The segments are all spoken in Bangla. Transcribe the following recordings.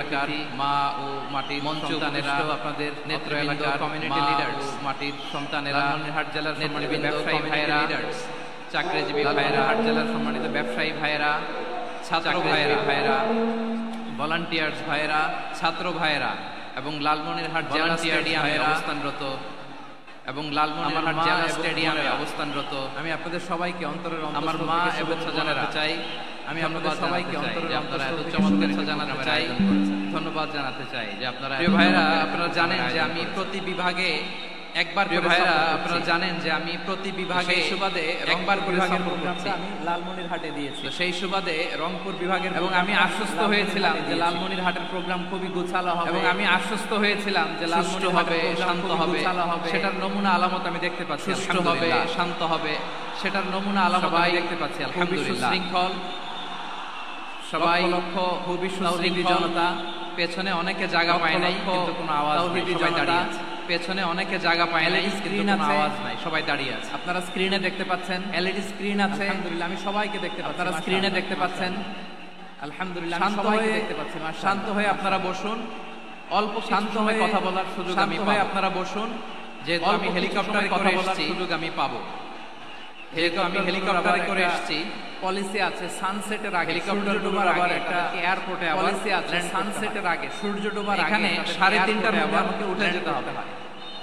এলাকার মা ও মাটির সন্তানেরা, আপনাদের নেত্র এলাকার কমিউনিটি লিডার্স, মাটির সন্তানেরা, লালমনিরহাট জেলার সম্মানিত ব্যবসায়ী ভাইয়েরা, চাকরিজীবী ভাইয়েরা, হাট জেলার সম্মানিত ব্যবসায়ী ভাইয়েরা, ছাত্র ভাইয়েরা, ভলান্টিয়ার্স ভাইয়েরা, ছাত্র ভাইয়েরা এবং লালমনিরহাট জেলা স্টেডিয়ামে অবস্থানরত এবং লালমনিরহাট জেলা স্টেডিয়ামে অবস্থানরত আমি আপনাদের সবাইকে অন্তরের আমার মা এবং জানাতে চাই, আমি আপনাদের সবাইকে অন্তরের আপনারা এত চমৎকার জানাতে চাই, ধন্যবাদ জানাতে চাই যে আপনারা ভাইয়েরা আপনারা জানেন যে আমি প্রতি বিভাগে একবার ভাইয়েরা আপনারা জানেন যে আমি প্রতি বিভাগে সুবাদে একবার করে প্রোগ্রামটা আমি লালমনিরহাটে দিয়েছি। সেই সুবাদে রংপুর বিভাগের এবং আমি আশ্বস্ত হয়েছিলাম যে লালমনিরহাটের প্রোগ্রাম খুবই গোছালো হবে এবং আমি আশ্বস্ত হয়েছিলাম যে লালমনিরহাট হবে, শান্ত হবে, সেটার নমুনা আলামত আমি দেখতে পাচ্ছি। সুষ্ঠু হবে, শান্ত হবে, সেটার নমুনা আলামত আমি দেখতে পাচ্ছি। আলহামদুলিল্লাহ, শৃঙ্খল সবাই, খুবই সুশৃঙ্খল জনতা। পেছনে অনেকে জায়গা পায় নাই কিন্তু কোনো আওয়াজ নেই, সবাই দাঁড়িয়ে আছে। পেছনে অনেকে জায়গা পায় নাই, স্ক্রিন আছে, আওয়াজ নাই, সবাই দাঁড়িয়ে আছে। আপনারা স্ক্রিনে দেখতে পাচ্ছেন, এলইডি স্ক্রিন আছে। আলহামদুলিল্লাহ, আমি সবাইকে দেখতে পাচ্ছি। আপনারা স্ক্রিনে দেখতে পাচ্ছেন, আলহামদুলিল্লাহ, আমি সবাইকে দেখতে পাচ্ছি। শান্ত হয়ে আপনারা বসুন, অল্প শান্ত হয়ে কথা বলার সুযোগ আমি পাই। আপনারা বসুন, যেহেতু আমি হেলিকপ্টারে কথা বলার সুযোগ আমি পাবো, যেহেতু আমি হেলিকপ্টারে করে এসেছি। পলিসি আছে সানসেটের আগে হেলিকপ্টার ডোবার আগে একটা এয়ারপোর্টে পলিসি আছে সানসেটের আগে সূর্য ডোবার আগে এখানে 3:30টার মধ্যে আমাকে উঠে যেতে হবে।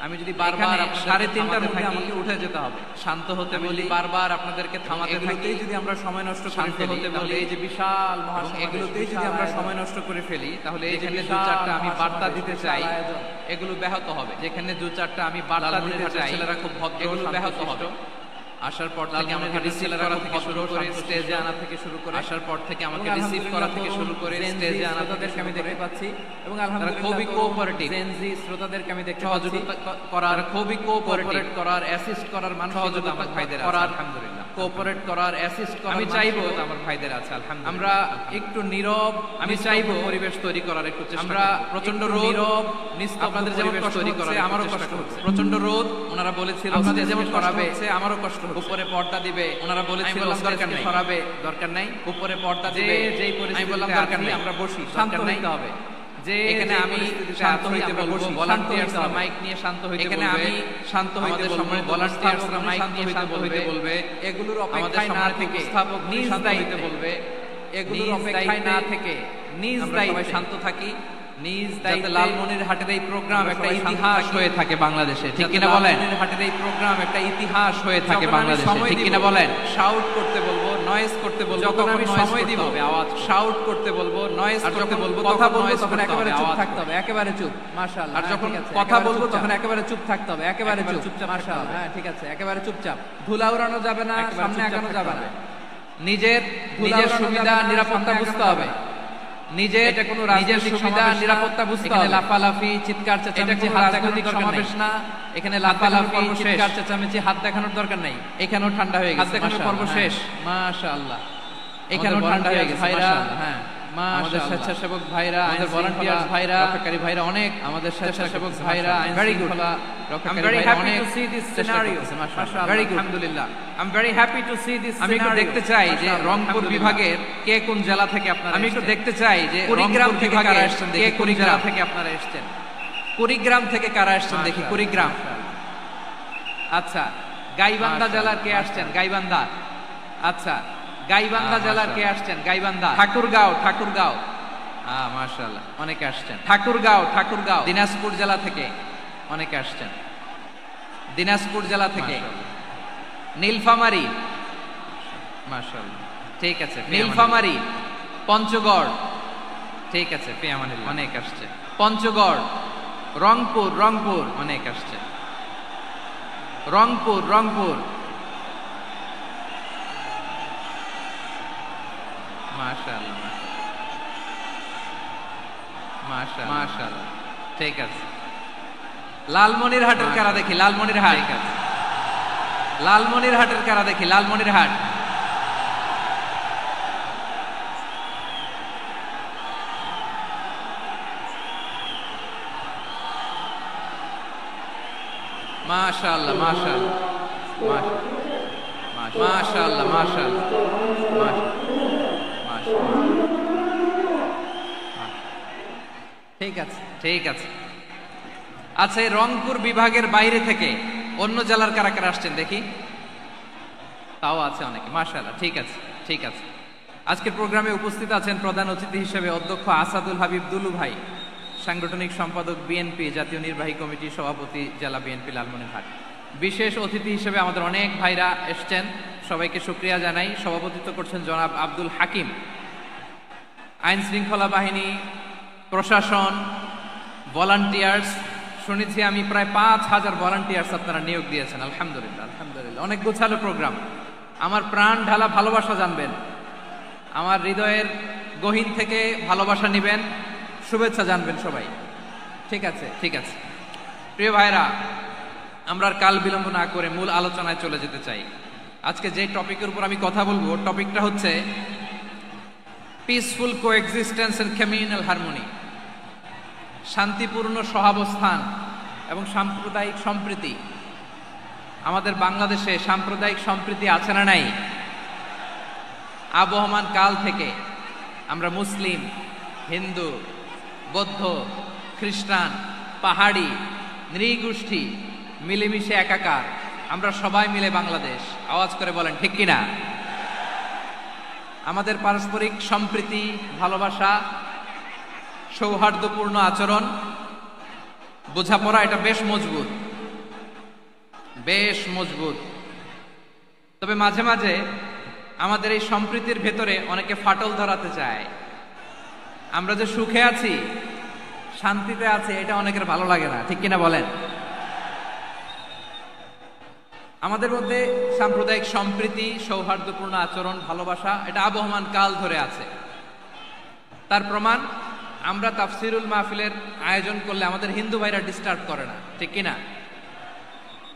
আমি যদি বারবার 3:30টার মধ্যে আমাকে উঠে যেতে হবে। শান্ত হতে বলি, বারবার আপনাদেরকে থামাতে থাকি। যদি আমরা সময় নষ্ট করে ফেলি তাহলে এই যে বিশাল মহাশয়, এগুলোতেই যদি আমরা সময় নষ্ট করে ফেলি তাহলে এখানে 2-4টা আমি বার্তা দিতে চাই, এগুলো ব্যাহত হবে। যেখানে 2-4টা আমি বার্তা দিতে চাই, ছেলেরা খুব ভদ্র, এগুলো ব্যাহত হবে। আসার পর থেকে আমাকে রিসিভ করা থেকে শুরু করে স্টেজে আনা থেকে শুরু করে আসার পর থেকে আমাকে রিসিভ করা থেকে শুরু করে স্টেজে আনা তাদেরকে আমি দেখতে পাচ্ছি এবং আলহামদুলিল্লাহ খুবই কোঅপারেটিভ। জেনজি শ্রোতাদেরকে আমি দেখতে পাচ্ছি, করার খুবই কোঅপারেট করার, অ্যাসিস্ট করার মানসিকতা আমার ভাইদের আছে। আলহামদুলিল্লাহ, কোঅপারেট করার, অ্যাসিস্ট করার আমি চাইবো আমার ভাইদের আছে। আলহামদুলিল্লাহ, আমরা একটু নীরব, আমি চাইবো পরিবেশ তৈরি করার একটু চেষ্টা। আমরা প্রচন্ড নীরব নিস্তব্ধ আপনাদের যেমন কষ্ট হচ্ছে আমারও কষ্ট হচ্ছে। প্রচন্ড রোদ, ওনারা বলেছিল আপনাদের যেমন করাবে আমারও কষ্ট হচ্ছে। উপরে পর্দা দিবে, ওনারা বলেছিল দরকার নেই, সরাবে দরকার নাই, উপরে পর্দা দিবে। যেই পরিস্থিতি বললাম দরকার নেই, আমরা বসি, শান্ত হইতে হবে। যে এখানে আমি শান্ত হইতে বলবো, ভলান্টিয়ার্সরা মাইক নিয়ে শান্ত হইতে বলবে, এখানে আমি শান্ত হইতে বলবো, ভলান্টিয়ার্সরা মাইক নিয়ে শান্ত হইতে বলবে। এগুলোর অপেক্ষায় না থেকে স্থাপক নিজ দায়িত্বে বলবে, এগুলোর অপেক্ষায় না থেকে নিজ দায়িত্বে শান্ত থাকি। নিজ দায়িত্বে লালমনিরহাটের এই প্রোগ্রাম একটা ইতিহাস হয়ে থাকে বাংলাদেশে, ঠিক কিনা বলেন? লালমনিরহাটের এই প্রোগ্রাম একটা ইতিহাস হয়ে থাকে বাংলাদেশে, ঠিক কিনা বলেন? শাউট করতে বলবো, নয়েজ করতে বলবো, যখন আমি সময় দিব আওয়াজ, শাউট করতে বলবো, নয়েজ করতে বলবো, কথা বলবো তখন একেবারে চুপ থাকতে হবে, একেবারে চুপ। মাশাআল্লাহ। আর যখন কথা বলবো তখন একেবারে চুপ থাকতে হবে, একেবারে চুপ। মাশাআল্লাহ, হ্যাঁ ঠিক আছে, একেবারে চুপচাপ। ধুলা উড়ানো যাবে না, সামনে আগানো যাবে না। নিজের সুবিধা নিরাপত্তা বুঝতে হবে, নিজের সুবিধা নিরাপত্তা বুঝতে হবে। লাফালাফি, চিৎকার চেঁচামেচি, হাত দেখানোর সমাবেশ না। এখানে লাফালাফি, চিৎকার চেঁচামেচি, হাত দেখানোর দরকার নাই। এখানেও ঠান্ডা হয়ে গেছে, হাত দেখানোর পর্ব শেষ। মাশাআল্লাহ, এখানেও ঠান্ডা হয়ে গেছে ভাইরা। হ্যাঁ, আমাদের স্বেচ্ছাসেবক ভাইরা, আমাদের ভলান্টিয়ার্স ভাইরা, রক্ষাকারী ভাইরা অনেক, আমাদের স্বেচ্ছাসেবক ভাইরা, very good. I'm very happy to see this scenario. Very good. Alhamdulillah. I'm very happy to see this scenario. আমি একটু দেখতে চাই যে রংপুর বিভাগের কে কোন জেলা থেকে আপনারা, আমি একটু দেখতে চাই যে কুড়িগ্রাম থেকে কারা আসছেন, কে কুড়িগ্রাম থেকে আপনারা এসেছেন, কুড়িগ্রাম থেকে কারা আসছেন দেখি। কুড়িগ্রাম, আচ্ছা। গাইবান্ধা জেলার কে আসছেন? গাইবান্ধা, আচ্ছা। গাইবান্ধা জেলার কে আসছেন? গাইবান্ধা। ঠাকুরগাঁও, মাশাআল্লাহ, অনেকে আসছেন। ঠাকুরগাঁও। দিনাজপুর জেলা থেকে অনেকে আসছেন, দিনাজপুর জেলা থেকে। নীলফামারী, মাশাআল্লাহ, ঠিক আছে। নীলফামারী। পঞ্চগড়, ঠিক আছে, পেয়ামানিল্লাহ, অনেক আসছে। পঞ্চগড়। রংপুর, অনেক আসছে। রংপুর। মাশাআল্লাহ, ঠিক আছে। লালমনিরহাটের কারা দেখি, লালমনিরহাট। লালমনিরহাটের কারা দেখি, লালমনিরহাট। মাশাআল্লাহ, ঠিক আছে, ঠিক আছে। আচ্ছা, রংপুর বিভাগের বাইরে থেকে অন্য জেলার কারা কারা আসছেন দেখি? তাও আছে অনেকে, মাশাআল্লাহ। ঠিক আছে, ঠিক আছে। আজকের প্রোগ্রামে উপস্থিত আছেন প্রধান অতিথি হিসেবে অধ্যক্ষ আসাদুল হাবিব দুলু ভাই, সাংগঠনিক সম্পাদক বিএনপি, জাতীয় নির্বাহী কমিটির সভাপতি, জেলা বিএনপি লালমনিরহাট। বিশেষ অতিথি হিসেবে আমাদের অনেক ভাইরা এসছেন, সবাইকে শুকরিয়া জানাই। সভাপতিত্ব করছেন জনাব আব্দুল হাকিম। আইন শৃঙ্খলা বাহিনী, প্রশাসন, ভলান্টিয়ার্স, শুনেছি আমি প্রায় 5,000 ভলান্টিয়ার্স আপনারা নিয়োগ দিয়েছেন। আলহামদুলিল্লাহ, আলহামদুলিল্লাহ। অনেক গোছালো প্রোগ্রাম। আমার প্রাণ ঢালা ভালোবাসা জানবেন, আমার হৃদয়ের গহীন থেকে ভালোবাসা নিবেন, শুভেচ্ছা জানবেন সবাই। ঠিক আছে, ঠিক আছে। প্রিয় ভাইরা, আমরা আর কাল বিলম্ব না করে মূল আলোচনায় চলে যেতে চাই। আজকে যে টপিকের উপর আমি কথা বলবো, টপিকটা হচ্ছে peaceful coexistence and communal harmony, শান্তিপূর্ণ সহাবস্থান এবং সাম্প্রদায়িক সম্প্রীতি। আমাদের বাংলাদেশে সাম্প্রদায়িক সম্প্রীতি আছে না নাই? আবহমান কাল থেকে আমরা মুসলিম, হিন্দু, বৌদ্ধ, খ্রিস্টান, পাহাড়ি, নৃগোষ্ঠী মিলেমিশে একাকার, আমরা সবাই মিলে বাংলাদেশ। আওয়াজ করে বলেন ঠিক কিনা? আমাদের পারস্পরিক সম্প্রীতি, ভালোবাসা, সৌহার্দ্যপূর্ণ আচরণ, বোঝাপড়া, এটা বেশ মজবুত, বেশ মজবুত। তবে মাঝে মাঝে আমাদের এই সম্প্রীতির ভেতরে অনেকে ফাটল ধরাতে চায়। আমরা যে সুখে আছি, শান্তিতে আছি, এটা অনেকের ভালো লাগে না, ঠিক কিনা বলেন? আমাদের মধ্যে সাম্প্রদায়িক সম্প্রীতি, সৌহার্দ্যপূর্ণ আচরণ, ভালোবাসা, এটা আবহমান কাল ধরে আছে। তার প্রমাণ, আমরা তাফসিরুল মাহফিলের আয়োজন করলে আমাদের হিন্দু ভাইরা ডিস্টার্ব করে না, ঠিক কিনা?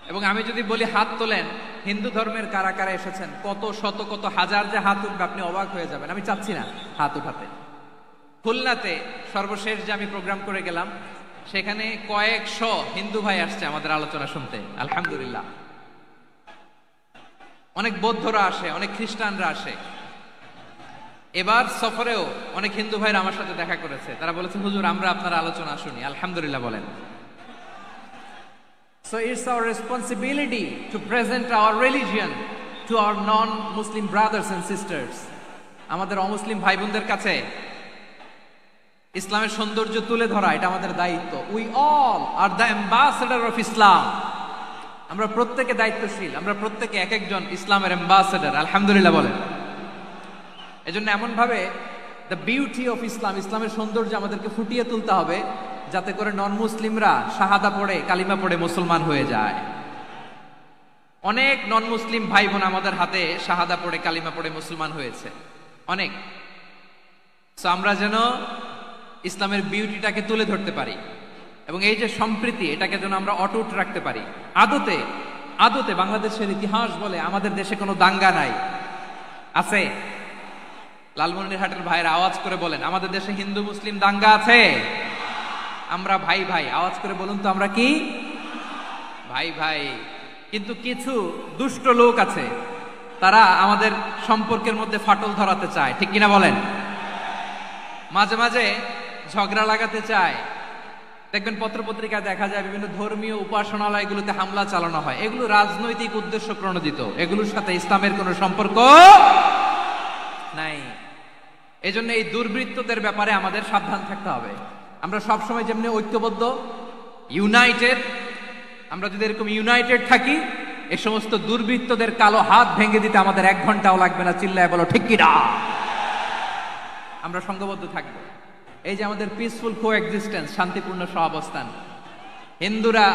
এবং আমি যদি বলি হাত তোলেন, হিন্দু ধর্মের কারা কারা এসেছেন, কত শত কত হাজার যে হাত উঠবে, আপনি অবাক হয়ে যাবেন। আমি চাচ্ছি না হাত উঠাতে। খুলনাতে সর্বশেষ যে আমি প্রোগ্রাম করে গেলাম, সেখানে কয়েকশো হিন্দু ভাই আসছে আমাদের আলোচনা শুনতে, আলহামদুলিল্লাহ। অনেক বৌদ্ধরা আসে, অনেক খ্রিস্টানরা আসে। এবার সফরেও অনেক হিন্দু ভাইরা আমার সাথে দেখা করেছে। তারা বলেছে, হুজুর আমরা আপনার আলোচনা শুনি। আলহামদুলিল্লাহ বলেন। So it's our responsibility to present our religion to our non-Muslim brothers and sisters. আমাদের অমুসলিম ভাই বোনদের কাছে ইসলামের সৌন্দর্য তুলে ধরা, এটা আমাদের দায়িত্ব। We all are the ambassador of Islam. আমরা প্রত্যেকে দায়িত্বশীল, আমরা প্রত্যেকে এক একজন ইসলামের অ্যাম্বাসেডর। আলহামদুলিল্লাহ বলেন। এজন্য এমন ভাবে দ্য বিউটি অফ ইসলাম, ইসলামের সৌন্দর্য আমাদেরকে ফুটিয়ে তুলতে হবে, যাতে করে নন মুসলিমরা শাহাদা পড়ে, কালিমা পড়ে মুসলমান হয়ে যায়। অনেক নন মুসলিম ভাই বোন আমাদের হাতে শাহাদা পড়ে, কালিমা পড়ে মুসলমান হয়েছে, অনেক। সো আমরা যেন ইসলামের বিউটিটাকে তুলে ধরতে পারি, এবং এই যে সম্প্রীতি, এটাকে যেন আমরা অটুট রাখতে পারি। আদতে আদতে বাংলাদেশের ইতিহাস বলে আমাদের দেশে কোনো দাঙ্গা নাই, আছে? লালমনিরহাটের ভাইয়ের আওয়াজ করে বলেন, আমাদের দেশে হিন্দু মুসলিম দাঙ্গা আছে? আমরা ভাই ভাই, আওয়াজ করে বলুন তো, আমরা কি ভাই ভাই? কিন্তু কিছু দুষ্ট লোক আছে, তারা আমাদের সম্পর্কের মধ্যে ফাটল ধরাতে চায়, ঠিক কিনা বলেন? মাঝে মাঝে ঝগড়া লাগাতে চায়। দেখবেন পত্রপত্রিকায় দেখা যায় বিভিন্ন ধর্মীয় উপাসনালয়গুলোতে হামলা চালানো হয়। এগুলো রাজনৈতিক উদ্দেশ্য প্রণোদিত, এগুলোর সাথে ইসলামের কোনো সম্পর্ক নাই। এজন্য এই দুর্বৃত্তদের ব্যাপারে আমাদের সাবধান থাকতে হবে। আমরা সবসময় যেমনি ঐক্যবদ্ধ, ইউনাইটেড, আমরা যদি এরকম ইউনাইটেড থাকি, এই সমস্ত দুর্বৃত্তদের কালো হাত ভেঙে দিতে আমাদের 1 ঘন্টাও লাগবে না। চিল্লায় বলো ঠিক কিনা? আমরা সংঘবদ্ধ থাকবো। এই যে আমাদের পিসফুল কোএক্সিস্টেন্স, শান্তিপূর্ণ সহাবস্থান। হিন্দুরা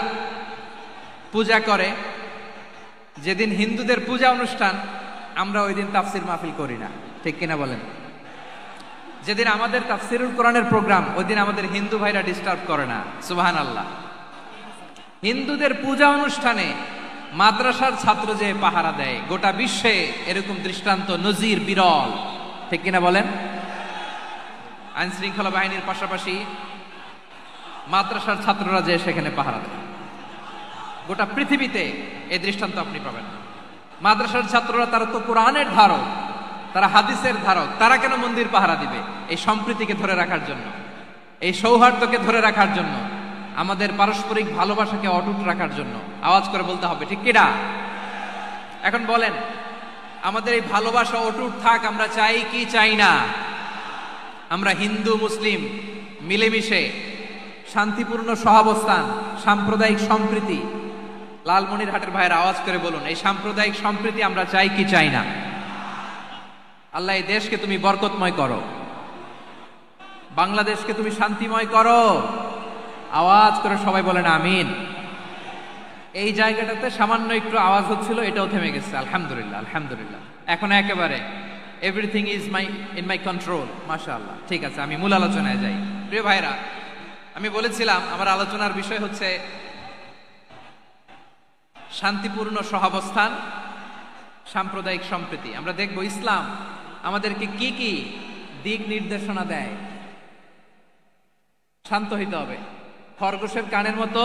পূজা করে, যেদিন হিন্দুদের পূজা অনুষ্ঠান, আমরা ওই দিন তাফসির মাহফিল করি না, ঠিক কিনা বলেন? যেদিন আমাদের তাফসিরুল কোরআনের প্রোগ্রাম, ওই দিন আমাদের হিন্দু ভাইরা ডিস্টার্ব করে না। সুবহানাল্লাহ। হিন্দুদের পূজা অনুষ্ঠানে মাদ্রাসার ছাত্র যে পাহারা দেয়, গোটা বিশ্বে এরকম দৃষ্টান্ত, নজির বিরল, ঠিক কিনা বলেন? আইন শৃঙ্খলা বাহিনীর পাশাপাশি মাদ্রাসার ছাত্ররা যে সেখানে পাহারা দেয়, গোটা পৃথিবীতে এই দৃষ্টান্ত আপনি পাবেন। মাদ্রাসার ছাত্ররা, তারা তো কোরআনের ধারক, তারা হাদিসের ধারক, তারা কেন মন্দির পাহারা দিবে? এই সম্প্রীতিকে ধরে রাখার জন্য। এই সৌহার্দ্যকে ধরে রাখার জন্য, আমাদের পারস্পরিক ভালোবাসাকে অটুট রাখার জন্য আওয়াজ করে বলতে হবে, ঠিক কিনা? এখন বলেন, আমাদের এই ভালোবাসা অটুট থাক আমরা চাই কি চাই না? আমরা হিন্দু মুসলিম মিলেমিশে শান্তিপূর্ণ সহাবস্থান, সাম্প্রদায়িক সম্প্রীতি, লালমনিরহাটের ভাইয়ের আওয়াজ করে বলুন, এই সাম্প্রদায়িক সম্প্রীতি আমরা চাই কি চাই না? আল্লাহ এই দেশকে তুমি বরকতময় করো, বাংলাদেশকে তুমি শান্তিময় করো। আওয়াজ করে সবাই বলেন আমিন। এই জায়গাটাতে সামান্য একটু আওয়াজ হচ্ছিল, এটাও থেমে গেছে, আলহামদুলিল্লাহ আলহামদুলিল্লাহ। এখন একেবারে everything is in my control, মাশাআল্লাহ। ঠিক আছে, আমি মূল আলোচনায় যাই। প্রিয় ভাইরা, আমি বলেছিলাম আমার আলোচনার বিষয় হচ্ছে শান্তিপূর্ণ সহাবস্থান, সাম্প্রদায়িক সম্প্রীতি। আমরা দেখব ইসলাম আমাদেরকে কি কি দিক নির্দেশনা দেয়। শান্ত হইতে হবে, খরগোশের কানের মতো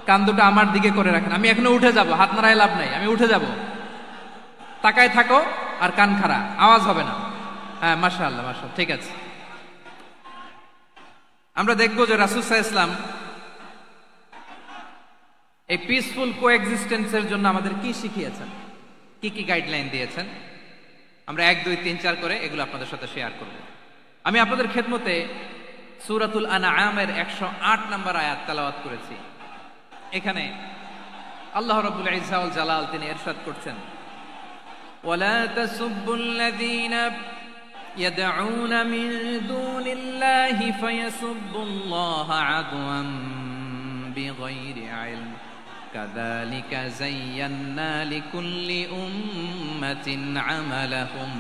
কান দুটো আমার দিকে করে রাখেন। আমি এখনো উঠে যাব, হাত নাড়ায় লাভ নাই, আমি উঠে যাব। তাকায় থাকো আর কান খাড়া, আওয়াজ হবে না। হ্যাঁ, মাশাআল্লাহ মাশাআল্লাহ, ঠিক আছে। আমরা দেখব যে রাসূল সাল্লাল্লাহু আলাইহি ওয়াসাল্লাম এই পিসফুল কোএক্সিস্টেন্সের জন্য আমাদের কি শিখিয়েছেন, কি কি গাইডলাইন দিয়েছেন। আমরা 1 2 3 4 করে এগুলো আপনাদের সাথে শেয়ার করব। আমি আপনাদের খেদমতে সূরাতুল আনআমের 108 নম্বর আয়াত তেলাওয়াত করেছি। এখানে আল্লাহ রাব্বুল ইজ্জা ওয়াল জালাল তিনি ইরশাদ করছেন, ওয়ালা তাসুব্বুল্লাযীনা ইয়াদউনা মিন দুনিল্লাহি ফায়াসুব্বুল্লাহা আদওয়ান বিগাইরি ইলম কাযালিকা যায়্যান্না লিকুল্লি উম্মাতিন আমালাহুম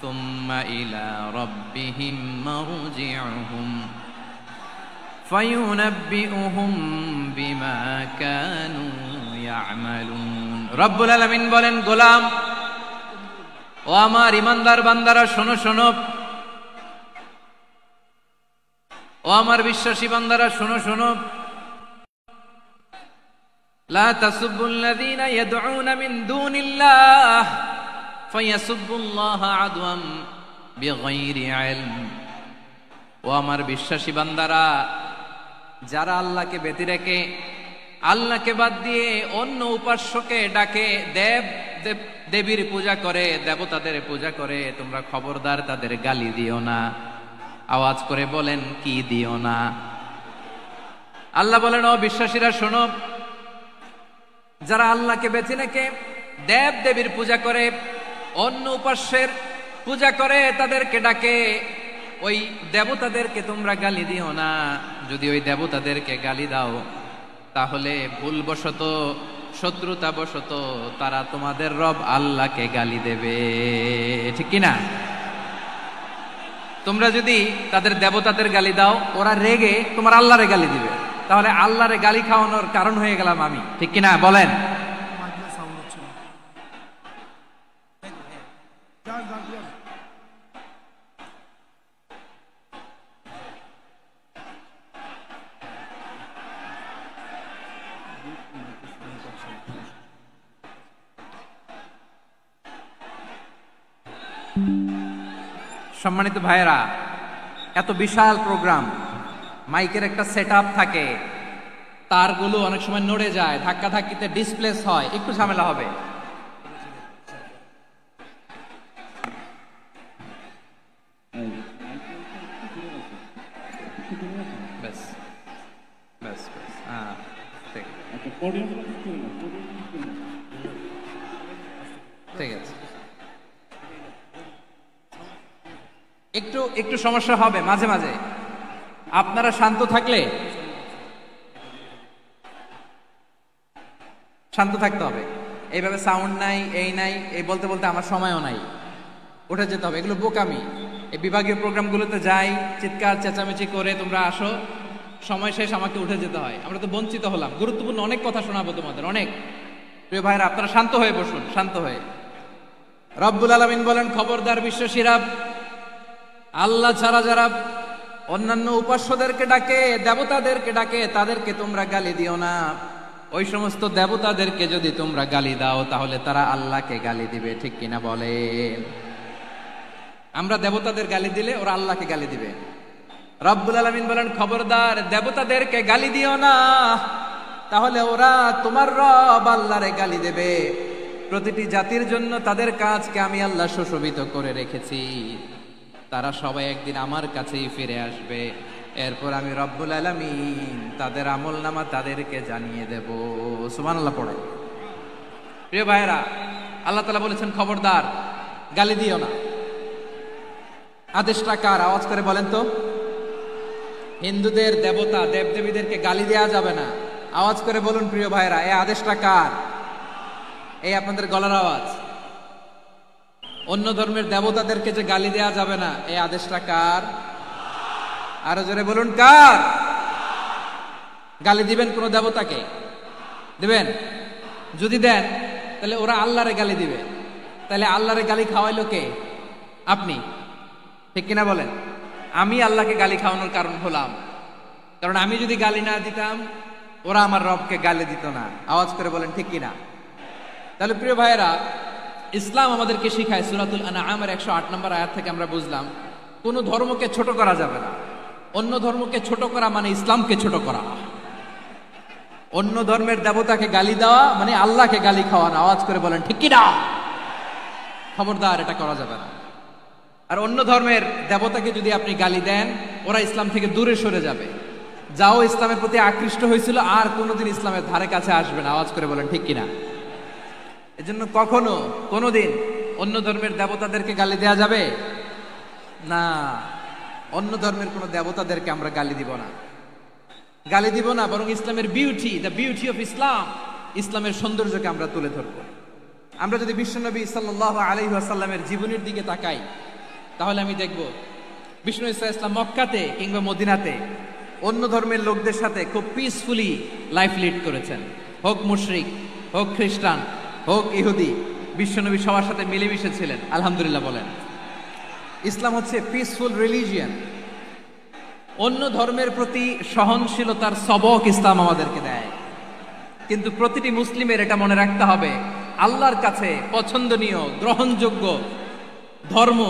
থুম্মা ইলা রাব্বিহিম মারজিউহুম ফায়ুনাব্বিউহুম বিমা কানু ইয়ামালুন। রব্বুল আলামিন বলেন, গোলাম ও আমার ইমানদার বান্দারা শোনো শোনো, ও আমার বিশ্বাসী বান্দারা শোনো শোনো, লা তাসুব্বুল্লাযীনা ইয়াদউনা মিন দুনিল্লাহ ফায়াসুব্বুল্লাহা আদওয়াম বিগাইরি ইলম। ও আমার বিশ্বাসী বান্দারা, যারা আল্লাহকে ব্যতি রেখে, আল্লাহকে বাদ দিয়ে অন্য উপাস্যকে ডাকে, দেবীর পূজা করে, দেবতাদের পূজা করে, তোমরা খবরদার তাদের গালি দিও না। আওয়াজ করে বলেন, কি দিও না? আল্লাহ বলেন, ও বিশ্বাসীরা শোনো, যারা আল্লাহকে বেছে রেখে দেব দেবীর পূজা করে, অন্য উপাস্যের পূজা করে, তাদেরকে ডাকে, ওই দেবতাদেরকে তোমরা গালি দিও না। যদি ওই দেবতাদেরকে গালি দাও তাহলে ভুলবশত, শত্রুতাবশত তারা তোমাদের রব আল্লাহকে গালি দেবে, ঠিক কিনা? তোমরা যদি তাদের দেবতাদের গালি দাও, ওরা রেগে তোমার আল্লাহরে গালি দিবে, তাহলে আল্লাহরে গালি খাওয়ানোর কারণ হয়ে গেলাম আমি, ঠিক কিনা বলেন? সম্মানিত ভাইয়েরা, এত বিশাল প্রোগ্রাম, মাইকের একটা সেটআপ থাকে, তারগুলো অনেক সময় নড়ে যায়, ধাক্কা ধাক্কিতে ডিসপ্লেস হয়, একটু ঝামেলা হবে। ব্যাস ব্যাস ব্যাস, হ্যাঁ ঠিক আছে। একটু একটু সমস্যা হবে মাঝে মাঝে, আপনারা শান্ত থাকলে, শান্ত থাকতে হবে। এইভাবে সাউন্ড নাই, এই নাই, এই বলতে বলতে আমার সময়ও নাই, উঠে যেতে হবে, এগুলো বোকামি। এই বিভাগীয় প্রোগ্রামগুলোতে যাই, চিৎকার চেঁচামেচি করে তোমরা আসো, সময় শেষ, আমাকে উঠে যেতে হয়। আমরা তো বঞ্চিত হলাম, গুরুত্বপূর্ণ অনেক কথা শোনাবো তোমাদের, অনেক। প্রিয় ভাইরা, আপনারা শান্ত হয়ে বসুন, শান্ত হয়ে। রব্বুল আলামিন বলেন, খবরদার বিশ্বাসীরা, আল্লাহ ছাড়া যারা অন্যান্য উপাস্যদেরকে ডাকে, দেবতাদেরকে ডাকে, তাদেরকে তোমরা গালি দিও না। ওই সমস্ত দেবতাদেরকে যদি তোমরা গালি দাও তাহলে তারা আল্লাহকে গালি দিবে, ঠিক কিনা বলেন? আমরা দেবতাদের গালি দিলে ওরা আল্লাহকে গালি দিবে। রব্বুল আলামিন বলেন, খবরদার দেবতাদেরকে গালি দিও না, তাহলে ওরা তোমার রব আল্লাহরে গালি দেবে। প্রতিটি জাতির জন্য তাদের কাজকে আমি আল্লাহ সুশোভিত করে রেখেছি, তারা সবাই একদিন আমার কাছেই ফিরে আসবে। এরপর আমি রব্বুল আলামিন তাদের আমলনামা তাদেরকে জানিয়ে দেব। সুবহানাল্লাহ পড়ে। প্রিয় ভাইরা, আল্লাহ তাআলা বলেছেন খবরদার গালি দিও না। আদেশটা কার? আওয়াজ করে বলেন তো। হিন্দুদের দেবতা দেবদেবীদেরকে গালি দেওয়া যাবে না। আওয়াজ করে বলুন প্রিয় ভাইরা, এই আদেশটা কার? এই আপনাদের গলার আওয়াজ। অন্য ধর্মের দেবতাদেরকে যে গালি দেওয়া যাবে না, এই আদেশটা কার? আরো জোরে বলুন, কার? গালি দিবেন কোন দেবতাকে? দিবেন? যদি দেন তাহলে ওরা আল্লাহরে গালি দিবে। তাহলে আল্লাহরে গালি খাওয়াইলো কে? আপনি, ঠিক কিনা বলেন? আমি আল্লাহকে গালি খাওয়ানোর কারণ হলাম, কারণ আমি যদি গালি না দিতাম ওরা আমার রবকে গালি দিত না। আওয়াজ করে বলেন ঠিক কিনা? তাহলে প্রিয় ভাইয়েরা, ইসলাম আমাদেরকে শিখায়, সূরাতুল আনআমের 108 নম্বর আয়াত থেকে আমরা বুঝলাম কোন ধর্মকে ছোট করা যাবে না। অন্য ধর্মকে ছোট করা মানে ইসলামকে ছোট করা। অন্য ধর্মের দেবতাকে গালি দেওয়া মানে আল্লাহকে গালি খাওয়ানো। আওয়াজ করে বলেন ঠিক কিনা? খবরদার, এটা করা যাবে না। আর অন্য ধর্মের দেবতাকে যদি আপনি গালি দেন, ওরা ইসলাম থেকে দূরে সরে যাবে। যাও ইসলামের প্রতি আকৃষ্ট হয়েছিল আর কোনোদিন ইসলামের ধারে কাছে আসবে না। আওয়াজ করে বলেন ঠিক কিনা? এজন্য কখনো কোনোদিন অন্য ধর্মের দেবতাদেরকে গালি দেয়া যাবে না। অন্য ধর্মের কোন দেবতাদেরকে আমরা গালি দিব না, গালি দিব না, বরং ইসলামের beauty, the beauty of Islam, ইসলামের সৌন্দর্যকে আমরা তুলে ধরব। আমরা যদি বিশ্বনবী সাল্লাল্লাহু আলাইহি ওয়াসাল্লামের জীবনের দিকে তাকাই, তাহলে আমি দেখব বিষ্ণু ইসলাম মক্কাতে কিংবা মদিনাতে অন্য ধর্মের লোকদের সাথে খুব পিসফুলি লাইফ লিড করেছেন। হোক মুশরিক, হোক খ্রিস্টান, হোক ইহুদি, বিশ্বনবী সবার সাথে মিলেমিশে ছিলেন। আলহামদুলিল্লাহ বলেন। ইসলাম হচ্ছে পিসফুল রিলিজিয়ান। অন্য ধর্মের প্রতি সহনশীলতার সবক ইসলাম আমাদেরকে দেয়। কিন্তু প্রতিটি মুসলিমের এটা মনে রাখতে হবে, আল্লাহর কাছে পছন্দনীয় গ্রহণযোগ্য ধর্ম,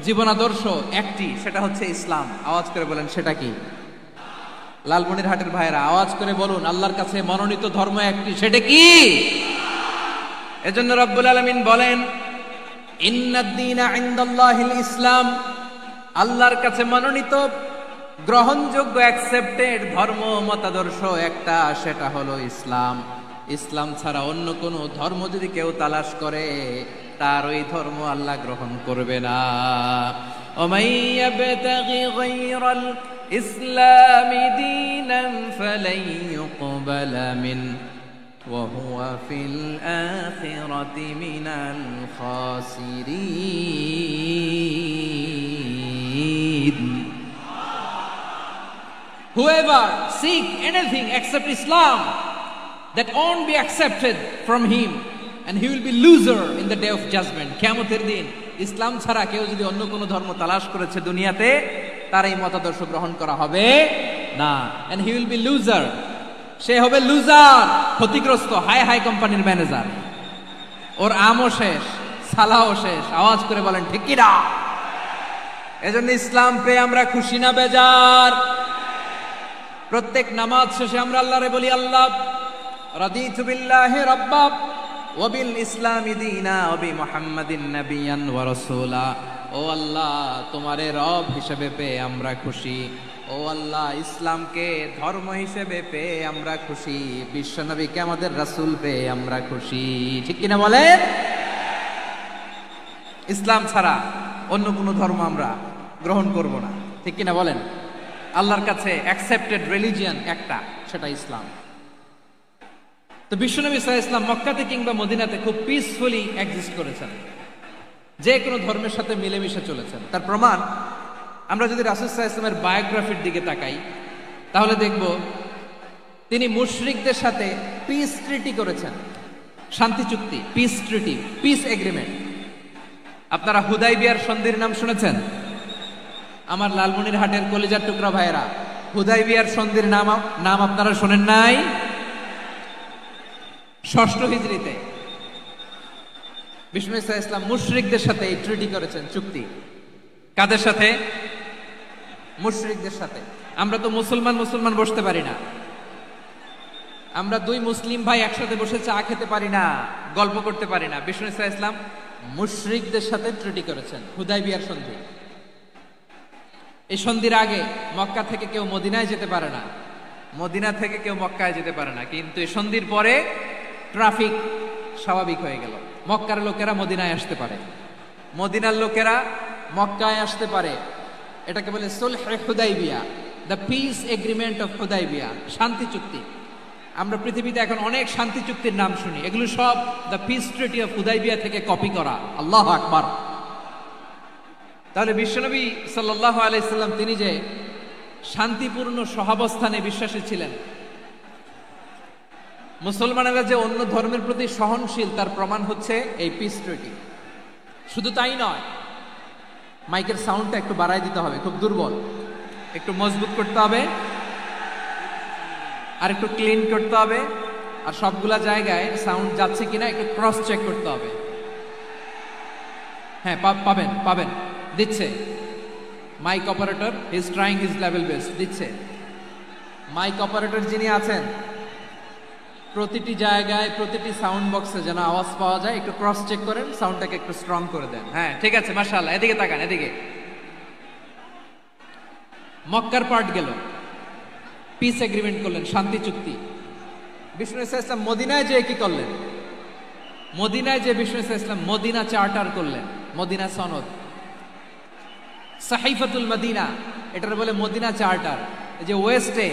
জীবনাদর্শ একটি, সেটা হচ্ছে ইসলাম। আওয়াজ করে বলেন সেটা কি? লালমনিরহাটের ভাইয়েরা আওয়াজ করে বলুন, আল্লাহর কাছে মনোনীত ধর্ম একটি, সেটা কি? এজন্য রব্বুল আলামিন বলেন, ইন্নাদ-দীনা ইনদাল্লাহিল ইসলাম, আল্লাহর কাছে মনোনীত গ্রহণযোগ্য অ্যাকসেপ্টেড ধর্ম মতাদর্শ একটা, সেটা হলো ইসলাম। ইসলাম ছাড়া অন্য কোন ধর্ম যদি কেউ তালাশ করে, তার ওই ধর্ম আল্লাহ গ্রহণ করবে না। ওমাই ইয়াবতাগি গায়রাল ইসলামি দীনান ফালাই ইউকবালা মিন ওয়া হুয়া ফিল আখিরাতি মিনাল খাসিরিন। Whoever seek anything except Islam, that won't be accepted from him, and he will be loser in the day of judgment. কিয়ামতের দিন ইসলাম ছাড়া কেউ যদি অন্য কোনো ধর্ম তালাশ করেছে দুনিয়াতে, তার এই মতাদর্শ গ্রহণ করা হবে না। and he will be loser, সে হবে লুজার, ক্ষতিগ্রস্ত, হাই হাই কোম্পানির ম্যানেজার। ওর আমও শেষ, সালাও শেষ। আওয়াজ করে বলেন ঠিক কি না? এজন্য ইসলাম পেয়ে আমরা খুশি না বেজার? প্রত্যেক নামাজ শেষে আমরা আল্লাহরে বলি, আল্লাহ রাদিতু বিল্লাহি রাব্বা ওয়া বিল ইসলামি দীনা ওয়া বি মুহাম্মাদিন নাবিয়ান ওয়া রাসূলা। ও আল্লাহ, তোমারে রব হিসেবে পেয়ে আমরা খুশি। ও আল্লাহ, ইসলামকে ধর্ম হিসেবে পেয়ে আমরা খুশি। বিশ্বনবীকে আমাদের রাসূল পেয়ে আমরা খুশি। ঠিক কিনা বলেন? ইসলাম ছাড়া অন্য কোনো ধর্ম আমরা গ্রহণ করব না। ঠিক কিনা বলেন? আল্লাহর কাছে অ্যাকসেপ্টেড রিলিজিয়ান একটা, সেটা ইসলাম। তো বিশ্বনবী সাল্লাল্লাহু আলাইহি ওয়াসাল্লাম মক্কাতে কিংবা মদিনাতে খুব পিসফুলি এক্সিস্ট করেছেন, যে কোনো ধর্মের সাথে মিলেমিশে চলেছেন। তার প্রমাণ আমরা যদি রাসূল সাল্লাল্লাহু আলাইহি ওয়াসাল্লামের বায়োগ্রাফির দিকে তাকাই, তাহলে দেখব তিনি মুশরিকদের সাথে পিস ট্রিটি করেছেন, শান্তি চুক্তি, পিস ট্রিটি, পিস এগ্রিমেন্ট। আপনারা হুদাইবিয়ার সন্ধির নাম শুনেছেন? আমার লালমনিরহাটের কলিজার টুকরা ভাইয়েরা, হুদাইবিয়ার সন্ধির নাম আপনারা শোনেন নাই? 6ষ্ঠ হিজরিতে বিষ্ণু ইসলাম মুশরিকদের সাথে এই ট্রিটি করেছেন, চুক্তি। কাদের সাথে? মুশরিকদের সাথে। আমরা তো মুসলমান বসতে পারি না, আমরা দুই মুসলিম ভাই একসাথে বসে চা খেতে পারি না, গল্প করতে পারি না। বিষ্ণু ইসলাম মুশরিকদের সাথে ট্রিটি করেছেন। হুদাইবিয়ার সন্ধি, এই সন্ধির আগে মক্কা থেকে কেউ মদিনায় যেতে পারে না, মদিনা থেকে কেউ মক্কায় যেতে পারে না, কিন্তু এই সন্ধির পরে ট্রাফিক স্বাভাবিক হয়ে গেল। মক্কার লোকেরা মদিনায় আসতে পারে, মদিনার লোকেরা মক্কায় আসতে পারে। এটাকে বলে সুলহ হুদাইবিয়া, the peace agreement of Hudaybiyyah, শান্তি চুক্তি। আমরা পৃথিবীতে এখন অনেক শান্তি চুক্তির নাম শুনি, এগুলো সব the piece treaty of Hudaibiya থেকে কপি করা। আল্লাহু আকবার। তাহলে বিশ্বনবী সাল্লাল্লাহু আলাইহি সাল্লাম তিনি যে শান্তিপূর্ণ সহাবস্থানে বিশ্বাসী ছিলেন, মুসলমানেরা যে অন্য ধর্মের প্রতি সহনশীল তার প্রমাণ হচ্ছে এই পিস ট্রিটি। শুধু তাই নয়, মাইকের সাউন্ডটা একটু বাড়াই দিতে হবে, খুব দুর্বল, একটু মজবুত করতে হবে, আর একটু ক্লিন করতে হবে, আর সবগুলা জায়গায় সাউন্ড যাচ্ছে কিনা একটু ক্রস চেক করতে হবে। হ্যাঁ, পাবেন দিচ্ছে mic operator, he is trying his level best, দিচ্ছে। মাইক অপারেটর যিনি আছেন, প্রতিটি জায়গায় প্রতিটি সাউন্ড বক্সে যেন আওয়াজ পাওয়া যায়, একটু ক্রস চেক করেন, সাউন্ডটাকে একটু স্ট্রং করে দেন। হ্যাঁ, ঠিক আছে, মাশাআল্লাহ। এদিকে তাকান, এদিকে। মক্কার পার্ট গেল, পিস এগ্রিমেন্ট করলেন, শান্তি চুক্তি। বিষ্ণু ইসলাম মদিনায় যে কি করলেন? মদিনায় যে বিষ্ণু ইসলাম মদিনা চার্টার করলেন, মদিনা সনদ, সাহিফাতুল মদিনা, এটার বলে মদিনা চার্টার। যে ওয়েস্টে,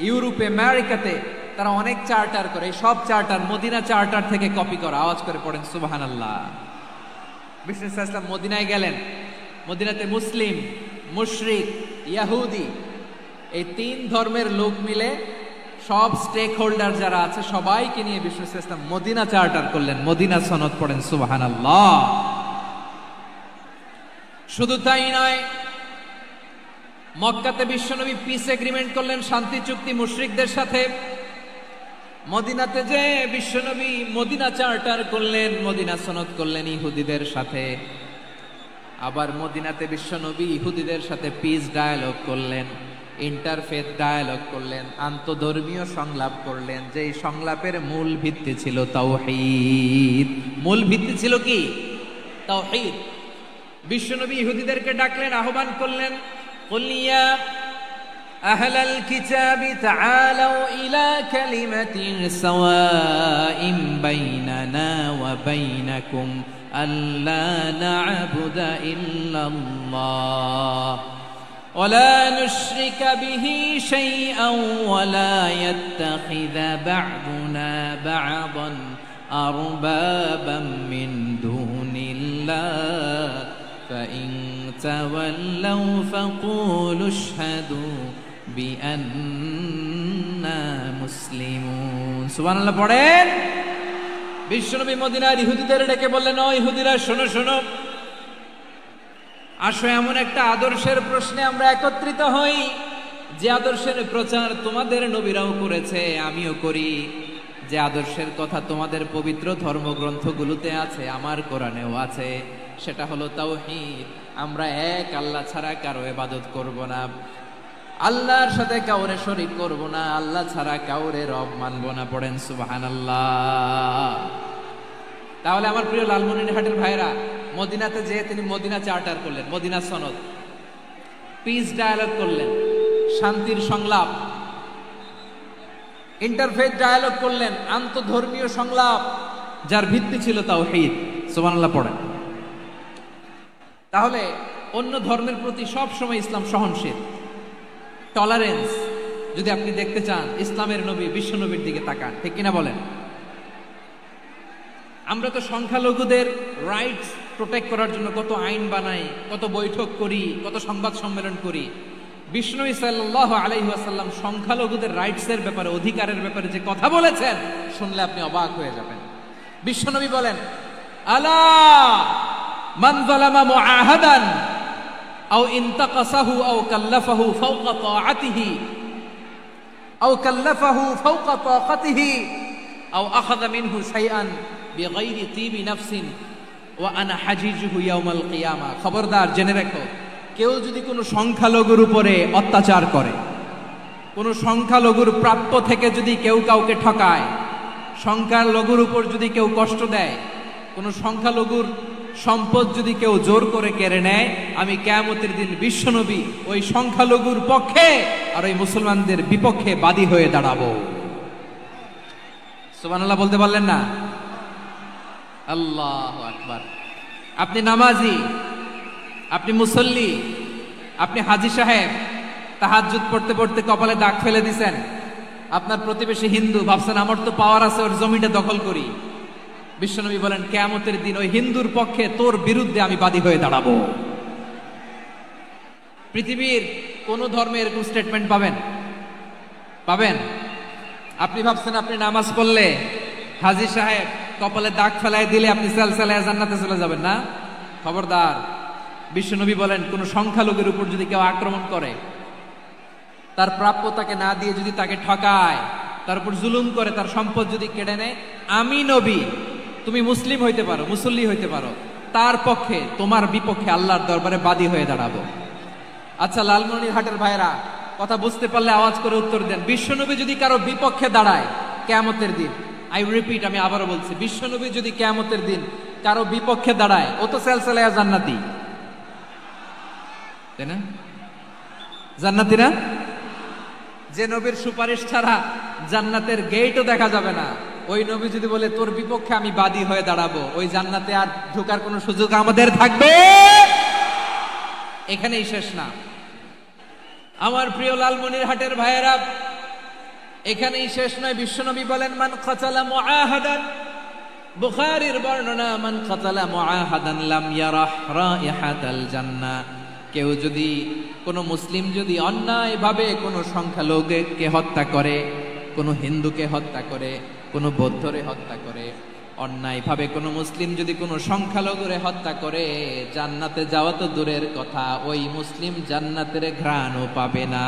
ইউরোপে, আমেরিকাতে তারা অনেক চার্টার করে, সব চার্টার মদিনা চার্টার থেকে কপি করা। আওয়াজ করে পড়েন সুবহানাল্লাহ। বিষ্ণু ইসলাম মদিনায় গেলেন, মদিনাতে মুসলিম, মুশরিক, ইহুদি, এই তিন ধর্মের লোক মিলে সব স্টেক হোল্ডার যারা আছে সবাইকে নিয়ে বিষ্ণু ইসলাম মদিনা চার্টার করলেন, মদিনা সনদ। পড়েন সুবহানাল্লাহ। শুধু তাই নয়, মক্কাতে বিশ্বনবী পিস এগ্রিমেন্ট করলেন, শান্তি চুক্তি মুশরিকদের সাথে। মদিনাতে যে বিশ্বনবী মদিনা চার্টার করলেন, মদিনা সনদ করলেন ইহুদিদের সাথে। আবার মদিনাতে বিশ্বনবী ইহুদিদের সাথে পিস ডায়ালগ করলেন, ইন্টারফেথ ডায়ালগ করলেন, আন্তধর্মীয় সংলাপ করলেন। যে সংলাপের মূল ভিত্তি ছিল তাওহীদ। মূল ভিত্তি ছিল কি? তাওহীদ। বিশ্বনবী ইহুদিদেরকে ডাকলেন, আহ্বান করলেন, কুল ইয়া আহলাল কিতাবি তাআলাউ ইলা কালিমাতিন সাওয়াইন বাইনানা ওয়া বাইনাকুম আল্লা না'বুদা ইল্লাল্লাহ ওয়া লা নুশরিকা বিহি শাইআন ওয়া লা ইয়াত্তাখিযা বা'দুনা বা'দান আরবাবাম মিন দুনিল্লাহ فإن تولوا فقولوا اشهدوا بأننا مسلمون। সুবহানাল্লাহ পড়েন। বিশ্বনবী মদিনার ইহুদিদের ডেকে বললেন, ও ইহুদিরা, শোনো শোনো, আসো এমন একটা আদর্শের প্রশ্নে আমরা একত্রিত হই, যে আদর্শের প্রচার তোমাদের নবীরাও করেছে, আমিও করি, যে আদর্শের কথা তোমাদের পবিত্র ধর্মগ্রন্থগুলোতে আছে, আমার কোরআনেও আছে। সেটা হলো তাওহীদ। আমরা এক আল্লাহ ছাড়া কারো ইবাদত করব না, আল্লাহর সাথে কাউরে শরীক করব না, আল্লাহ ছাড়া কাউরে রব মানব না। পড়েন সুবহানাল্লাহ। তাহলে আমার প্রিয় লালমনিরহাটের ভাইরা, মদিনাতে যে তিনি মদিনা চার্টার করলেন, মদিনা সনদ, পিস ডায়ালগ করলেন, শান্তির সংলাপ, ইন্টারফেথ ডায়ালগ করলেন, আন্তধর্মীয় সংলাপ, যার ভিত্তি ছিল তাওহীদ। সুবহানাল্লাহ পড়েন। তাহলে অন্য ধর্মের প্রতি সব সময় ইসলাম সহনশীল, টলারেন্স। যদি আপনি দেখতে চান ইসলামের নবী বিশ্ব নবীর দিকে তাকান, ঠিক কিনা বলেন? আমরা তো সংখ্যালঘুদের রাইটস প্রোটেক্ট করার জন্য কত আইন বানাই, কত বৈঠক করি, কত সংবাদ সম্মেলন করি। বিষ্ণু সাল্লাল্লাহু আলাইহি ওয়াসাল্লাম সংখ্যালঘুদের রাইটসের ব্যাপারে, অধিকারের ব্যাপারে যে কথা বলেছেন, শুনলে আপনি অবাক হয়ে যাবেন। বিশ্বনবী বলেন, আলা মান যালামা মুআহাদান আও ইনতাকাসাহু আও কাল্লাফাহু ফাওকা তাআতিহি আও কাল্লাফাহু ফাওকা তাকাতিহি আও আখাযা মিনহু শাইআন বিগাইরি তিবি নাফসিন ওয়া আনা হাজিজুহু ইয়াউমাল কিয়ামা। খবরদার, জেনে রাখো, কেউ যদি কোনো সংখ্যালঘুর উপরে অত্যাচার করে, কোনো সংখ্যালঘুর প্রাপ্য থেকে যদি কেউ কাউকে ঠকায়, সংখ্যালঘুর উপর যদি কেউ কষ্ট দেয়, কোনো সংখ্যালঘুর সম্পদ যদি কেউ জোর করে কেড়ে নেয়, আমি কিয়ামতের দিন বিশ্বনবী ওই সংখ্যালঘুর পক্ষে আর ওই মুসলমানদের বিপক্ষে বাদী হয়ে দাঁড়াবো। সুবহানাল্লাহ বলতে পারলেন না? আল্লাহু আকবার। আপনি নামাজি, আপনি মুসল্লি, আপনি হাজী সাহেব, তাহাজ্জুদ পড়তে পড়তে কপালে দাগ ফেলে দিছেন, আপনার প্রতিবেশী হিন্দু, ভাবছেন আমার তো পাওয়ার আছে, ওর জমিটা দখল করি। বিশ্বনবী বলেন কিয়ামতের দিন ওই হিন্দুর পক্ষে তোর বিরুদ্ধে আমি বাদী হয়ে দাঁড়াবো। পৃথিবীর কোন ধর্মে এরকম স্টেটমেন্ট পাবেন? পাবেন? আপনি ভাবছেন আপনি নামাজ পড়লে হাজী সাহেব কপালে দাগ ফেলায় দিলে আপনি সালসালায় জান্নাতে চলে যাবেন না? খবরদার। বিশ্বনবী বলেন কোন সংখ্যালঘুর উপর যদি কেউ আক্রমণ করে, তার প্রাপ্য তাকে না দিয়ে যদি তাকে ঠকায়, তার উপর জুলুম করে, তার সম্পদ যদি কেড়ে নেয়, আমি নবী, তুমি মুসলিম হইতে পারো, মুসল্লি হইতে পারো, তার পক্ষে তোমার বিপক্ষে আল্লাহর দরবারে বাদী হয়ে দাঁড়াবো। আচ্ছা লালমনিরহাটের ভাইরা, কথা বুঝতে পারলে আওয়াজ করে উত্তর দেন। বিশ্বনবী যদি কারো বিপক্ষে দাঁড়ায় কিয়ামতের দিন, আই রিপিট, আমি আবারও বলছি, বিশ্বনবী যদি কিয়ামতের দিন কারো বিপক্ষে দাঁড়ায়, ও তো সালসালায়া জান্নাতি, তাই না? জান্নাতি না? যে নবীর সুপারিশ ছাড়া জান্নাতের গেটও দেখা যাবে না, ওই নবী যদি বলে তোর বিপক্ষে আমি বাদী হয়ে দাঁড়াবো, ওই জান্নাতে আর ঢোকার কোনো সুযোগ আমাদের থাকবে? এখানেই শেষ না আমার প্রিয় লালমনিরহাটের ভাইয়েরা, এখানেই শেষ নয়। বিশ্বনবী বলেন মান কাতালা মুআহাদান, বুখারীর বর্ণনা, মান কাতালা মুআহাদান লাম ইয়ারাহ রাইহাতাল জান্নাহ। কেউ যদি, কোন মুসলিম যদি অন্যায়ভাবে কোন সংখ্যালঘুকে হত্যা করে, কোন হিন্দুকে হত্যা করে, কোন বৌদ্ধরে হত্যা করে, অন্যায়ভাবে কোন মুসলিম যদি কোন সংখ্যালঘুরে হত্যা করে, জান্নাতে যাওয়া তো দূরের কথা, ওই মুসলিম জান্নাতের ঘ্রাণও পাবে না।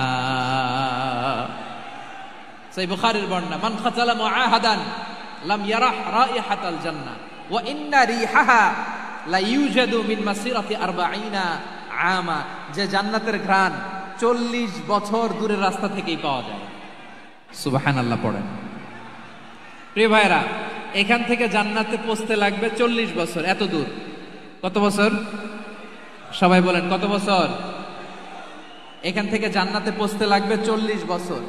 সেই বুখারীর বর্ণনা, মান কাতালা মুআহাদান লাম ইয়ারাহ রাইহাতাল জান্নাহ ওয়া ইন্না রিহাহা লা ইউজাদু মিন মাসিরাতি 40 আমা। যে জান্নাতের ঘ্রাণ 40 বছর দূরের রাস্তা থেকেই পাওয়া যায়। সুবহানাল্লাহ পড়েন। প্রিয় ভাইরা, এখান থেকে জান্নাতে পৌঁছতে লাগবে 40 বছর। এত দূর, কত বছর? সবাই বলেন কত বছর? এখান থেকে জান্নাতে পৌঁছতে লাগবে 40 বছর।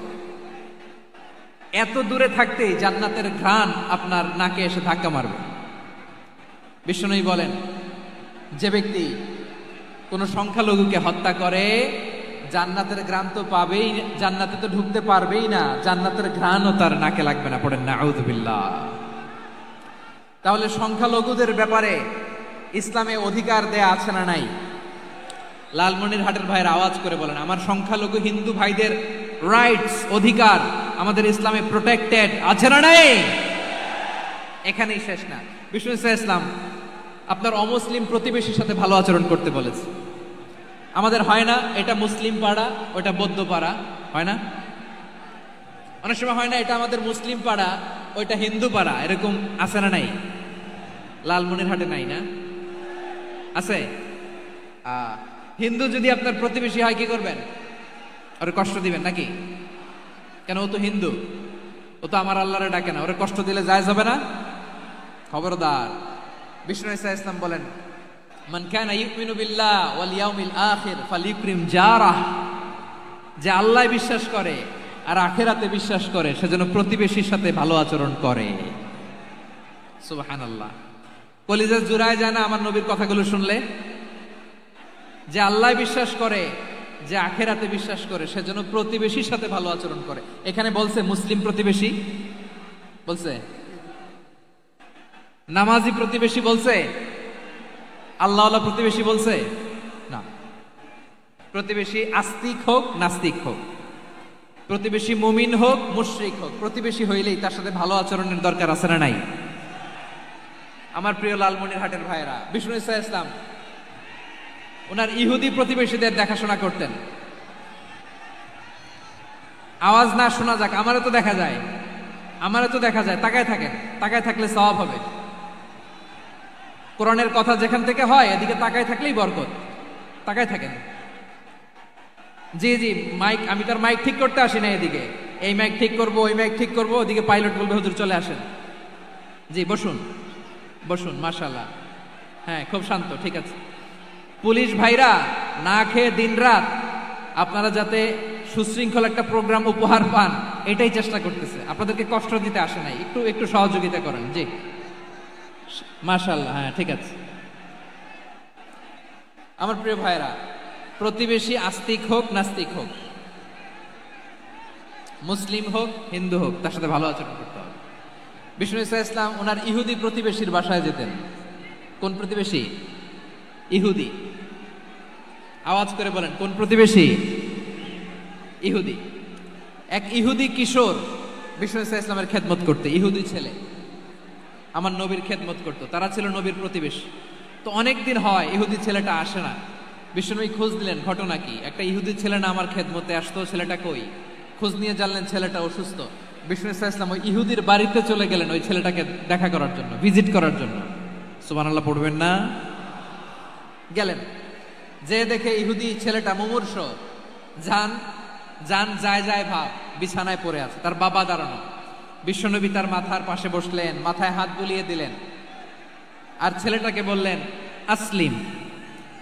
এত দূরে থাকতেই জান্নাতের ঘ্রাণ আপনার নাকে এসে ধাক্কা মারবে। বিশ্বনবী বলেন যে ব্যক্তি কোন সংখ্যালঘুকে হত্যা করে, জান্নাতের ঘ্রাণ তো পাবেই, জান্নাতে তো ঢুকতে পারবেই না, জান্নাতের ঘ্রাণও তার নাকে লাগবে না। পড়েন নাউযু বিল্লাহ। তাহলে সংখ্যালঘুদের ব্যাপারে ইসলামে অধিকার দেয়া আছে না নাই? লালমনিরহাটের ভাইয়ের আওয়াজ করে বলেন, আমার সংখ্যালঘু হিন্দু ভাইদের রাইটস, অধিকার আমাদের ইসলামে প্রোটেক্টেড আছে না নাই? এখানেই শেষ না। বিষ্ণু ইসলাম আপনার অমুসলিম প্রতিবেশীর সাথে ভালো আচরণ করতে বলেছে। আমাদের হয় না এটা মুসলিম পাড়া, ওটা বৌদ্ধ পাড়া, হয় না? অনেক সময় হয় না এটা আমাদের মুসলিম পাড়া, ওইটা হিন্দু পাড়া, এরকম আছে না নাই? লালমনিরহাটে নাই না? আছে? হিন্দু যদি আপনার প্রতিবেশী হয় কি করবেন? ওরে কষ্ট দিবেন নাকি? কেন? ও তো হিন্দু, ও তো আমার আল্লাহরে ডাকে না, ওরে কষ্ট দিলে যায় যাবে না? খবরদার। বিষ্ণু ইসলাম বলেন মান কানা ইউমিনু বিল্লাহ ওয়াল ইয়াউমিল আখির ফালিউকরিম জারাহ। যে আল্লাহ বিশ্বাস করে আর আখিরাতে বিশ্বাস করে, সেজন্য প্রতিবেশীর সাথে ভালো আচরণ করে। সুবহানাল্লাহ। কলিজা জুড়ায় যায় না আমার নবীর কথাগুলো শুনলে? যে আল্লাহ বিশ্বাস করে, যে আখিরাতে বিশ্বাস করে, সেজন্য প্রতিবেশীর সাথে ভালো আচরণ করে। এখানে বলছে মুসলিম প্রতিবেশী, বলছে নামাজি প্রতিবেশী, বলছে আল্লাহওয়ালা প্রতিবেশী, বলছে না। প্রতিবেশী আস্তিক হোক নাস্তিক হোক, প্রতিবেশী মুমিন হোক মুশরিক হোক, প্রতিবেশী হইলেই তার সাথে ভালো আচরণের দরকার আছে না নাই? আমার প্রিয় লালমনিরহাটের ভাইয়েরা, বিষ্ণু ইসলাম ওনার ইহুদি প্রতিবেশীদের দেখাশোনা করতেন। আওয়াজ না শোনা যাক, আমারও তো দেখা যায়, আমারও তো দেখা যায়। তাকায় থাকেন, তাকায় থাকলে সওয়াব হবে। কোরআনের কথা যেখান থেকে হয় এদিকে তাকায় থাকলেই বরকত। তাকায় থাকেন। জি জি, মাইক, আমি তার মাইক ঠিক করতে আসি না এদিকে, এই মাইক ঠিক করব, ওই মাইক ঠিক করব, ওদিকে পাইলট বলবে হুজুর চলে আসেন। জি বসুন বসুন, মাশাআল্লাহ, হ্যাঁ খুব শান্ত, ঠিক আছে। পুলিশ ভাইরা না খেয়ে দিনরাত আপনারা যাতে সুশৃঙ্খল একটা প্রোগ্রাম উপহার পান এটাই চেষ্টা করতেছে, আপনাদেরকে কষ্ট দিতে আসে নাই, একটু একটু সহযোগিতা করেন। জি মাশাআল্লাহ, হ্যাঁ ঠিক আছে। আমার প্রিয় ভাইরা, প্রতিবেশী আস্তিক হোক নাস্তিক হোক, মুসলিম হোক হিন্দু হোক, তার সাথে ভালো আচরণ করতে হবে। বিষ্ণু ইসা ইসলাম ওনার ইহুদি প্রতিবেশীর বাসায় যেতেন। কোন প্রতিবেশী? ইহুদি। আওয়াজ করে বলেন, কোন প্রতিবেশী? ইহুদি। এক ইহুদি কিশোর বিষ্ণু ইসা ইসলামের খেদমত করতে, ইহুদি ছেলে আমার নবীর খেদমত করত, তারা ছিল নবীর প্রতিবেশী। তো অনেকদিন হয় ইহুদি ছেলেটা আসে না, বিষ্ণুনবী খোঁজ দিলেন ঘটনা কি, একটা ইহুদি ছেলে না আমার খেদমতে আসতো, ছেলেটা কই? খোঁজ নিয়ে জানলেন ছেলেটা অসুস্থ। বিষ্ণু ইসা ইসলাম ওই ইহুদির বাড়িতে চলে গেলেন ওই ছেলেটাকে দেখা করার জন্য, ভিজিট করার জন্য। সুবহানাল্লাহ পড়বেন না? গেলেন, যে দেখে ইহুদি ছেলেটা মুমূর্ষ, জান জান যায় যায় ভাব, বিছানায় পড়ে আছে, তার বাবা দাঁড়ানো। বিশ্বনবী তার মাথার পাশে বসলেন, মাথায় হাত বুলিয়ে দিলেন, আর ছেলেটাকে বললেন আসলিম,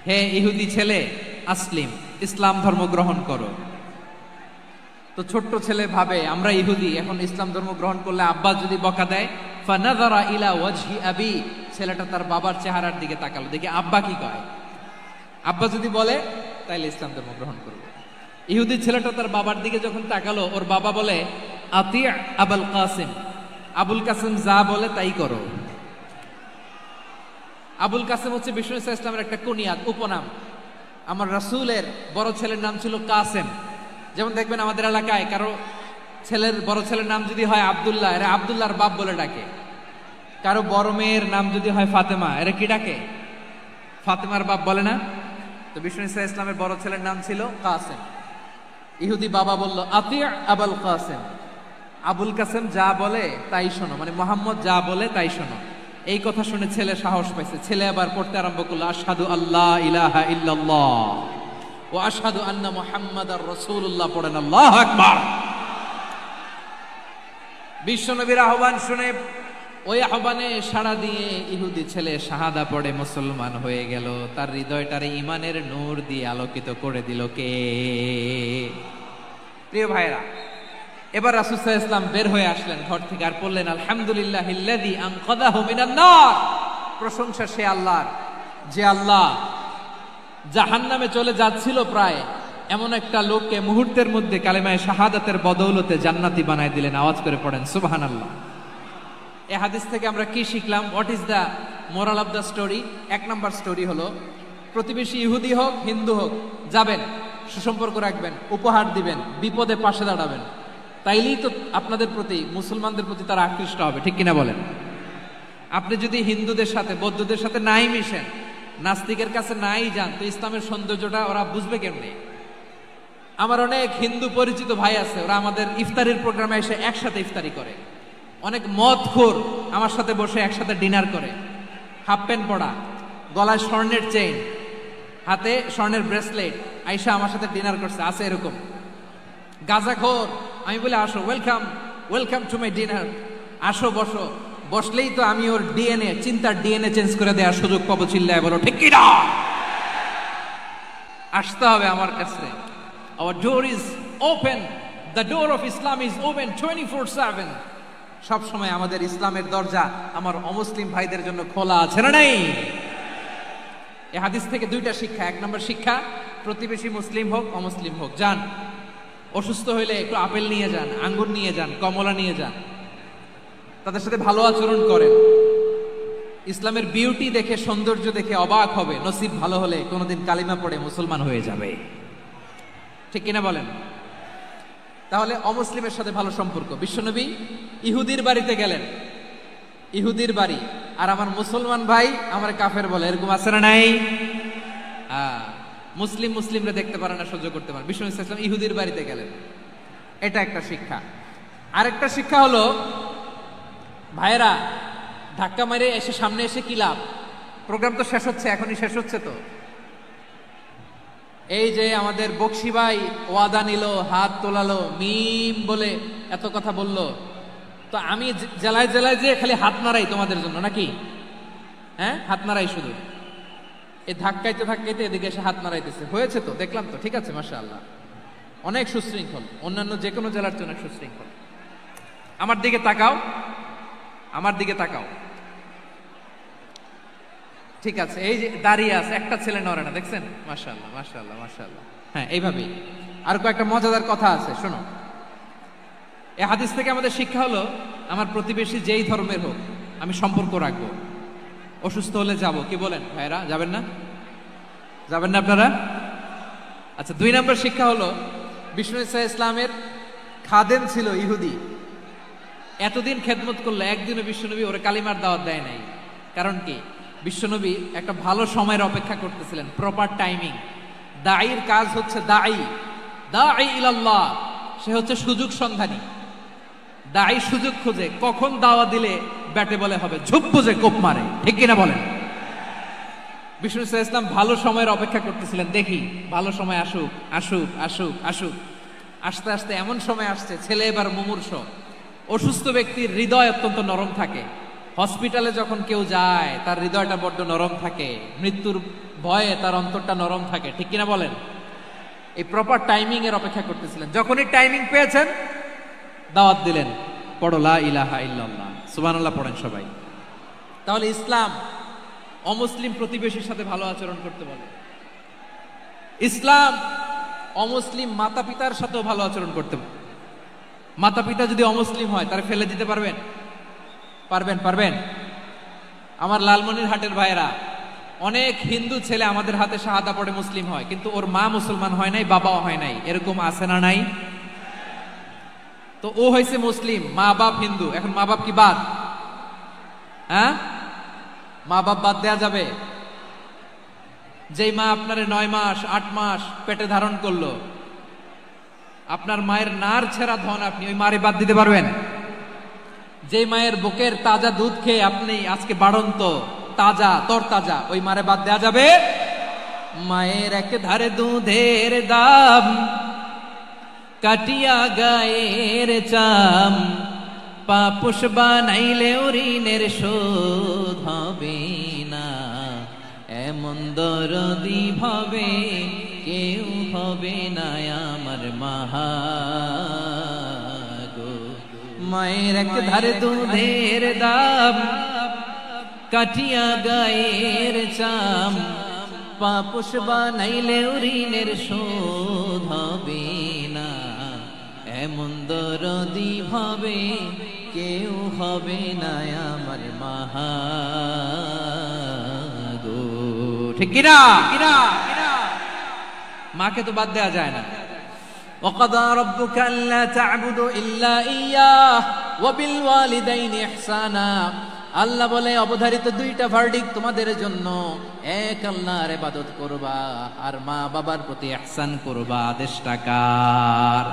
হে ইহুদি ছেলে আসলিম, ইসলাম ধর্ম গ্রহণ করো। তো ছোট্ট ছেলে ভাবে আমরা ইহুদি, এখন ইসলাম ধর্ম গ্রহণ করলে আব্বা যদি বকা দেয়, ফানাযারা ইলা ওয়াজহি আবি, ছেলেটা তার বাবার চেহারার দিকে তাকালো, দেখি আব্বা কি কয়, আব্বা যদি বলে তাইলে ইসলাম ধর্ম গ্রহণ করবে। ইহুদি ছেলেটা তার বাবার দিকে যখন তাকালো, ওর বাবা বলে আতি আবুল কাসিম, আবুল কাসিম যা বলে তাই করো। আবুল কাসিম হচ্ছে বিষ্ণু ইসা ইসলামের একটা কুনিয়াত, উপনাম। আমার রাসূলের বড় ছেলের নাম ছিল কাসেম। যেমন দেখবেন আমাদের এলাকায় কারো ছেলের বড় ছেলের নাম যদি হয় আব্দুল্লাহ, এরা আব্দুল্লাহর বাপ বলে ডাকে। কারো বড় মেয়ের নাম যদি হয় ফাতেমা, এরা কি ডাকে? ফাতেমার বাপ বলে না? তো বিষ্ণু ইসা ইসলামের বড় ছেলের নাম ছিল কাসেম। ইহুদি বাবা বলল আতি আবুল কাসেম, আবুল কাসেম যা বলে তাই শোনো, মানে মোহাম্মদ যা বলে তাই শোনো। এই কথা শুনে ছেলে সাহস পাইছে, ছেলে আবার পড়তে আরম্ভ করলো আশহাদু আল্লাহ ইলাহা ইল্লাল্লাহ ও আশহাদু আন্না মুহাম্মাদার রাসূলুল্লাহ, পড়েন আল্লাহু আকবার। বিশ্বনবীর আহ্বান শুনে ওই আহ্বানে সাড়া দিয়ে ইহুদি ছেলে শাহাদা পড়ে মুসলমান হয়ে গেল। তার হৃদয়টারে ইমানের নূর দিয়ে আলোকিত করে দিল কে? প্রিয় ভাইরা, এবার রাসূল সাল্লাল্লাহু আলাইহি ওয়াসাল্লাম বের হয়ে আসলেন ঘর থেকে, আর বললেন আলহামদুলিল্লাহিল্লাযী আনকাযাহু মিনান নার, প্রশংসা সে আল্লাহর যে আল্লাহ জাহান্নামে চলে যাচ্ছিল প্রায় এমন একটা লোককে মুহূর্তের মধ্যে কালেমায়ে শাহাদাতের বদৌলতে জান্নাতি বানায় দিলেন। আওয়াজ করে পড়েন সুবহানাল্লাহ। এই হাদিস থেকে আমরা কি শিখলাম? What is the moral of the story? এক নাম্বার স্টোরি হলো, প্রতিবেশী ইহুদি হোক হিন্দু হোক, যাবেন, সুসম্পর্ক রাখবেন, উপহার দিবেন, বিপদে পাশে দাঁড়াবেন, তাইলেই তো আপনাদের প্রতি, মুসলমানদের প্রতি তারা আকৃষ্ট হবে, ঠিক কিনা বলেন? আপনি যদি হিন্দুদের সাথে বৌদ্ধদের সাথে নাই মিশেন, নাস্তিকের কাছে নাই যান, তো ইসলামের সৌন্দর্যটা ওরা বুঝবে কেমনে? আমার অনেক হিন্দু পরিচিত ভাই আছে, ওরা আমাদের ইফতারির প্রোগ্রামে এসে একসাথে ইফতারি করে। অনেক মদখোর আমার সাথে বসে একসাথে ডিনার করে, হাফ প্যান্ট পরা, গলায় স্বর্ণের চেইন, হাতে স্বর্ণের ব্রেসলেট, আইসা আমার সাথে ডিনার করছে, আছে এরকম। গাঁজাখোর, আমি বলে আসো, welcome welcome to my dinner, আসো বসো, বসলেই তো আমি ওর ডিএনএ, চিন্তার ডিএনএ চেঞ্জ করে দেওয়ার সুযোগ পাবো, চিল্লায় বলো ঠিক কি না? আসতে হবে আমার কাছে। Our door is open, the door of Islam is open 24/7। সব সময় আমাদের ইসলামের দরজা আমার অমুসলিম ভাইদের জন্য খোলা আছে না নাই? এই হাদিস থেকে দুইটা শিক্ষা। এক নম্বর শিক্ষা, প্রতিবেশী মুসলিম হোক অমুসলিম হোক, যান, অসুস্থ হইলে একটু আপেল নিয়ে যান, আঙ্গুর নিয়ে যান, কমলা নিয়ে যান, তাদের সাথে ভালো আচরণ করেন। ইসলামের বিউটি দেখে, সৌন্দর্য দেখে অবাক হবে, নসিব ভালো হলে কোনোদিন কালিমা পড়ে মুসলমান হয়ে যাবে, ঠিক কিনা বলেন? তাহলে অমুসলিমের সাথে ভালো সম্পর্ক। বিশ্বনবী ইহুদির বাড়িতে গেলেন, ইহুদির বাড়ি, আর আমার মুসলমান ভাই আমার কাফের বলে, এরকম আছে না নাই? মুসলিম মুসলিমরা দেখতে পারে না, সহ্য করতে পারে। বিশ্বনবী সাল্লাল্লাহু আলাইহি ওয়াসাল্লাম ইহুদির বাড়িতে গেলেন, এটা একটা শিক্ষা। আরেকটা শিক্ষা হলো, ভাইয়েরা ধাক্কা মারে এসে সামনে এসে কি লাভ? প্রোগ্রাম তো শেষ হচ্ছে, এখনই শেষ হচ্ছে, তো এই যে আমাদের বকশি ভাই ওয়াদা নিল, হাত তোলালো, মিম বলে এত কথা বলল, তো আমি জেলায় জেলায় যে খালি হাত নাড়াই তোমাদের জন্য নাকি? হ্যাঁ, হাত নাড়াই শুধু, এই ধাক্কাইতে ধাক্কাইতে এদিকে এসে হাত নাড়াইতেছে। হয়েছে তো, দেখলাম তো, ঠিক আছে, মাশাআল্লাহ, অনেক সুশৃঙ্খল, অন্যান্য যে কোনো জেলার জন্য সুশৃঙ্খল। আমার দিকে তাকাও, আমার দিকে তাকাও, ঠিক আছে। এই যে দাঁড়িয়ে আছে, একটা ছেলে নড়ে না, দেখছেন? মাশাআল্লাহ, মাশাআল্লাহ, মাশাআল্লাহ। হ্যাঁ, এইভাবেই। আর কয়েকটা মজাদার কথা আছে, শোনো। এই হাদিস থেকে আমাদের শিক্ষা হলো, আমার প্রতিবেশী যেই ধর্মের হোক আমি সম্পর্ক রাখবো। অসুস্থ হলে যাব, কি বলেন ভাইরা? যাবেন না? যাবেন না আপনারা? আচ্ছা, 2 নম্বর শিক্ষা হলো, বিষ্ণু ঈসা ইসলামের খাদেম ছিল ইহুদি, এতদিন খেদমত করলো, একদিনও বিশ্বনবী ওরে কালিমার দাওয়াত দেয় নাই। কারণ কি? বিশ্বনবী একটা ভালো সময়ের অপেক্ষা করতেছিলেন, প্রপার টাইমিং। দাঈর কাজ হচ্ছে দাঈ ইলাল্লাহ, সে হচ্ছে সুযোগ সন্ধানী। দাঈ সুযোগ খোঁজে, কখন দাওয়া দিলে ব্যাটে বলে হবে, ঝুপ বুঝে কোপ মারে, ঠিক কিনা বলেন? বিষ্ণু ঈসা ইসলাম ভালো সময়ের অপেক্ষা করতেছিলেন, দেখি ভালো সময় আসুক আসুক আসুক আসুক। আস্তে আস্তে এমন সময় আসছে, ছেলে এবার মুমূর্ষ, অসুস্থ ব্যক্তির হৃদয় অত্যন্ত নরম থাকে। হসপিটালে যখন কেউ যায় তার হৃদয়টা বড্ড নরম থাকে, মৃত্যুর ভয়ে তার অন্তরটা নরম থাকে, ঠিক কিনা বলেন? এই প্রপার টাইমিং এর অপেক্ষা করতেছিলেন। যখনই টাইমিং পেয়েছেন, দাওয়াত দিলেন, পড়ো লা ইলাহা ইল্লাল্লাহ, সুবহানাল্লাহ পড়েন সবাই। তাহলে ইসলাম অমুসলিম প্রতিবেশীর সাথে ভালো আচরণ করতে বলে। ইসলাম অমুসলিম মাতা পিতার সাথেও ভালো আচরণ করতে বলে। মাতা পিতা যদি অমুসলিম হয়, তারা ফেলে দিতে পারবেন? পারবেন? পারবেন? আমার লালমনিরহাটের ভাইয়েরা, অনেক হিন্দু ছেলে আমাদের হাতে শাহাদা পড়ে মুসলিম হয়, কিন্তু ওর মা মুসলমান হয় নাই, বাবাও হয় নাই, এরকম আছে না নাই? তো ও হয়েছে মুসলিম, মা বাপ হিন্দু, এখন মা বাপ কি বাদ? হ্যাঁ, মা বাপ বাদ দেয়া যাবে? যেই মা আপনারে 9 মাস 8 মাস পেটে ধারণ করলো, আপনার মায়ের নার ছেঁড়া ধন, আপনি ওই মারে বাদ দিতে পারবেন? যে মায়ের বুকের তাজা দুধ খেয়ে আপনি আজকে বাড়ন্ত তাজা তরতাজা, ওই মারে বাদ দেয়া যাবে? মায়ের এক ধারে দুধের দাম, কাটিয়া গায়ের চাম, পাপুষ বানাইলে ঋণের শোধ হবে না, এমন দরদি ভাবে কেউ হবে না আমার মাহা গো। মায়ের এক ধারে দুধের দাম, কাটিয়া গায়ের চাম, পাপুষ বানাইলে ঋণের শোধ হবে না, এমন দরদি ভাবে কেউ হবে না আমার মাহা গো, ঠিক কিনা? মাকে তো বাদ দেওয়া যায় না। وَقَضَى رَبُّكَ أَلَّا تَعْبُدُوا إِلَّا إِيَّاهُ وَبِالْوَالِدَيْنِ إِحْسَانًا। আল্লাহ বলে, অবধারিত 2টা ভার্ডিক্ট তোমাদের জন্য, এক আল্লাহর ইবাদত করবা আর মা বাবার প্রতি ইহসান করবা। আদেশটা কার?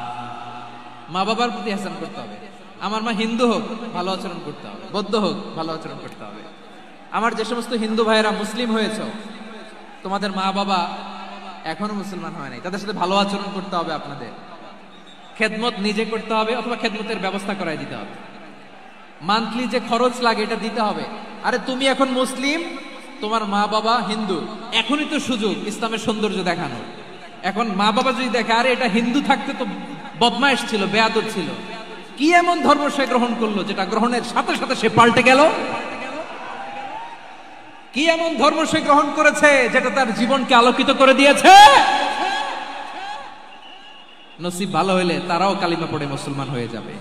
মা বাবার প্রতি ইহসান করতে হবে। আমার মা হিন্দু হোক, ভালো আচরণ করতে হবে, বৌদ্ধ হোক, ভালো আচরণ করতে হবে। আমার যে সমস্ত হিন্দু ভাইয়েরা মুসলিম হয়েছে, তোমাদের মা বাবা এখনো মুসলমান হয় নাই, তাদের সাথে ভালো আচরণ করতে হবে। আপনাদের খেদমত নিজে করতে হবে, অথবা খেদমতের ব্যবস্থা করাই দিতে হবে। মান্থলি যে খরচ লাগে এটা দিতে হবে। আরে তুমি এখন মুসলিম, তোমার মা বাবা হিন্দু, এখনই তো সুযোগ ইসলামের সৌন্দর্য দেখানোর। এখন মা বাবা যদি দেখে, আরে এটা হিন্দু থাকতে তো বদমাইশ ছিল, বেয়াদব ছিল, কি এমন ধর্ম সে গ্রহণ করলো যেটা গ্রহণের সাথে সাথে সে পাল্টে গেল? কি এমন ধর্ম সে গ্রহণ করেছে যেটা তার জীবনকে আলোকিত করে দিয়েছে? নসিব ভালো হইলে তারাও কালিমা পড়ে মুসলমান হয়ে যাবে।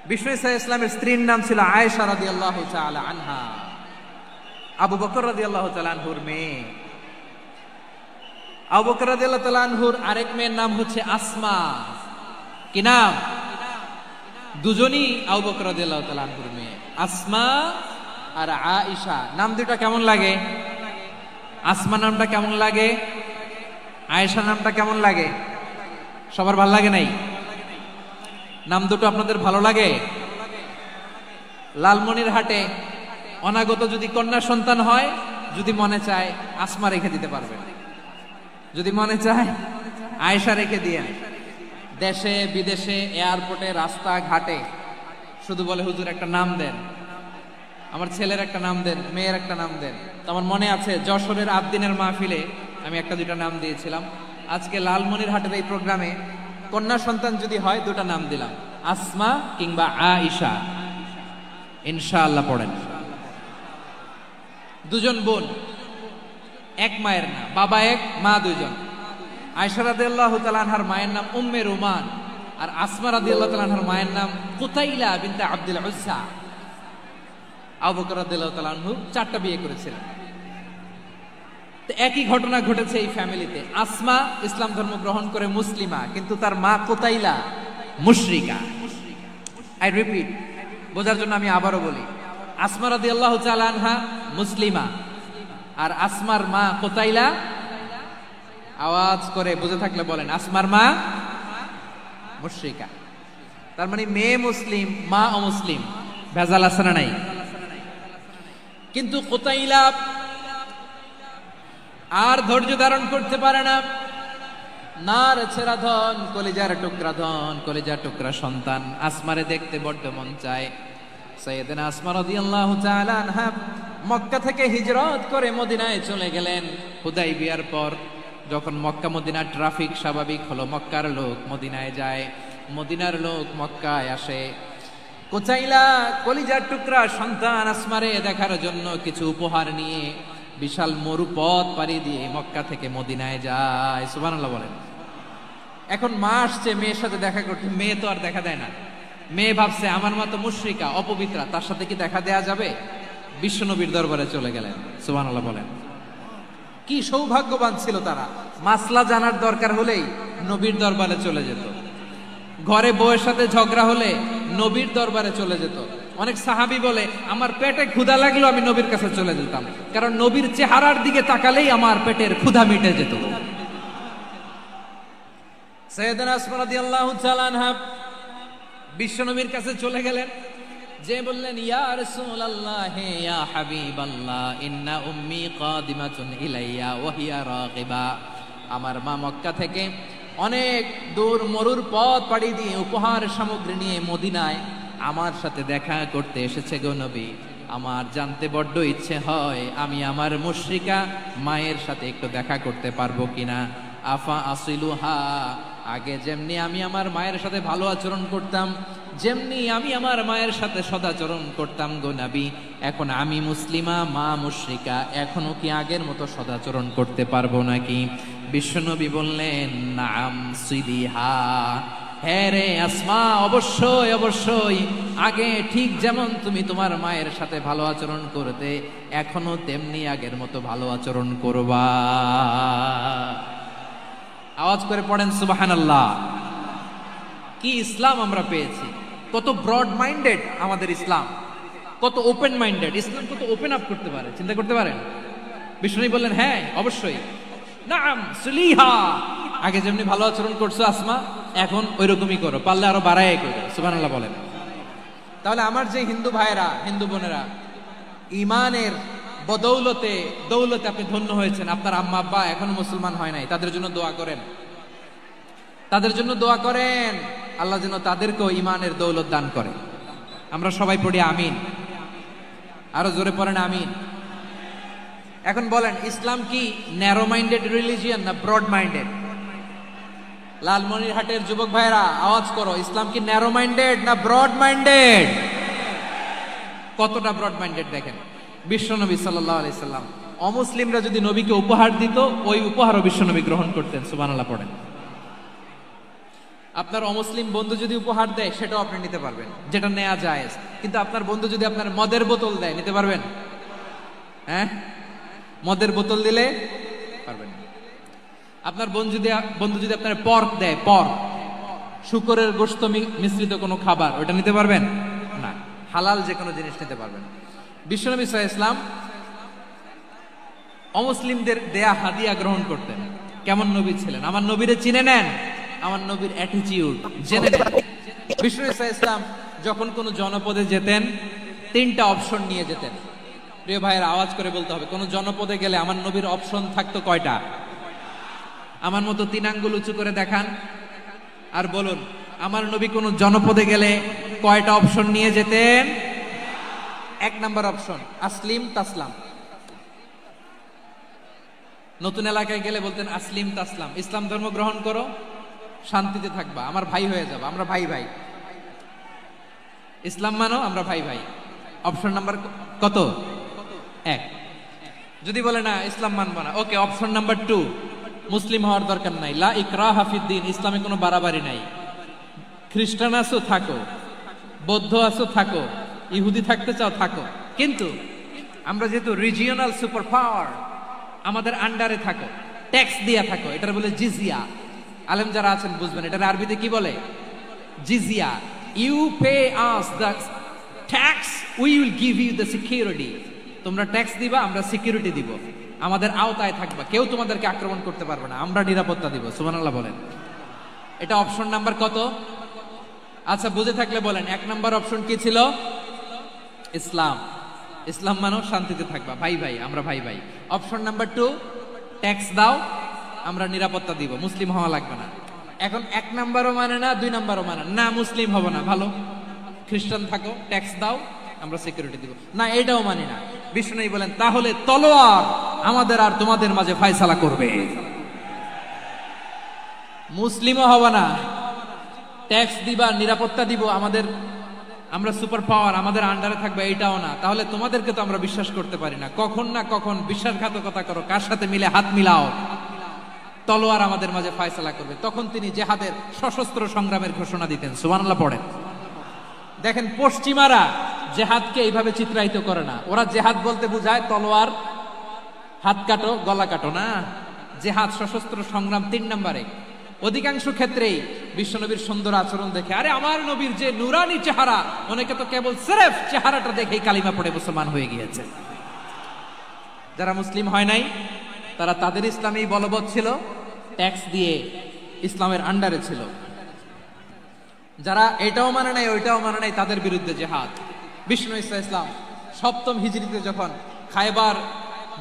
বিষ্ণু ঈসা ইসলামের স্ত্রীর নাম ছিল আয়েশা রাদিয়াল্লাহু তাআলা আনহা, আবু বকর রাদিয়াল্লাহু তাআলা আনহুর মেয়ে। আবু বকর রাদিয়াল্লাহু তাআলা আনহুর আরেক মেয়ের নাম হচ্ছে আসমা। কি নাম? দুজনই আবু বকর রাদিয়াল্লাহু তাআলা আনহুর মেয়ে, আসমা আর আয়েশা। নাম দুটো কেমন লাগে? আসমা নামটা কেমন লাগে? আয়েশা নামটা কেমন লাগে? সবার ভালো লাগে নাই? নাম দুটো আপনাদের ভালো লাগে? লালমনিরহাটে অনাগত যদি কন্যা সন্তান হয়, যদি মনে চায় আসমা রেখে দিতে পারবেন। যদি মনে চায় আয়েশা রেখে দিয়ে, দেশে বিদেশে এয়ারপোর্টে রাস্তা ঘাটে শুধু বলে হুজুর একটা নাম দেন, আমার ছেলের একটা নাম দেন, মেয়ের একটা নাম দেন। তো আমার মনে আছে যশোরের আবদিনের মাহফিলে আমি একটা দুইটা নাম দিয়েছিলাম। আজকে লালমনিরহাটের এই প্রোগ্রামে কন্যা সন্তান যদি হয় দুটা নাম দিলাম, আসমা কিংবা আয়েশা। ইনশাআল্লাহ পড়েন। দুজন বোন, এক মায়ের না, বাবা এক মা দুইজন। আয়েশা রাদিয়াল্লাহু তাআলা আনহার মায়ের নাম উম্মে রুমান, আর আসমা রাদিয়াল্লাহু তাআলা আনহার মায়ের নাম কুতাইলা বিনতে আব্দুল উজ্জা। আবু বকর রাদিয়াল্লাহু তাআলা আনহু 4টা বিয়ে করেছিলেন। তো একই ঘটনা ঘটেছে এই ফ্যামিলিতে। আসমা ইসলাম ধর্ম গ্রহণ করে মুসলিমা, কিন্তু তার মা কুতাইলা মুশরিকা। আই রিপিট, বোঝার জন্য আমি আবারও বলি, আসমা রাদিয়াল্লাহু তাআলা আনহা মুসলিমা, আর আসমার মা কুতাইলা, আওয়াজ করে বুঝে থাকলে বলেন, আসমার মা মুশরিকা। তার মানে মেয়ে মুসলিম, মা অমুসলিম। ভেজাল আছে না নাই? কিন্তু কুতাইলা আর ধৈর্য ধারণ করতে পারে না। নার ছেড়া ধন, কলিজার টুকরা ধন, কলিজার টুকরা সন্তান আসমারে দেখতে বড্ড মন চায়। সাইয়েদনা আসমা রাদিয়াল্লাহু তাআলা আনহা মক্কা থেকে হিজরত করে মদিনায় চলে গেলেন। হুদাইবিয়ার পর যখন মক্কা মদিনার ট্রাফিক স্বাভাবিক হলো, মক্কার লোক মদিনায় যায়, মদিনার লোক মক্কায় আসে। কুতাইলা কলিজার টুকরা সন্তান আসমারে দেখার জন্য কিছু উপহার নিয়ে বিশাল মরুপথ পাড়ি দিয়ে মক্কা থেকে মদিনায় যায়। সুবহানাল্লাহ বলেন। এখন মা আসছে মেয়ের সাথে দেখা করতে, মেয়ে তো আর দেখা দেয় না। মেয়ে ভাবছে আমার মা তো মুশরিকা, অপবিত্রা, তার সাথে কি দেখা দেয়া যাবে? বিশ্বনবীর দরবারে চলে গেলেন। সুবহানাল্লাহ বলেন। কি সৌভাগ্যবান ছিল তারা, মাসলা জানার দরকার হলেই নবীর দরবারে চলে যেত। ঘরে বউয়ের সাথে ঝগড়া হলে নবীর দরবারে চলে যেত। অনেক সাহাবী বলে আমার পেটে ক্ষুধা লাগলো আমি নবীর কাছে চলে যেতাম, কারণ নবীর চেহারার দিকে তাকালেই আমার পেটের ক্ষুধা মিটে যেত। সাইয়েদনা আসমা রাদিয়াল্লাহু তাআলা আনহা বিশ্বনবীর কাছে চলে গেলেন, যে বললেন ইয়া রাসূলুল্লাহ ইয়া হাবিবাল্লাহ ইন্না উম্মি কাদিমাতুন ইলাইয়া ওয়া হিয়া রাগিবা। আমার মা মক্কা থেকে অনেক দূর মরুর পথ পাড়ি দিয়ে উপহার সামগ্রী নিয়ে মদিনায় আমার সাথে দেখা করতে এসেছে গো নবী। আমার জানতে বড্ড ইচ্ছে হয় আমি আমার মুশরিকা মায়ের সাথে একটু দেখা করতে পারবো কিনা। আফা আসিলুহা, আগে যেমনি আমি আমার মায়ের সাথে ভালো আচরণ করতাম, যেমনি আমি আমার মায়ের সাথে সদাচরণ করতাম গো নবী, এখন আমি মুসলিমা মা মুশরিকা, এখনো কি আগের মতো সদাচরণ করতে পারবো নাকি? বিশ্বনবী বললেন নাম সিলিহা, হ্যাঁ রে আসমা, অবশ্যই অবশ্যই, আগে ঠিক যেমন তুমি তোমার মায়ের সাথে ভালো আচরণ করতে এখনো তেমনি আগের মতো ভালো আচরণ করবা। আওয়াজ করে পড়েন সুবহানাল্লাহ। কি ইসলাম আমরা পেয়েছি! কত ব্রড মাইন্ডেড আমাদের ইসলাম, কত ওপেন মাইন্ডেড ইসলাম, কত ওপেন আপ করতে পারে, চিন্তা করতে পারেন। বিষ্ণু বললেন হ্যাঁ অবশ্যই, নাম সুলিহা, আগে যেমনি ভালো আচরণ করছো আসমা এখন ওই রকমই করো, পারলে আরো বাড়াই করো। সুবহানাল্লাহ বলেন। তাহলে আমার যে হিন্দু ভাইরা, হিন্দু বোনেরা, ইমানের বদৌলতে দৌলতে আপনি ধন্য হয়েছেন, আপনার আম্মা আব্বা এখনো মুসলমান হয় নাই, তাদের জন্য দোয়া করেন, তাদের জন্য দোয়া করেন, আল্লাহ যেন তাদেরকেও ইমানের দৌলত দান করে। আমরা সবাই পড়ি আমিন, আরো জোরে পড়েন আমিন। এখন বলেন ইসলাম কি ন্যারো মাইন্ডেড রিলিজিয়ান না ব্রড মাইন্ডেড? লালমনিরহাটের যুবক ভাইরা আওয়াজ করো, ইসলাম কি ন্যারো মাইন্ডেড না ব্রড মাইন্ডেড? কতটা ব্রড মাইন্ডেড দেখেন। বিশ্বনবী সাল্লাল্লাহু আলাইহি সাল্লাম অমুসলিমরা যদি নবীকে উপহার দিত, ওই উপহারও বিশ্বনবী গ্রহণ করতেন। সুবহানাল্লাহ পড়েন। আপনার অমুসলিম বন্ধু যদি উপহার দেয় সেটাও আপনি নিতে পারবেন, যেটা নেওয়া জায়েজ। কিন্তু আপনার বন্ধু যদি আপনার মদের বোতল দেয়, নিতে পারবেন? হ্যাঁ, মদের বোতল দিলে পারবেন। আপনার বন্ধু যদি আপনার পর্ক দেয়, পর্ক, শুকরের গোশত মিশ্রিত কোনো খাবার, ওটা নিতে পারবেন না। হালাল যে কোনো জিনিস নিতে পারবেন। বিশ্বনবী সাল্লাল্লাহু আলাইহি ওয়াসাল্লাম অমুসলিমদের দেয়া হাদিয়া গ্রহণ করতেন। কেমন নবী ছিলেন? আমার নবীরে চিনে নেন, আমার নবীর অ্যাটিটিউড জেনে নেন। বিশ্বনবী সাল্লাল্লাহু আলাইহি ওয়াসাল্লাম যখন কোনো জনপদে যেতেন 3টা অপশন নিয়ে যেতেন। প্রিয় ভাইয়ের আওয়াজ করে বলতে হবে, কোন জনপদে গেলে আমার নবীর অপশন থাকতো কয়টা? আমার মতো 3 আঙ্গুল উঁচু করে দেখান আর বলুন আমার নবী কোন জনপদে গেলে কয়টা অপশন নিয়ে যেতেন? 1 নাম্বার অপশন আসলিম তাসলাম। নতুন এলাকায় গেলে বলতেন আসলিম তাসলাম, ইসলাম ধর্ম গ্রহণ করো, শান্তিতে থাকবা, আমার ভাই হয়ে যাবে, আমরা ভাই ভাই। ইসলাম মানো, আমরা ভাই ভাই। অপশন নাম্বার কত? 1। যদি বলে না ইসলাম মানবো না, ওকে, অপশন নাম্বার 2, মুসলিম হওয়ার দরকার নাই, লা ইকরাহা ফিদ্দিন, ইসলামে কোনো বাড়াবাড়ি নাই। খ্রিস্টান আছো থাকো, বৌদ্ধ আছো থাকো, ইহুদি থাকতে চাও থাকো, কিন্তু আমরা যেহেতু রিজিওনাল সুপার পাওয়ার, আমাদের আন্ডারে থাকো, ট্যাক্স দিয়া থাকো, এটার বলে জিজিয়া। আলেম যারা আছেন বুঝবেন এটার আরবিতে কি বলে, জিজিয়া। You pay us the tax, we will give you the security. তোমরা ট্যাক্স দিবা, আমরা সিকিউরিটি দিব, আমাদের আওতায় থাকবা, কেউ তোমাদেরকে আক্রমণ করতে পারবে না, আমরা নিরাপত্তা দিব। সুবহানাল্লাহ বলেন। এটা অপশন নাম্বার কত? আচ্ছা বুঝে থাকলে বলেন 1 নাম্বার অপশন কি ছিল? ইসলাম। ইসলাম মানো, শান্তিতে থাকবা, ভাই ভাই, আমরা ভাই ভাই। অপশন নাম্বার 2, ট্যাক্স দাও, আমরা নিরাপত্তা দিব, মুসলিম হওয়া লাগবে না। এখন 1 নাম্বারও মানে না, 2 নাম্বারও মানে না, মুসলিম হবো না, ভালো, খ্রিস্টান থাকো, ট্যাক্স দাও, আমরা সিকিউরিটি দিব না, এটাও মানি না। বিষ্ণু বলেন তাহলে তলোয়ার আমাদের আর তোমাদের মাঝে ফয়সালা করবে, মুসলিমও হবো না, ট্যাক্স দিবা, নিরাপত্তা দিব, আমরা সুপার পাওয়ার, আমাদের আন্ডারে থাকবে, এটাও না। তাহলে তোমাদেরকে তো আমরা বিশ্বাস করতে পারি না, কখন না কখন বিশ্বাসঘাতকতা করো, কার সাথে মিলে হাত মিলাও, তলোয়ার আমাদের মাঝে ফয়সালা করবে। তখন তিনি জেহাদের সশস্ত্র সংগ্রামের ঘোষণা দিতেন। সুবহানাল্লাহ পড়েন। দেখেন পশ্চিমারা জেহাদকে এইভাবে চিত্রায়িত করে না, ওরা জেহাদ বলতে বোঝায় তলোয়ার, হাত কাটো, গলা কাটো, না, জেহাদ সশস্ত্র সংগ্রাম 3 নম্বরে। অধিকাংশ ক্ষেত্রেই বিশ্বনবীর সুন্দর আচরণ দেখে, আরে আমার নবীর যে নুরানি চেহারা, অনেকে তো কেবল সিরেফ চেহারাটা দেখেই কালিমা পড়ে মুসলমান হয়ে গিয়েছে। যারা মুসলিম হয় নাই তারা তাদের ইসলামেই বলবৎ ছিল, ট্যাক্স দিয়ে ইসলামের আন্ডারে ছিল। যারা এটাও মানে নাই ওইটাও মানে নাই, তাদের বিরুদ্ধে জেহাদ। বিষ্ণু ইসলাম 7ম হিজরিতে যখন খায়বার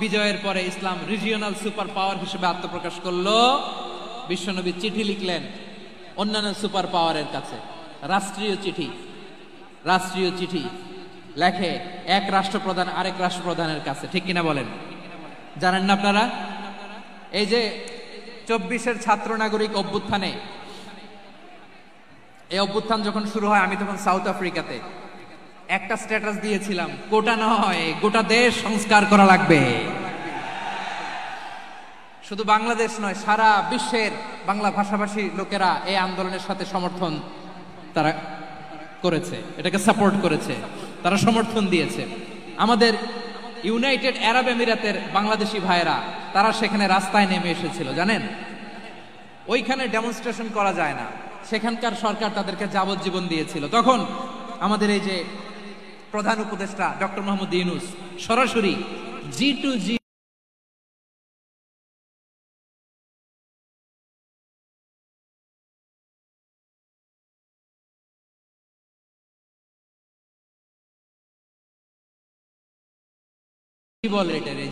বিজয়ের পরে ইসলাম রিজিওনাল সুপার পাওয়ার হিসেবে আত্মপ্রকাশ করলো, বিশ্বনবী চিঠি লিখলেন অন্যান্য সুপার পাওয়ারের কাছে, রাষ্ট্রীয় চিঠি লেখে এক রাষ্ট্রপ্রধান আরেক রাষ্ট্রপ্রধানের কাছে, ঠিক কিনা বলেন? জানেন না আপনারা? এই যে 24-এর ছাত্র নাগরিক অভ্যুত্থানে, এই অভ্যুত্থান যখন শুরু হয়, আমি তখন সাউথ আফ্রিকাতে, একটা স্ট্যাটাস দিয়েছিলাম, কোটা নয় গোটা দেশ সংস্কার করা লাগবে। শুধু বাংলাদেশ নয়, সারা বিশ্বের বাংলা ভাষাভাষী লোকেরা এই আন্দোলনের সাথে সমর্থন তারা করেছে, এটাকে সাপোর্ট করেছে, তারা সমর্থন দিয়েছে। আমাদের ইউনাইটেড আরব আমিরাতের বাংলাদেশি ভাইয়েরা তারা সেখানে রাস্তায় নেমে এসেছিল, জানেন? ওইখানে ডেমনস্ট্রেশন করা যায় না, সেখানকার সরকার তাদেরকে যাবজ্জীবন দিয়েছিল। তখন আমাদের এই যে প্রধান উপদেষ্টা ডক্টর মোহাম্মদ ইউনূস সরাসরি G2G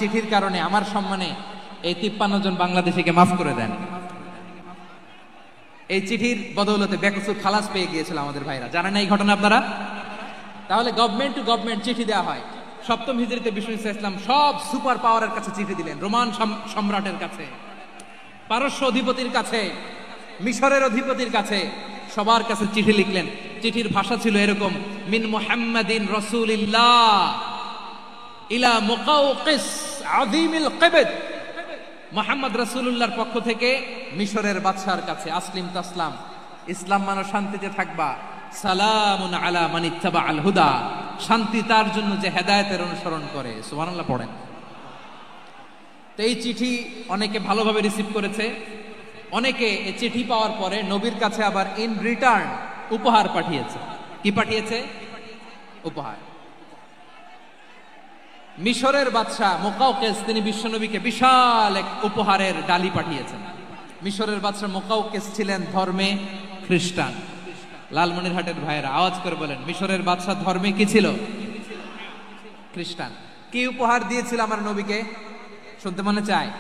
চিঠির কারণে আমার সম্মানে এই 53 জন বাংলাদেশিকে মাফ করে দেন। এই চিঠির বদৌলতে বেকসুর খালাস পেয়ে গিয়েছিল আমাদের ভাইরা, জানেন এই ঘটনা আপনারা? তাহলে গভর্নমেন্ট টু গভর্নমেন্ট চিঠি দেওয়া হয়। 7ম হিজরিতে বিষ্ণু ইসলাম সব সুপার পাওয়ারের কাছে চিঠি দিলেন, রোমান সম্রাটের কাছে, পারস্য অধিপতির কাছে, মিশরের অধিপতির কাছে, সবার কাছে চিঠি লিখলেন। চিঠির ভাষা ছিল এরকম, মিন মুহাম্মাদিন রাসূলিল্লাহ ইলা মুকাওকিস আযীমিল কিবত, মুহাম্মদ রাসূলুল্লাহর পক্ষ থেকে মিশরের বাদশার কাছে, আসলিম তাসলাম, ইসলাম মানো, শান্তিতে থাকবা, সালামুন আলা মান ইত্তাবাআল হুদা, শান্তি তার জন্য যে হেদায়েতের অনুসরণ করে। সুবহানাল্লাহ পড়েন। তো এই চিঠি অনেকে ভালোভাবে রিসিভ করেছে, অনেকে এই চিঠি পাওয়ার পরে নবীর কাছে আবার ইন রিটার্ন উপহার পাঠিয়েছে। কি পাঠিয়েছে? উপহার। মিশরের বাদশা মুকাওকিস তিনি বিশ্বনবীকে বিশাল এক উপহারের ডালি পাঠিয়েছেন। মিশরের বাদশা মুকাওকিস ছিলেন ধর্মে খ্রিস্টান। লালমনিরহাটের ভাইয়েরা আওয়াজ করে বলেন, মিশরের বাদশা ধর্মে কি ছিল? খ্রিস্টান। কি উপহার দিয়েছিল আমার নবীকে? শুনতে মনে চায়?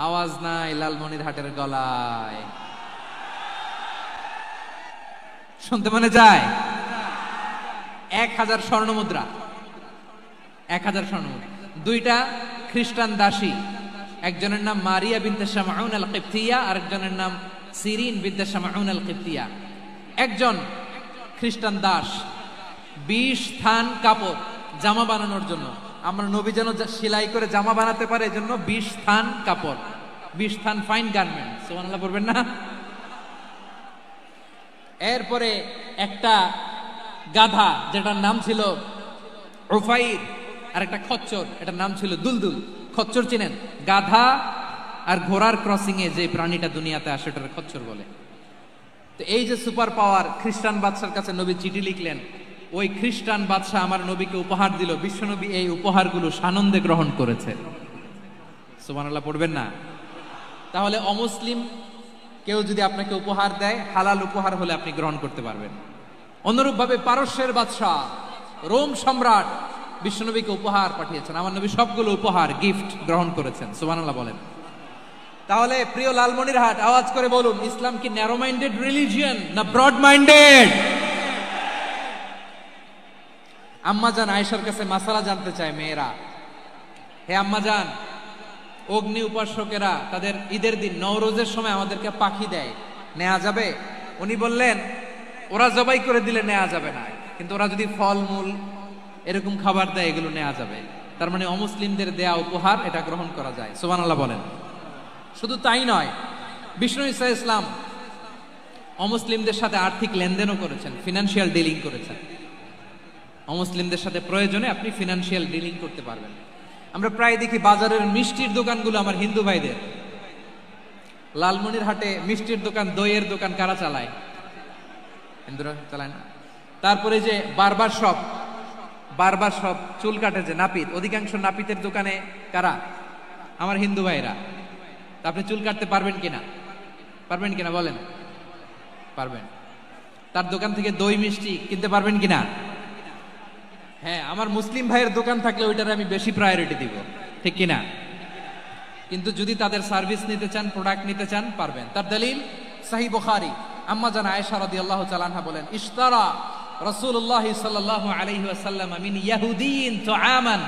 আওয়াজ নাই লালমনিরহাটের গলায়। শুনতে মনে যায়? 1000 স্বর্ণ মুদ্রা, 1000 স্বর্ণ মুদ্রা। দুইটা খ্রিস্টান দাসী, একজনের নাম মারিয়া বিনতে শামউন আল কিবতিয়া, আরেকজনের নাম সিরিন বিনতে শামউন আল কিবতিয়া। একজন খ্রিস্টান দাস 20 থান কাপড় জামা বানানোর জন্য, আমরা নবী যেন সেলাই করে জামা বানাতে পারে এজন্য 20 থান কাপড়, 20 থান ফাইন গার্মেন্ট, সুবহানাল্লাহ পড়বেন না? এরপরে একটা গাধা যেটার নাম ছিল উফাইর, আর একটা খচ্চর এটার নাম ছিল দুলদুল। খচ্চর চিনেন? গাধা আর ঘোড়ার ক্রসিং এ যে প্রাণীটা দুনিয়াতে আসে ওটার খচ্চর বলে। তো এই যে সুপার পাওয়ার খ্রিস্টান বাদশার কাছে নবী চিঠি লিখলেন, ওই খ্রিস্টান বাদশা আমার নবীকে উপহার দিল, বিশ্বনবী এই উপহারগুলো সানন্দে গ্রহণ করেছে। সুবহানাল্লাহ পড়বেন না? তাহলে অমুসলিম কেউ যদি আপনাকে উপহার দেয়, হালাল উপহার হলে আপনি গ্রহণ করতে পারবেন। অনুরূপ ভাবে পারস্যের বাদশা, রোম সম্রাট বিশ্বনবীকে উপহার পাঠিয়েছেন, আমার নবী সবগুলো উপহার গিফট গ্রহণ করেছেন। সুবহানাল্লাহ বলেন। তাহলে প্রিয় লালমনিরহাট, আওয়াজ করে বলুন, ইসলাম কি ন্যারো মাইন্ডেড রিলিজিয়ন না ব্রড মাইন্ডেড? আম্মাজান আয়েশার কাছে মাসালা জানতে চায় মেয়েরা, হে আম্মাজান, অগ্নি উপাসকেরা তাদের ঈদের দিন নওরোজের সময় আমাদেরকে পাখি দেয়, নেওয়া যাবে? উনি বললেন, ওরা জবাই করে দিলে নেওয়া যাবে না, কিন্তু ওরা যদি ফলমূল এরকম খাবার দেয় এগুলো নেওয়া যাবে। তার মানে অমুসলিমদের দেয়া উপহার এটা গ্রহণ করা যায়। সুবহানাল্লাহ বলেন। শুধু তাই নয়, বিষ্ণু ঈসা ইসলাম অমুসলিমদের সাথে আর্থিক লেনদেনও করেছেন, ফিনান্সিয়াল ডিলিং করেছেন। অমুসলিমদের সাথে প্রয়োজনে আপনি ফিনান্সিয়াল ডিলিং করতে পারবেন। আমরা প্রায় দেখি বাজারের মিষ্টির দোকানগুলো আমার হিন্দু ভাইদের। লালমনিরহাটে মিষ্টির দোকান, দইয়ের দোকান কারা চালায়? হিন্দুরা চালায় না। তারপরে যে বারবার শপ, চুল কাটে যে নাপিত, অধিকাংশ নাপিতের দোকানে কারা? আমার হিন্দু ভাইরা। আপনি চুল কাটতে পারবেন কিনা? পারবেন কিনা বলেন? পারবেন। তার দোকান থেকে দই মিষ্টি কিনতে পারবেন কিনা? হ্যাঁ, আমার মুসলিম ভাইয়ের দোকান থাকলে ওইটার আমি বেশি প্রায়োরিটি দিব, ঠিক কিনা? কিন্তু যদি তাদের সার্ভিস নিতে চান, প্রোডাক্ট নিতে চান, পারবেন। তার দলিল সহিহ বুখারী, আম্মা জান আয়েশা রাদিয়াল্লাহু তাআলা আনহা বলেন, ইশতারা রাসূলুল্লাহ সাল্লাল্লাহু আলাইহি ওয়াসাল্লাম মিন ইয়াহুদিয়িন তুআমান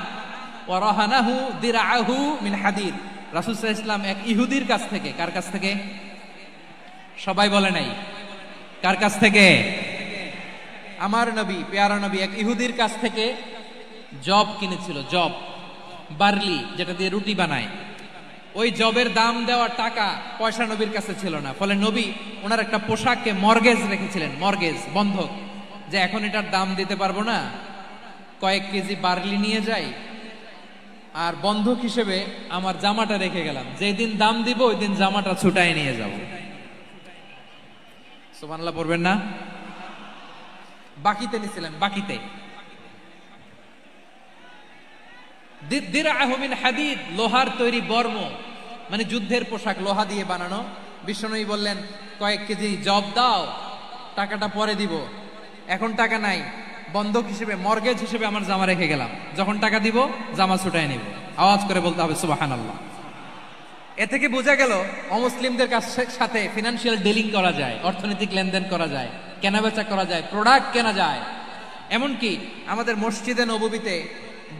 ওয়া রাহানাহু দিরআহু মিন হাদিদ। রাসূল সাল্লাল্লাহু আলাইহি ওয়াসাল্লাম এক ইহুদির কাছ থেকে, কার কাছ থেকে? সবাই বলে নাই, কার কাছ থেকে? আমার নবী, পেয়ারা নবী এক ইহুদির কাছ থেকে জব কিনেছিল, জব, বার্লি, যেটা দিয়ে রুটি বানায়। ওই জবের দাম দেওয়ার টাকা পয়সা নবীর কাছে ছিল না, ফলে নবী ওনার একটা পোশাককে মর্গেজ রেখেছিলেন, মর্গেজ, বন্ধক, যে এখন এটার দাম দিতে পারবো না, কয়েক কেজি বার্লি নিয়ে যাই আর বন্ধক হিসেবে আমার জামাটা রেখে গেলাম, যেদিন দাম দিব ওই দিন জামাটা ছুটায় নিয়ে যাব। সুবহানাল্লাহ পড়বেন না? বাকিতে নিছিলেন, বাকিতে। দিরআহু মিন হাদিদ, লোহার তৈরি বর্ম, মানে যুদ্ধের পোশাক, লোহা দিয়ে বানানো। বিষ্ণুনবী বললেন, কয়েক কেজি জব দাও, টাকাটা পরে দিব, এখন টাকা নাই, বন্ধক হিসেবে, মর্গেজ হিসেবে আমার জামা রেখে গেলাম, যখন টাকা দিব জামা ছুটায় নিব। আওয়াজ করে বলতে হবে সুবহানাল্লাহ। এ থেকে বোঝা গেল অমুসলিমদের সাথে ফিনান্সিয়াল ডিলিং করা যায়, অর্থনৈতিক লেনদেন করা যায়, কেনাবেচা করা যায়, প্রোডাক্ট কেনা যায়। এমনকি আমাদের মসজিদে নববীতে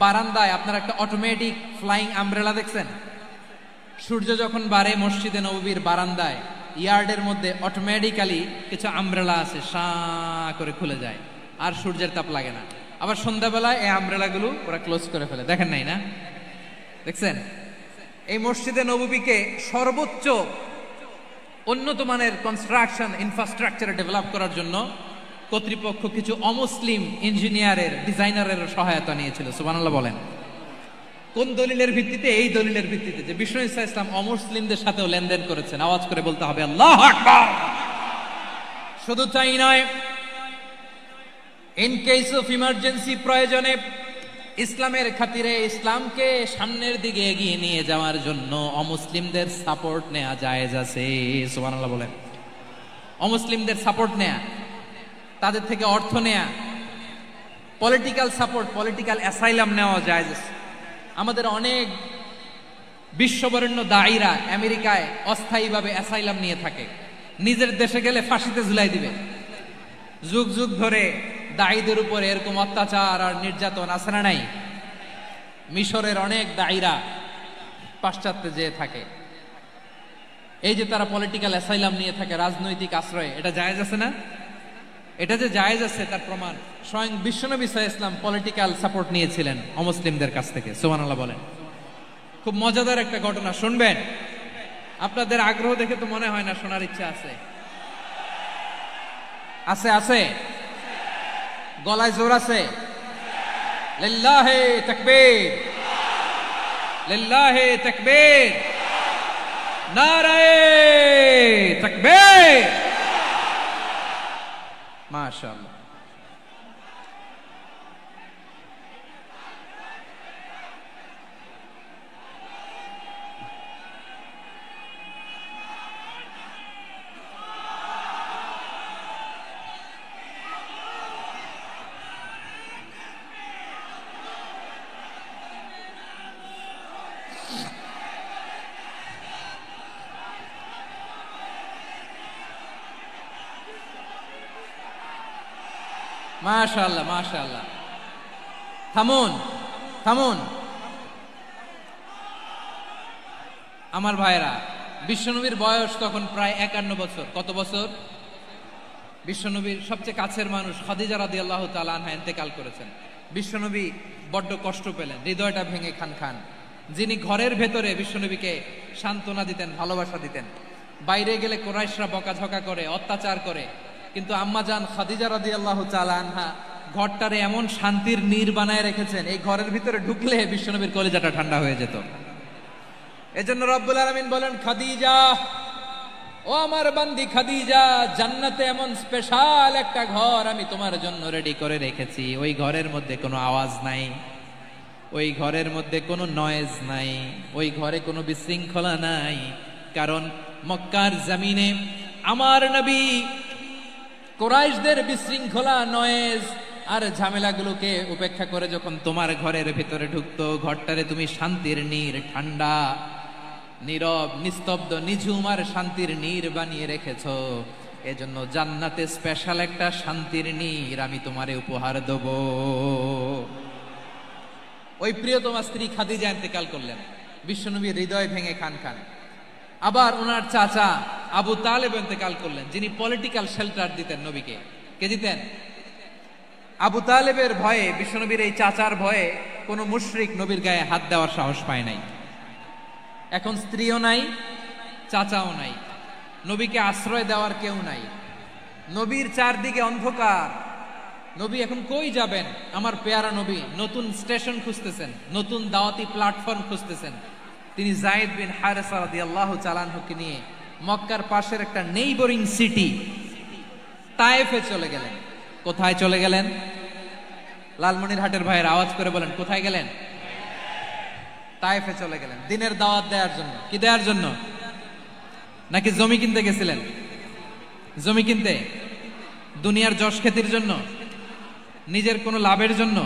বারান্দায় আপনারা একটা অটোমেটিক ফ্লাইং আমব্রেলা দেখছেন? সূর্য যখন বাড়ে মসজিদে নববীর বারান্দায়, ইয়ার্ডের মধ্যে অটোমেটিক্যালি কিছু আমব্রেলা আছে, শাঁ করে খুলে যায়, আর সূর্যের তাপ লাগে না। আবার সন্ধ্যাবেলায় এই আমব্রেলাগুলো ওরা ক্লোজ করে ফেলে, দেখেন নাই না? দেখছেন? এই মসজিদে নববীকে সর্বোচ্চ উন্নত মানের কনস্ট্রাকশন ইনফ্রাস্ট্রাকচার ডেভেলপ করার জন্য কর্তৃপক্ষ কিছু অমুসলিম ইঞ্জিনিয়ারের, ডিজাইনারের সহায়তা নিয়েছিল। সুবহানাল্লাহ বলেন। কোন দলিলের ভিত্তিতে? এই দলিলের ভিত্তিতে যে বিষ্ণু ঈসা ইসলাম অমুসলিমদের সাথেও লেনদেন করেছেন। আওয়াজ করে বলতে হবে আল্লাহু আকবার। শুধু তাই নয়, ইন কেস অফ ইমার্জেন্সি, প্রয়োজনে ইসলামের খাতিরে, ইসলামকে সামনের দিকে এগিয়ে নিয়ে যাওয়ার জন্য অমুসলিমদের সাপোর্ট নেওয়া জায়েজ আছে। সুবহানাল্লাহ বলেন। অমুসলিমদের সাপোর্ট নেয়া, তাদের থেকে অর্থ নেয়া, পলিটিক্যাল সাপোর্ট, পলিটিক্যাল অ্যাসাইলাম নেওয়া জায়েজ আছে। আমাদের অনেক বিশ্ববরেণ্য দায়ীরা আমেরিকায় অস্থায়ীভাবে অ্যাসাইলাম নিয়ে থাকে, নিজের দেশে গেলে ফাঁসিতে ঝুলাই দিবে। যুগ যুগ ধরে দায়ীদের উপর এরকম অত্যাচার আর নির্যাতন আছে না নাই? মিশরের অনেক দায়ীরা পাশ্চাত্যে যেয়ে থাকে। এই যে তারা পলিটিক্যাল অ্যাসাইলাম নিয়ে থাকে, রাজনৈতিক আশ্রয়, এটা জায়েজ আছে না? এটা যে জায়েজ আছে তার প্রমাণ স্বয়ং বিশ্বনবী সাল্লাল্লাহু আলাইহি ওয়াসাল্লাম পলিটিক্যাল সাপোর্ট নিয়েছিলেন অমুসলিমদের কাছ থেকে। সুবহানাল্লাহ বলেন। খুব মজাদার একটা ঘটনা, শুনবেন। আপনাদের আগ্রহ দেখে তো মনে হয় না শোনার ইচ্ছা আছে। আছে আছে, গলায় জোর আছে। লিল্লাহি তাকবীর, লিল্লাহি তাকবীর, নারায়ে তাকবীর। মাশাআল্লাহ। মাশাআল্লাহ মাশাআল্লাহ। থামুন থামুন আমার ভাইরা। বিশ্বনবীর বয়স তখন প্রায় 51 বছর। কত বছর? বিশ্বনবীর সবচেয়ে কাছের মানুষ খাদিজা রাদিয়াল্লাহু তাআলা আনহা ইন্তেকাল করেছেন। বিশ্বনবী বড্ড কষ্ট পেলেন, হৃদয়টা ভেঙে খান খান। যিনি ঘরের ভেতরে বিশ্বনবীকে সান্ত্বনা দিতেন, ভালোবাসা দিতেন, বাইরে গেলে কুরাইশরা বকাঝকা করে, অত্যাচার করে, কিন্তু আম্মাজান খাদিজা রাদিয়াল্লাহু তাআলা আনহা ঘরটারে এমন শান্তির নীড় বানায় রেখেছেন, এই ঘরের ভিতরে ঢুকলে বিশ্বনবীর কলিজাটা ঠান্ডা হয়ে যেত। এজন্য রব্বুল আলামিন বলেন, খাদিজা, ও আমার বান্দি খাদিজা, জান্নাতে এমন স্পেশাল একটা ঘর আমি তোমার জন্য রেডি করে রেখেছি। ওই ঘরের মধ্যে কোনো আওয়াজ নাই, ওই ঘরের মধ্যে কোনো নয়েজ নাই, ওই ঘরে কোনো বিশৃঙ্খলা নাই। কারণ মক্কার জমিনে আমার নবী কুরাইশদের বিশৃঙ্খলা, নয়েজ আর ঝামেলাগুলোকে উপেক্ষা করে যখন তোমার ঘরের ভিতরে ঢুকতো, ঘরটারে তুমি শান্তির নীড়, ঠান্ডা, নীরব, নিস্তব্ধ, নিঝুম আর শান্তির নীড় বানিয়ে রেখেছো। এজন্য জান্নাতে স্পেশাল একটা শান্তির নীড় আমি তোমারে উপহার দেব। ওই প্রিয়তমা স্ত্রী খাদিজা ইন্তেকাল করলেন, বিশ্বনবীর হৃদয় ভেঙে খান খান। আবার ওনার চাচা আবু তালেব ইন্তেকাল করলেন, যিনি পলিটিক্যাল শেল্টার দিতেন নবীকে। কে দিতেন? আবু তালেবের ভয়ে, বিশ্বনবীর এই চাচার ভয়ে কোনো মুশরিক নবীর গায়ে হাত দেওয়ার সাহস পায় নাই। এখন স্ত্রীও নাই, চাচাও নাই, নবীকে আশ্রয় দেওয়ার কেউ নাই। নবীর চারদিকে অন্ধকার। নবী এখন কই যাবেন? আমার পেয়ারা নবী নতুন স্টেশন খুঁজতেছেন, নতুন দাওয়াতি প্ল্যাটফর্ম খুঁজতেছেন। তিনি যায়েদ বিন হারেসা রাদিয়াল্লাহু তাআলা আনহুকে নিয়ে মক্কার পাশের একটা নেইবরিং সিটি তায়েফে চলে গেলেন। কোথায় চলে গেলেন? লালমনিরহাটের ভাইয়ের আওয়াজ করে বলেন, কোথায় গেলেন? তায়েফে চলে গেলেন দিনের দাওয়াত দেওয়ার জন্য। কি দেওয়ার জন্য? নাকি জমি কিনতে গেছিলেন? জমি কিনতে, দুনিয়ার যশ খ্যাতির জন্য, নিজের কোনো লাভের জন্য?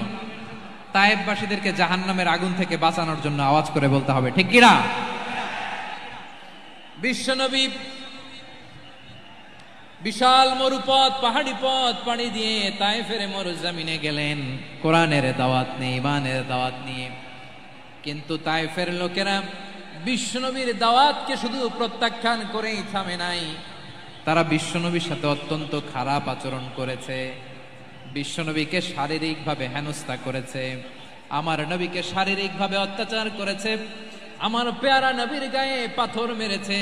তায়েফবাসীদেরকে জাহান্নামের আগুন থেকে বাঁচানোর জন্য। আওয়াজ করে বলতে হবে, ঠিক কিনা? বিশ্বনবী বিশাল মরুপথ, পাহাড়ি পথ পাড়ি দিয়ে তায়েফের মরুজমিনে গেলেন কোরআনের দাওয়াত নিয়ে, ইমানের দাওয়াত নিয়ে। কিন্তু তায়েফের লোকেরা বিশ্বনবীর দাওয়াতকে শুধু প্রত্যাখ্যান করেই থামে নাই, তারা বিশ্বনবীর সাথে অত্যন্ত খারাপ আচরণ করেছে। বিশ্বনবীকে শারীরিকভাবে হেনস্থা করেছে, আমার নবীকে শারীরিকভাবে অত্যাচার করেছে, আমার পেয়ারা নবীর গায়ে পাথর মেরেছে,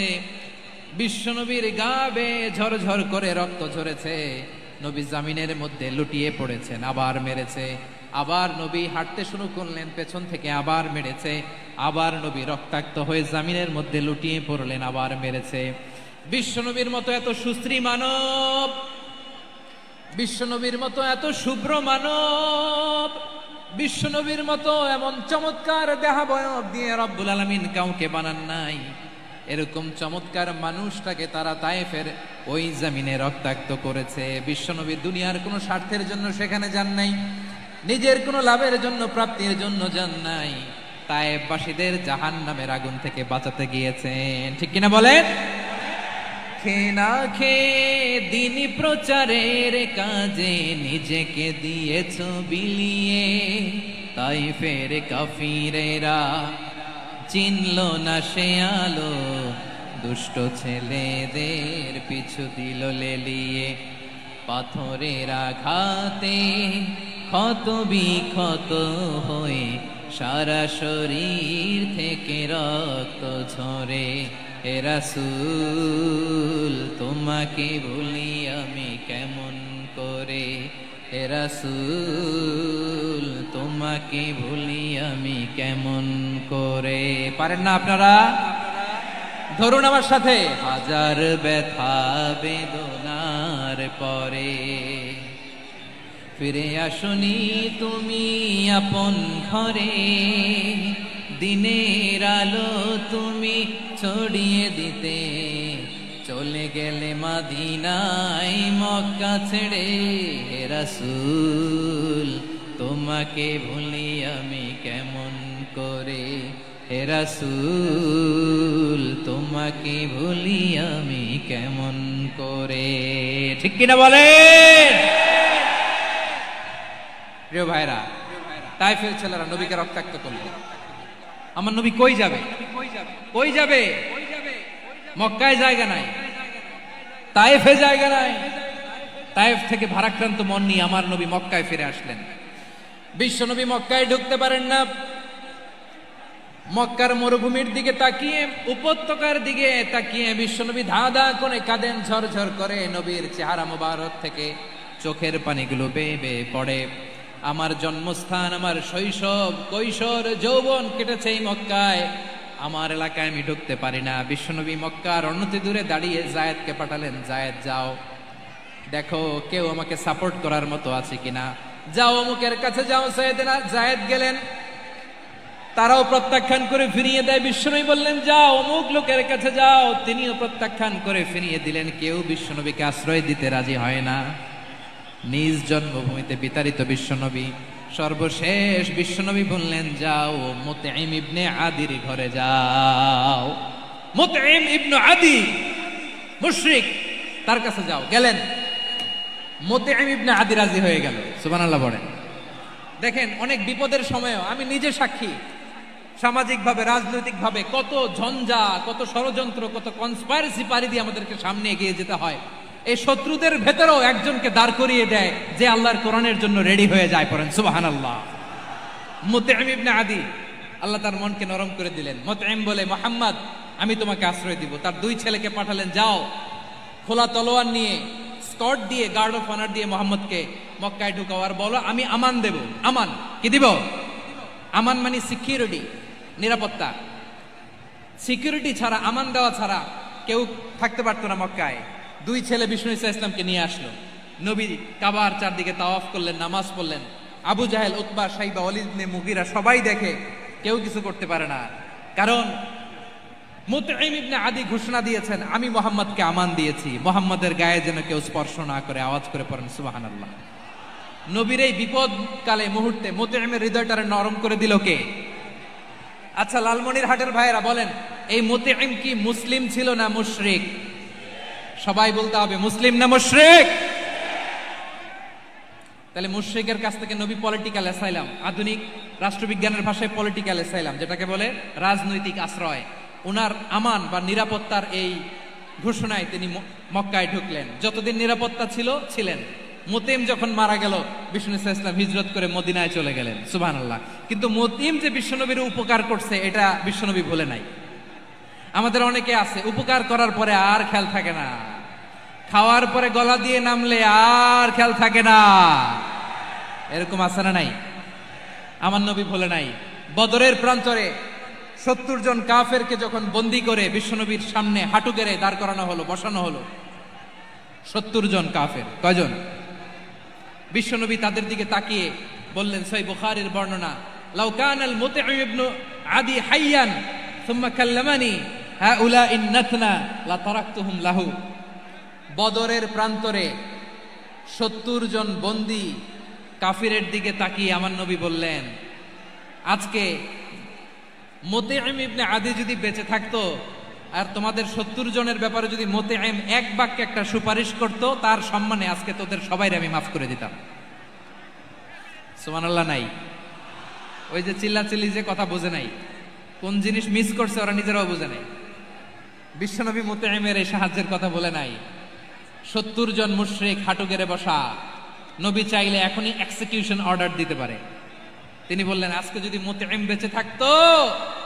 বিশ্বনবীর গা বেয়ে ঝরঝর করে রক্ত ঝরেছে, নবী জামিনের মধ্যে লুটিয়ে পড়েছেন, আবার মেরেছে, আবার নবী হাঁটতে শুরু করলেন, পেছন থেকে আবার মেরেছে, আবার নবী রক্তাক্ত হয়ে জামিনের মধ্যে লুটিয়ে পড়লেন, আবার মেরেছে। বিশ্বনবীর মতো এত সুশ্রী মানব, বিশ্বনবীর মতো এত শুভ্র মানব, বিশ্বনবীর মতো এমন চমৎকার দেহাবয়ব দিয়ে রব্বুল আলামিন কাউকে বানান নাই। এরকম চমৎকার মানুষটাকে তারা তায়েফের ওই জমিনে রক্তাক্ত করেছে। বিশ্বনবী দুনিয়ার কোনো স্বার্থের জন্য সেখানে যান নাই, নিজের কোনো লাভের জন্য, প্রাপ্তির জন্য যান নাই। তায়েফবাসীদের জাহান্নামের আগুন থেকে বাঁচাতে গিয়েছেন, ঠিক কিনা বলেন? খেয়ে না খেয়ে দিন প্রচারের কাজে নিজেকে দিয়েছ বিলিয়ে, তাইফের কাফিরেরা চিনল না সে আলো, দুষ্ট ছেলেদের পিছু দিল লেলিয়ে। পাথরের আঘাতে ক্ষত বিক্ষত হয়ে সারা শরীর থেকে রক্ত ঝরে। হে রাসূল তোমাকে ভুলি আমি কেমন করে, হে রাসূল তোমাকে ভুলি আমি কেমন করে। পারেন না আপনারা? ধরুন আমার সাথে। হাজার ব্যথা বেদনার পরে ফিরে আসনি তুমি আপন ঘরে, দিনের আলো তুমি ছড়িয়ে দিতে চলে গেলে মদিনায় মক্কা ছেড়ে। হে রাসূল তোমাকে ভুলি আমি কেমন করে, হে রাসূল তোমাকে ভুলি আমি কেমন করে, ঠিক কিনা বলেন? প্রিয় ভাইরা, তাইফের ছেলেরা নবীকে রক্তাক্ত করল। আমার নবী কই যাবে? কই যাবে? মক্কায় জায়গা নাই, তাইফে জায়গা নাই। তাইফ থেকে ভারাক্রান্ত মন নিয়ে আমার নবী মক্কায় ফিরে আসলেন। বিশ্ব নবী মক্কায় ঢুকতে পারেন না। মক্কার মরুভূমির দিকে তাকিয়ে, উপত্যকার দিকে তাকিয়ে বিশ্বনবী ধা ধা করে কাঁদেন, ঝরঝর করে। নবীর চেহারা মোবারক থেকে চোখের পানিগুলো বেয়ে বেয়ে পড়ে। আমার জন্মস্থান, আমার শৈশব, কৈশোর, যৌবন কেটেছে এই মক্কায়। আমার এলাকায় আমি ঢুকতে পারি না। বিশ্বনবী মক্কার অনতি দূরে দাঁড়িয়ে জায়েদকে পাঠালেন, জায়েদ যাও দেখো কেউ আমাকে সাপোর্ট করার মতো আছে কিনা, যাও অমুকের কাছে যাও। জায়েদ গেলেন, তারাও প্রত্যাখ্যান করে ফিরিয়ে দেয়। বিশ্বনবী বললেন যাও অমুক লোকের কাছে যাও, তিনিও প্রত্যাখ্যান করে ফিরিয়ে দিলেন। কেউ বিশ্বনবীকে আশ্রয় দিতে রাজি হয় না। নিজ জন্মভূমিতে বিতাড়িত বিশ্বনবী, সর্বশেষ বিশ্বনবী বললেন যাও মুতঈম ইবনে আদির ঘরে যাও। মুতঈম ইবনে আদি মুশরিক, তার কাছে যাও। গেলেন, মুতঈম ইবনে আদি রাজি হয়ে গেল। সুবহানাল্লাহ বলেন। দেখেন, অনেক বিপদের সময়ও আমি নিজে সাক্ষী, সামাজিকভাবে রাজনৈতিকভাবে কত ঝঞ্ঝা, কত ষড়যন্ত্র, কত কনস্পাইরেসি পাড়ি দিয়ে আমাদেরকে সামনে এগিয়ে যেতে হয়। এই শত্রুদের ভেতরেও একজনকে দাঁড় করিয়ে দেয় যে আল্লাহর কোরআনের জন্য রেডি হয়ে যায়। পড়েন সুবহানাল্লাহ। মুতঈম ইবনে আদি, আল্লাহ তার মনকে নরম করে দিলেন। মুতঈম বলে, মুহাম্মদ আমি তোমাকে আশ্রয় দিব। তার দুই ছেলেকে পাঠালেন, যাও খোলা তলোয়ার নিয়ে, স্কট দিয়ে, গার্ড অফ অনার দিয়ে মুহাম্মদকে মক্কায় ঢুকাও আর বলো আমি আমান দেব। আমান কি দিব? আমান মানে সিকিউরিটি, নিরাপত্তা। সিকিউরিটি ছাড়া, আমান দেওয়া ছাড়া কেউ থাকতে পারতো না মক্কায়। দুই ছেলে বিষ্ণু ইসা ইসলামকে নিয়ে আসলো। নবী কাবার চারদিকে তাওয়াফ করলেন, নামাজ পড়লেন। আবু জাহেল, উতবা, সাইবা, ওয়ালিদ ইবনে মুগীরা সবাই দেখে, কেউ কিছু করতে পারে না। কারণ মুতঈম ইবনে আদি ঘোষণা দিয়েছেন আমি মুহাম্মদকে আমান দিয়েছি, মুহাম্মদের গায়ে যেন কেউ স্পর্শ না করে। আওয়াজ করে পড়েন সুবহানাল্লাহ। নবীর এই বিপদ কালে মুহূর্তে মুতঈমের হৃদয়টারে নরম করে দিল কে? আচ্ছা লালমনির হাটের ভাইয়েরা বলেন, এই মুতঈম কি মুসলিম ছিল না মুশরিক? সবাই বলতে হবে মুসলিম না মুশরিক? তাহলে মুশরিকের কাছ থেকে নবী পলিটিক্যাল অ্যাসাইলাম, আধুনিক রাষ্ট্রবিজ্ঞানের ভাষায় পলিটিক্যাল অ্যাসাইলাম, যেটাকে বলে রাজনৈতিক আশ্রয়, ওনার আমান বা নিরাপত্তার এই ঘোষণায় তিনি মক্কায় ঢুকলেন। যতদিন নিরাপত্তা ছিল ছিলেন। মুতঈম যখন মারা গেল, বিষ্ণু ইসলাম হিজরত করে মদিনায় চলে গেলেন। সুবহানাল্লাহ। কিন্তু মুতঈম যে বিশ্বনবীর উপকার করছে এটা বিশ্বনবী ভুলে নাই। আমাদের অনেকে আছে উপকার করার পরে আর খেয়াল থাকে না, খাওয়ার পরে গলা দিয়ে নামলে আর খেয়াল থাকে না। এরকম আছে না নাই? আমার নবী ভুলে নাই। বদরের প্রান্তরে 70 জন কাফেরকে যখন বন্দী করে বিশ্বনবীর সামনে হাঁটু গেড়ে দাঁড় করানো হলো, বসানো হলো, 70 জন কাফের। কয়জন? বিশ্বনবী তাদের দিকে তাকিয়ে বললেন, সহিহ বুখারীর বর্ণনা, লাউ কানাল মুতঈম ইবনে আদি হাইয়ান সুম্মা কাল্লামানি হাউলাই নাতনা লা তারাকতুহুম লাহু। বদরের প্রান্তরে 70 জন বন্দী কাফিরের দিকে তাকিয়ে আমার নবী বললেন, আজকে মুতঈম ইবনে আদি যদি বেঁচে থাকতো আর তোমাদের 70 জনের ব্যাপারে যদি মুতঈম এক বাক্যে একটা সুপারিশ করত, তার সম্মানে আজকে তোদের সবাইকে আমি মাফ করে দিতাম। সুবহানাল্লাহ নাই? ওই যে চিল্লাচিল্লি যে কথা বোঝে নাই, কোন জিনিস মিস করছে ওরা নিজেরাও বোঝে নাই। বিশ্বনবী মুতঈমের এই সাহায্যের কথা বলে নাই। 70 জন মুশরিক হাঁটু গেড়ে বসা, নবী চাইলে এখনই এক্সিকিউশন অর্ডার দিতে পারে। তিনি বললেন আজকে যদি মুতঈম বেঁচে থাকতো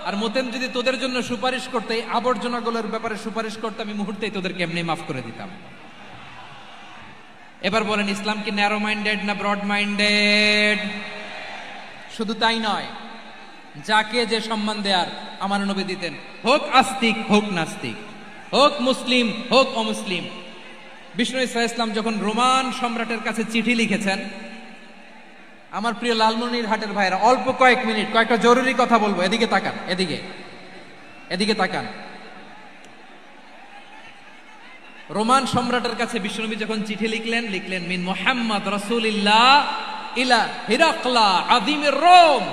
আর মুতঈম যদি তোদের জন্য সুপারিশ করতে, এই আবর্জনাগুলোর ব্যাপারে সুপারিশ করতে, আমি মুহূর্তেই তোদেরকে এমনি মাফ করে দিতাম। এবার বলেন ইসলাম কি ন্যারো মাইন্ডেড না ব্রড মাইন্ডেড? শুধু তাই নয়, যাকে যে সম্মান দেয়ার আমার নবী দিতেন, হোক আস্তিক হোক নাস্তিক, হোক মুসলিম হোক অমুসলিম। বিষ্ণু ইসা ইসলাম যখন রোমান সম্রাটের কাছে চিঠি লিখেছেন, আমার প্রিয় লালমনিরহাটের ভাইরা, অল্প কয়েক মিনিট কয়েকটা জরুরি কথা বলবো, এদিকে তাকান, এদিকে তাকান। রোমান সম্রাটের কাছে বিশ্বনবী যখন চিঠি লিখলেন মিন মুহাম্মদ রাসূলিল্লাহ ইলা হিরাকলা আযীমির রোম,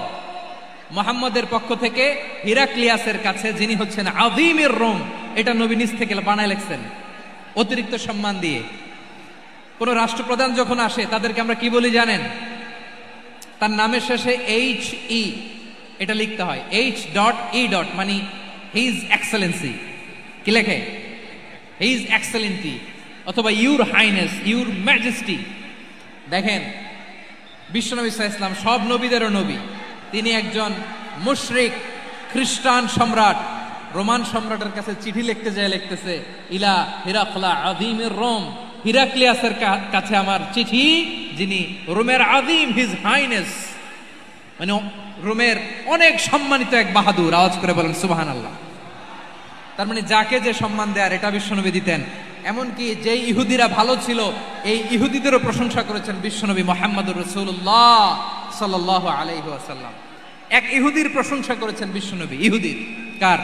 মুহাম্মদের পক্ষ থেকে হিরাক্লিয়াসের কাছে, যিনি হচ্ছেন আযীমির রোম। এটা নবী নিজ থেকে বানায় লিখছেন অতিরিক্ত সম্মান দিয়ে। কোন রাষ্ট্রপ্রধান যখন আসে তাদেরকে আমরা কি বলি জানেন? তার নামের শেষে HE এটা লিখতে হয়, H.E. মানে হিজ এক্সেলেন্সি। কি লেখে? হিজ এক্সেলেন্সি, অথবা ইউর হাইনেস, ইউর ম্যাজেস্টি। দেখেন বিশ্বনবী সাল্লাল্লাহু আলাইহি ওয়াসাল্লাম সব নবীদেরও নবী, তিনি একজন মুশরিক খ্রিস্টান সম্রাট রোমান সম্রাটের কাছে চিঠি লিখতে যায়, লিখতেছে ইলা হিরাকলা আযীমির রোম, হিরাক্লিয়াসের কাছে আমার চিঠি, যিনি রোমের আযীম, হিজ হাইনেস, মানে রোমের অনেক সম্মানিত এক বাহাদুর। আওয়াজ করে বলেন সুবহানাল্লাহ। তার মানে যাকে যে সম্মান দেয়ার এটা বিশ্বনবী দিতেন। এমনকি যে ইহুদিরা ভালো ছিল, এই ইহুদিদেরও প্রশংসা করেছেন বিশ্বনবী মুহাম্মদুর রাসূলুল্লাহ সাল্লাল্লাহু আলাইহি ওয়াসাল্লাম। এক ইহুদির প্রশংসা করেছেন বিশ্বনবী। ইহুদির কার?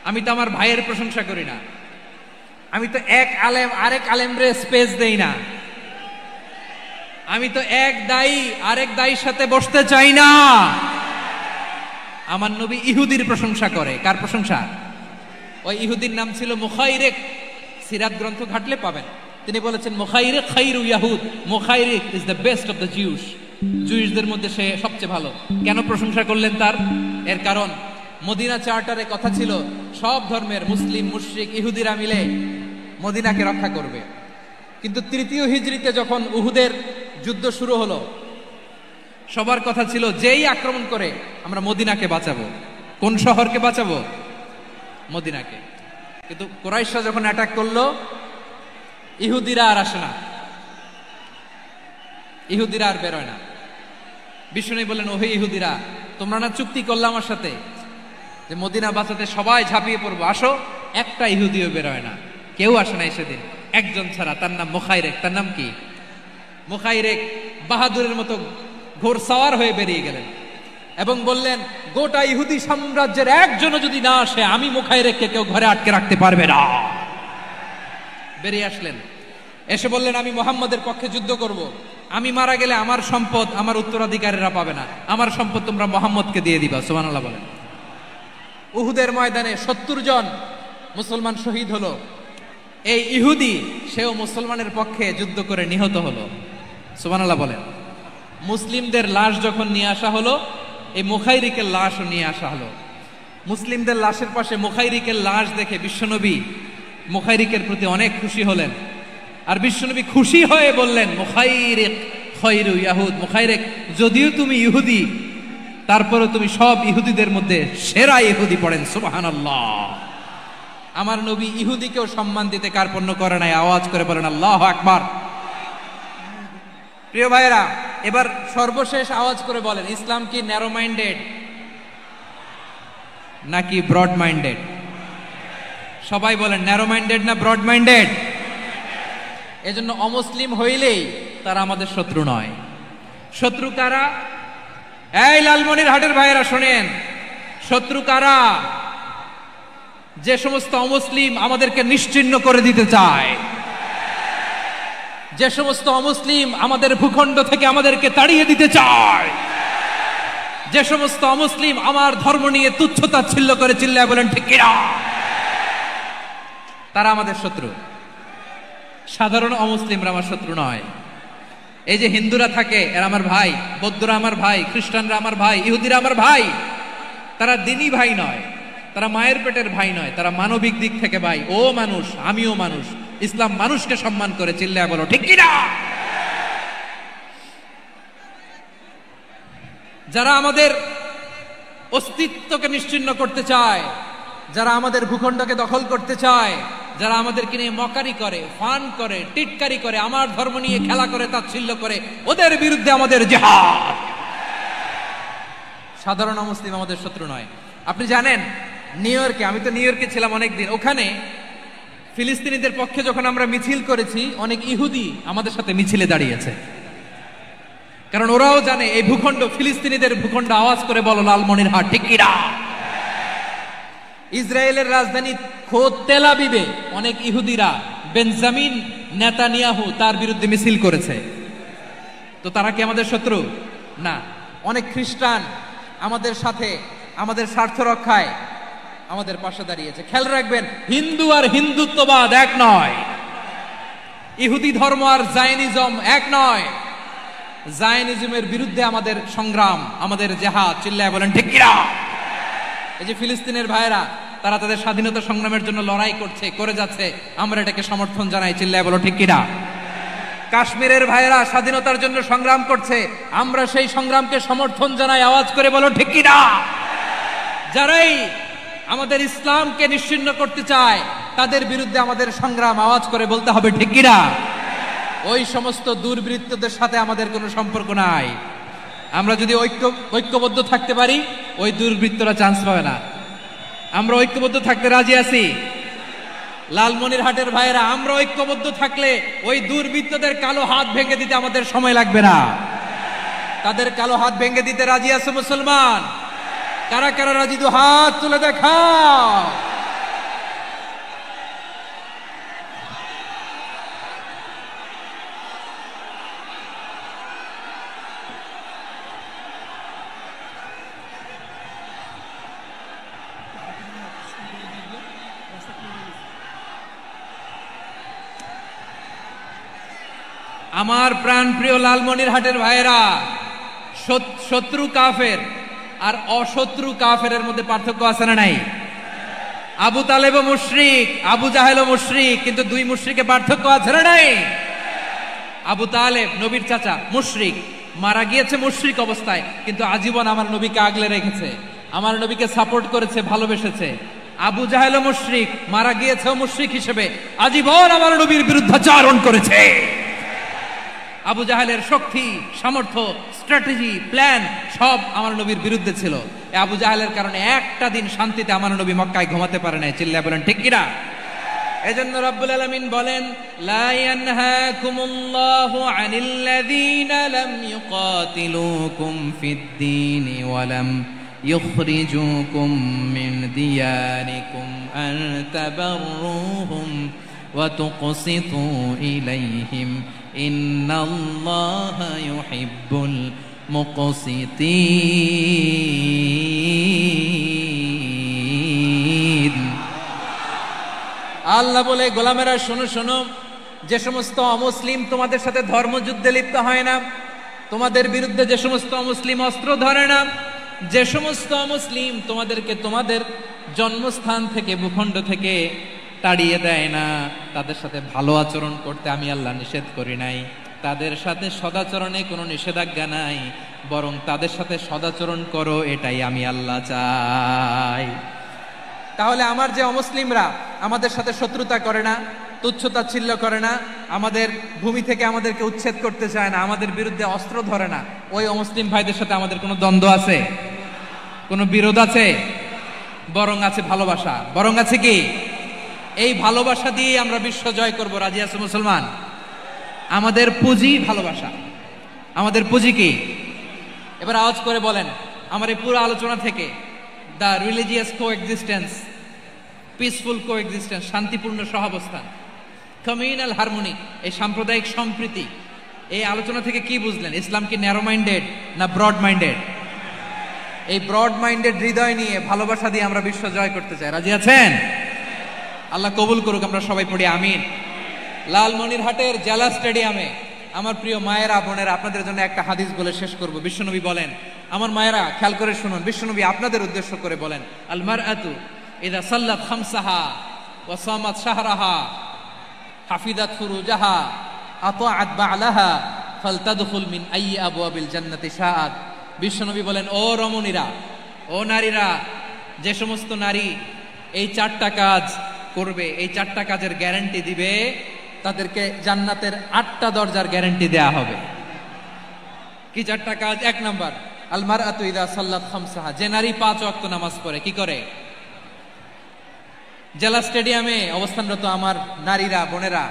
আমি তো আমার ভাইয়ের প্রশংসা করি না, আমি তো এক আলেম আরেক আলেমরে স্পেস দেই না, আমি তো এক দায়ী আরেক দায়ীর সাথে বসতে চাই না। আমার নবী ইহুদির প্রশংসা করে। কার প্রশংসা? ওই ইহুদির নাম ছিল মুখাইরিক। সিরাত গ্রন্থ ঘাটলে পাবেন। তিনি বলেছেন মুখাইরিক খাইরু ইয়াহুদ, Mukhayriq is the best of the Jews. জুইশদের মধ্যে সে সবচেয়ে ভালো। কেন প্রশংসা করলেন তার? এর কারণ মদিনা চার্টারে কথা ছিল সব ধর্মের মুসলিম মুশরিক ইহুদিরা মিলে মদিনাকে রক্ষা করবে। কিন্তু তৃতীয় হিজরিতে যখন উহুদের যুদ্ধ শুরু হলো, সবার কথা ছিল যেই আক্রমণ করে আমরা মদিনাকে বাঁচাবো। কোন শহরকে বাঁচাবো? মদিনাকে। কিন্তু কুরাইশরা যখন অ্যাটাক করলো, ইহুদিরা আর আসে না, ইহুদিরা আর বেরোয় না। বিষ্ণু বললেন ওহে ইহুদিরা, তোমরা না চুক্তি করলে আমার সাথে যে মদিনা বাঁচাতে সবাই ঝাঁপিয়ে পড়বো, আসো। একটা ইহুদিও বেরোয় না, কেউ আসে নাই সেদিন, একজন ছাড়া। তার নাম মুখাইরেক। তার নাম কি? মুখাইরেক বাহাদুরের মতো ঘোড়সাওয়ার হয়ে বেরিয়ে গেলেন এবং বললেন গোটা ইহুদি সাম্রাজ্যের একজনও যদি না আসে, আমি মুখাইরেককে কেউ ঘরে আটকে রাখতে পারবে না। বেরিয়ে আসলেন, এসে বললেন আমি মুহাম্মদের পক্ষে যুদ্ধ করব। আমি মারা গেলে আমার সম্পদ আমার উত্তরাধিকারীরা পাবে না, আমার সম্পদ তোমরা মুহাম্মদকে দিয়ে দিবা। সুবহানাল্লাহ বলেন। উহুদের ময়দানে 70 জন মুসলমান শহীদ হলো। এই ইহুদি সেও মুসলমানের পক্ষে যুদ্ধ করে নিহত হলো। সুবহানাল্লাহ বলেন। মুসলিমদের লাশ যখন নিয়ে আসা হলো, এই মুখাইরিকের লাশও নিয়ে আসা হলো। মুসলিমদের লাশের পাশে মুখাইরিকের লাশ দেখে বিশ্বনবী মুখাইরিকের প্রতি অনেক খুশি হলেন। আর বিশ্বনবী খুশি হয়ে বললেন মুখাইরিক খায়রু ইয়াহুদ, মুখাইরিক যদিও তুমি ইহুদি, তারপরে তুমি সব ইহুদিদের মধ্যে সেরা ইহুদি। পড়েন সুবহানাল্লাহ। আমার নবী ইহুদিকেও সম্মান দিতে কার্পণ্য করে নাই। আওয়াজ করে বলেন আল্লাহু আকবার। প্রিয় ভাইরা, এবার সর্বশেষ আওয়াজ করে বলেন ইসলাম কি ন্যারো মাইন্ডেড নাকি ব্রড মাইন্ডেড? সবাই বলেন ন্যারো মাইন্ডেড না ব্রড মাইন্ডেড? এজন্য অমুসলিম হইলেই তারা আমাদের শত্রু নয়। শত্রু কারা? এই লালমনিরহাটের ভাইয়েরা শোনেন, শত্রু কারা? যে সমস্ত অমুসলিম আমাদেরকে নিশ্চিহ্ন করে দিতে চায়, যে সমস্ত অমুসলিম আমাদের ভূখণ্ড থেকে আমাদেরকে তাড়িয়ে দিতে চায়, যে সমস্ত অমুসলিম আমার ধর্ম নিয়ে তুচ্ছতাচ্ছিল্য করে চিল্লায় বলেন ঠিক কিনা, তারা আমাদের শত্রু। সাধারণ অমুসলিমরা আমার শত্রু নয়। এই যে হিন্দুরা থাকে এরা আমার ভাই, বৌদ্ধরা আমার ভাই, খ্রিস্টানরা আমার ভাই, ইহুদিরা আমার ভাই। তারা দিনই ভাই নয়, তারা মায়ের পেটের ভাই নয়, তারা মানবিক দিক থেকে ভাই। ও মানুষ, আমিও মানুষ। ইসলাম মানুষকে সম্মান করে, চিল্লায় বলো ঠিক কিনা। যারা আমাদের অস্তিত্বকে নিশ্চিহ্ন করতে চায়, যারা আমাদের ভূখণ্ডকে দখল করতে চায়, যারা আমাদেরকে নিয়ে মকারি করে, ফান করে, টিটকারি করে, আমার ধর্ম নিয়ে খেলা করে, তাচ্ছিল্য করে, ওদের বিরুদ্ধে আমাদের জিহাদ। সাধারণ মুসলিম আমাদের শত্রু নয়। আপনি জানেন নিউ ইয়র্কে, আমি তো নিউ ইয়র্কে ছিলাম অনেকদিন, ওখানে ফিলিস্তিনিদের পক্ষে যখন আমরা মিছিল করেছি, অনেক ইহুদি আমাদের সাথে মিছিলে দাঁড়িয়েছে। কারণ ওরাও জানে এই ভূখণ্ড ফিলিস্তিনিদের ভূখণ্ড। আওয়াজ করে বলো লালমনিরহাট ঠিক কিনা। ইসরায়েলের রাজধানী খোদ তেল আবিবে অনেক ইহুদিরা বেঞ্জামিন নেতানিয়াহু তার বিরুদ্ধে মিছিল করেছে। তো তারা কি আমাদের শত্রু? না। অনেক খ্রিস্টান আমাদের সাথে আমাদের স্বার্থ রক্ষায় আমাদের পাশে দাঁড়িয়েছে। খেয়াল রাখবেন, হিন্দু আর হিন্দুত্ববাদ এক নয়, ইহুদি ধর্ম আর জায়নিজম এক নয়। জায়নিজমের বিরুদ্ধে আমাদের সংগ্রাম, আমাদের জিহাদ, চিল্লায় বলেন ঠিক কিনা। এই যে ফিলিস্তিনের ভাইয়েরা, তারা তাদের স্বাধীনতা সংগ্রামের জন্য লড়াই করছে, করে যাচ্ছে, আমরা এটাকে সমর্থন জানাই, চিল্লায় বলো ঠিক কিনা। কাশ্মীরের ভাইয়েরা স্বাধীনতার জন্য সংগ্রাম করছে, আমরা সেই সংগ্রামকে সমর্থন জানাই, আওয়াজ করে বলো ঠিক কিনা। যারাই আমাদের ইসলামকে নিশ্চিহ্ন করতে চায় তাদের বিরুদ্ধে আমাদের সংগ্রাম, আওয়াজ করে বলতে হবে ঠিক কিনা। ওই সমস্ত দুর্বৃত্তদের সাথে আমাদের কোনো সম্পর্ক নাই। আমরা যদি ঐক্যবদ্ধ থাকতে পারি, ওই দুর্বৃত্তরা চান্স পাবে না। আমরা ঐক্যবদ্ধ থাকতে রাজি আছি। লালমনিরহাটের ভাইয়েরা, আমরা ঐক্যবদ্ধ থাকলে ওই দুর্বৃত্তদের কালো হাত ভেঙে দিতে আমাদের সময় লাগবে না। তাদের কালো হাত ভেঙে দিতে রাজি আছে মুসলমান? কারা কারা রাজি? দু হাত তুলে দেখাও। আমার প্রাণ প্রিয় লালমনিরহাটের ভাইয়েরা, শত্রু কাফের আর অশত্রু কাফেরের মধ্যে পার্থক্য আছে না নাই? আবু তালেবও মুশরিক, আবু জাহেলও মুশরিক, কিন্তু দুই মুশরিকে পার্থক্য আছে না নাই? আবু তালেব নবীর চাচা, মুশরিক, মারা গিয়েছে মুশরিক অবস্থায়, কিন্তু আজীবন আমার নবীকে আগলে রেখেছে, আমার নবীকে সাপোর্ট করেছে, ভালোবেসেছে। আবু জাহেলও মুশরিক, মারা গিয়েছেও মুশরিক হিসেবে, আজীবন আমার নবীর বিরুদ্ধাচারণ করেছে। আবু জাহেলের শক্তি, সামর্থ্য, স্ট্র্যাটেজি, প্ল্যান সব আমার নবীর বিরুদ্ধে ছিল। আবু জাহেলের কারণে একটা দিন শান্তিতে আমার নবী মক্কায় ঘুমাতে পারে নাই, চিল্লায় বলেন ঠিক কিনা। এজন্য রব্বুল আলামিন বলেন, লা ইয়ানহাকুমুল্লাহু আনিল্লাযীনা লাম ইউকাতিলুকুম ফিদ-দীন ওয়া লাম ইখরিজুকুম মিন দিয়ারিকুম আন তাবাররুহুম ওয়া তুকসিতু ইলাইহিম ইন্নাল্লাহা ইউহিব্বুল মুকসিতিন। আল্লাহ বলে, গোলামেরা শোনো শোনো, যে সমস্ত অমুসলিম তোমাদের সাথে ধর্মযুদ্ধে লিপ্ত হয় না, তোমাদের বিরুদ্ধে যে সমস্ত অমুসলিম অস্ত্র ধরে না, যে সমস্ত অমুসলিম তোমাদেরকে তোমাদের জন্মস্থান থেকে, ভূখণ্ড থেকে তাড়িয়ে দেয় না, তাদের সাথে ভালো আচরণ করতে আমি আল্লাহ নিষেধ করি নাই। তাদের সাথে সদাচরণে কোনো নিষেধাজ্ঞা নাই, বরং তাদের সাথে সদাচরণ করো, এটাই আমি আল্লাহ চাই। তাহলে আমার যে অমুসলিমরা আমাদের সাথে শত্রুতা করে না, তুচ্ছতাচ্ছিল্য করে না, আমাদের ভূমি থেকে আমাদেরকে উচ্ছেদ করতে চায় না, আমাদের বিরুদ্ধে অস্ত্র ধরে না, ওই অমুসলিম ভাইদের সাথে আমাদের কোনো দ্বন্দ্ব আছে? কোনো বিরোধ আছে? বরং আছে ভালোবাসা। বরং আছে কি? এই ভালোবাসা দিয়ে আমরা বিশ্ব জয় করব। রাজি আছে মুসলমান? আমাদের পুঁজি ভালোবাসা। আমাদের পুঁজি কি? এবার আওয়াজ করে বলেন, আমার এই পুরো আলোচনা থেকে the religious coexistence, peaceful coexistence, শান্তিপূর্ণ সহাবস্থান, কমিউনাল হারমোনি, এই সাম্প্রদায়িক সম্প্রীতি, এই আলোচনা থেকে কি বুঝলেন? ইসলাম কি ন্যারো মাইন্ডেড না ব্রড মাইন্ডেড? এই ব্রড মাইন্ডেড হৃদয় নিয়ে ভালোবাসা দিয়ে আমরা বিশ্ব জয় করতে চাই। রাজি আছেন? আল্লাহ কবুল করুক, আমরা সবাই পড়ি আমিন। লালমনিরহাটের জেলা স্টেডিয়ামে আমার প্রিয় মায়েরা বোনেরা, আপনাদের জন্য একটা হাদিস বলে শেষ করব। বিশ্বনবী বলেন, আমার মায়েরা খেয়াল করে শুনুন, বিশ্বনবী আপনাদের উদ্দেশ্য করে বলেন, আল মারআতু ইযা সাল্লাত খামসাহা ওয়া সামাত শাহরাহা হাফিজাত ফুরুজাহা আতাআত বা'লাহা ফালতাদখুল মিন আইয়ি আবওয়াবিল জান্নাতি শাআত। বিশ্বনবী বলেন, ও রমণীরা, ও নারীরা, যে সমস্ত নারী এই 4টা কাজ করবে, এই 4টা কাজের গ্যারান্টি দিবে, তাদেরকে জান্নাতের 8টা দরজার গ্যারান্টি দেয়া হবে। কি 4টা কাজ? 1 নাম্বার, আল মারআতু ইযা সাল্লাত খামসাহা, যে নারী 5 ওয়াক্ত নামাজ পড়ে। কি করে? জেলা স্টেডিয়ামে অবস্থানরত আমার নারীরা বোনেরা,